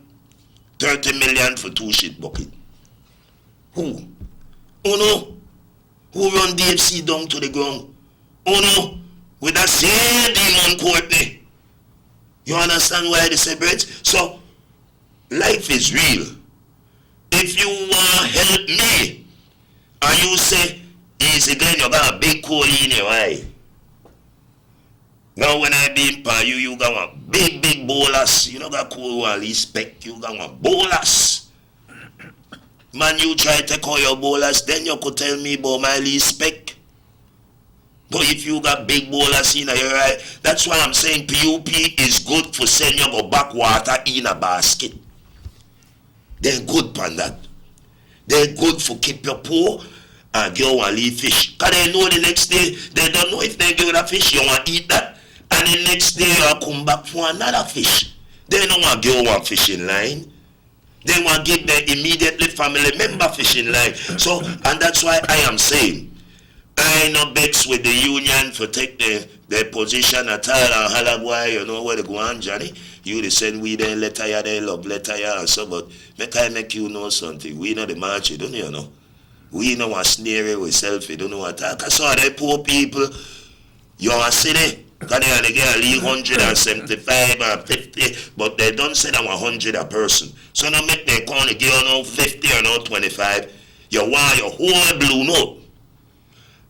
[SPEAKER 3] 30 million for 2 shit bucket? Who? Oh no? Who run DFC down to the ground? Oh no? With that same demon Courtney. You understand why they say, Brett? So, life is real. If you want to help me, and you say, easy Glenn, you got a big coal in your eye. Now when I be in you, you got a big bolus. You know got coal and respect. You got a bolus. Man, you try to take all your bolus, then you could tell me about my respect. But if you got big bolus in your eye, that's why I'm saying PUP is good for sending you go back water in a basket. They're good for that. They're good for keep your poor and go and leave fish. Because they know the next day, they don't know if they give the fish, you want to eat that. And the next day you come back for another fish. They don't want to give one fishing line. They want to give their immediately family member fishing line. So, and that's why I am saying, I ain't no bex with the union for take their position at all and halagway, you know where they go on, Johnny. You they send we then letter ya, they love letter ya and so, but make you know something. We know the march, don't you know? We know what snare we self, you don't know what talk. So they poor people, you are city, because they only get a 175 and 50, but they don't say that 100 a person. So now make them call and give you no 50 or no 25. You want your whole blue note.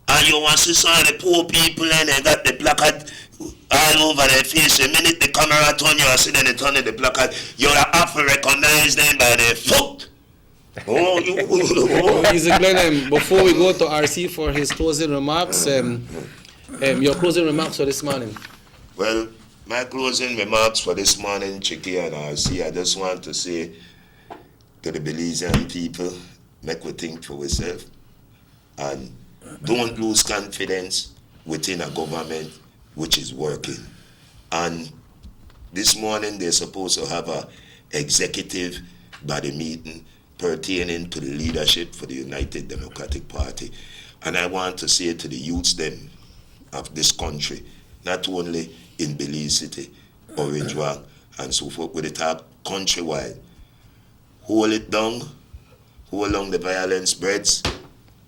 [SPEAKER 3] And you want to see some of the poor people and they got the placard all over their face. The minute the camera turn, you see them turn the placard. You have to recognize them by their foot.
[SPEAKER 16] Easy Glenn, before we go to RC for his closing remarks, your closing remarks for this morning.
[SPEAKER 3] Well, my closing remarks for this morning, Chicky and RC, I just want to say to the Belizean people, make we think for ourselves and don't lose confidence within a government which is working. And this morning they're supposed to have a executive body meeting pertaining to the leadership for the United Democratic Party. And I want to say to the youths them of this country, not only in Belize City, Orange Walk, and so forth, with it talk countrywide, hold it down, hold on the violence spreads.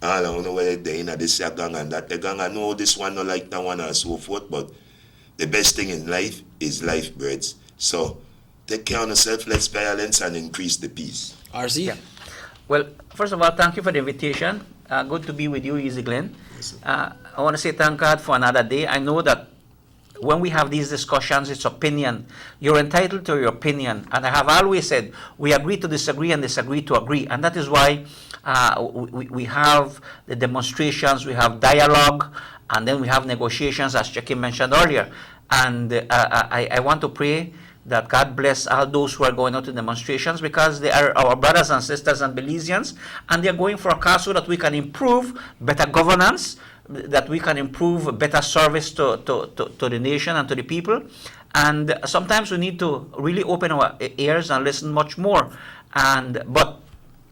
[SPEAKER 3] I don't know whether they're in this gang and that the gang. I know this one not like that one and so forth, but the best thing in life is life breeds. So take care of yourself, less violence, and increase the peace.
[SPEAKER 16] RC?
[SPEAKER 14] Yeah. Well, first of all, thank you for the invitation. Good to be with you, Easy Glenn. I want to say thank God for another day. I know that when we have these discussions, it's opinion. You're entitled to your opinion. And I have always said, we agree to disagree and disagree to agree. And that is why we have the demonstrations, we have dialogue, and then we have negotiations, as Jackie mentioned earlier. And I want to pray that God bless all those who are going out to demonstrations, because they are our brothers and sisters and Belizeans, and they're going for a cause so that we can improve better governance, that we can improve better service to the nation and to the people. And sometimes we need to really open our ears and listen much more. But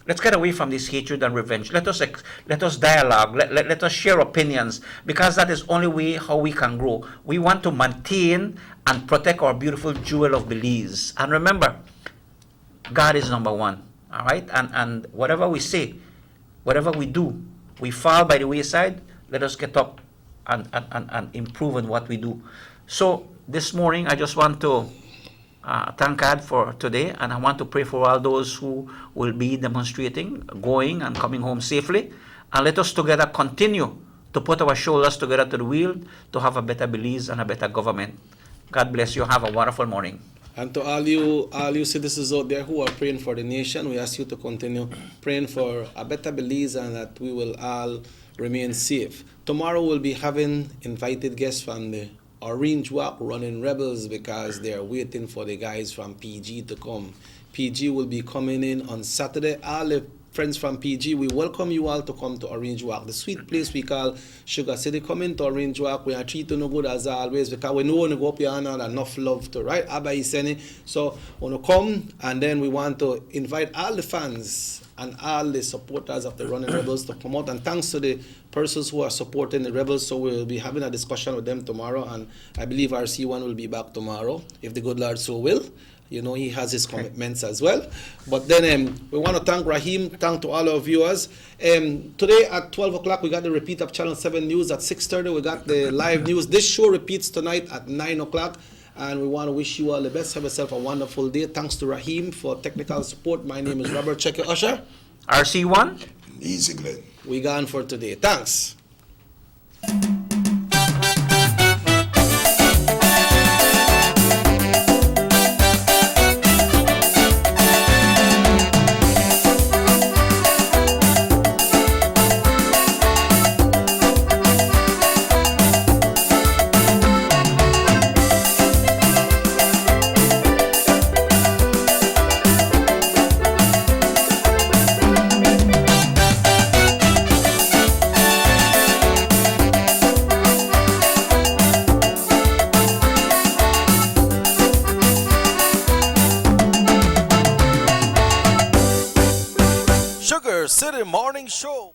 [SPEAKER 14] let's get away from this hatred and revenge. Let us dialogue. Let us share opinions, because that is only way how we can grow. We want to maintain and protect our beautiful jewel of Belize. And remember, God is number one. All right? And whatever we say, whatever we do, we fall by the wayside. Let us get up and improve on what we do. So this morning, I just want to thank God for today, and I want to pray for all those who will be demonstrating, going and coming home safely. And let us together continue to put our shoulders together to the wheel to have a better Belize and a better government. God bless you. Have a wonderful morning.
[SPEAKER 16] And to all you citizens out there who are praying for the nation, we ask you to continue praying for a better Belize and that we will all remain safe. Tomorrow we'll be having invited guests from the Orange Walk running rebels because they're waiting for the guys from PG to come. PG will be coming in on Saturday. All the friends from PG, we welcome you all to come to Orange Walk, the sweet place we call Sugar City. Come into Orange Walk. We are treating you good as always because we know when you go up here and enough love to, right? Abba Iseni. So when you come, and then we want to invite all the fans and all the supporters of the Running Rebels to come out. And thanks to the persons who are supporting the Rebels. So we'll be having a discussion with them tomorrow. And I believe RC1 will be back tomorrow, if the good Lord so will. You know, he has his commitments as well. But then we want to thank Raheem, thank to all our viewers. Today at 12 o'clock, we got the repeat of Channel 7 News. At 6:30, we got the live news. This show repeats tonight at 9 o'clock. And we want to wish you all the best. Have yourself a wonderful day. Thanks to Raheem for technical support. My name is Robert Checker Usher.
[SPEAKER 14] RC1.
[SPEAKER 3] Easy, Glenn.
[SPEAKER 16] We gone for today. Thanks.
[SPEAKER 17] Sugar City Morning Show.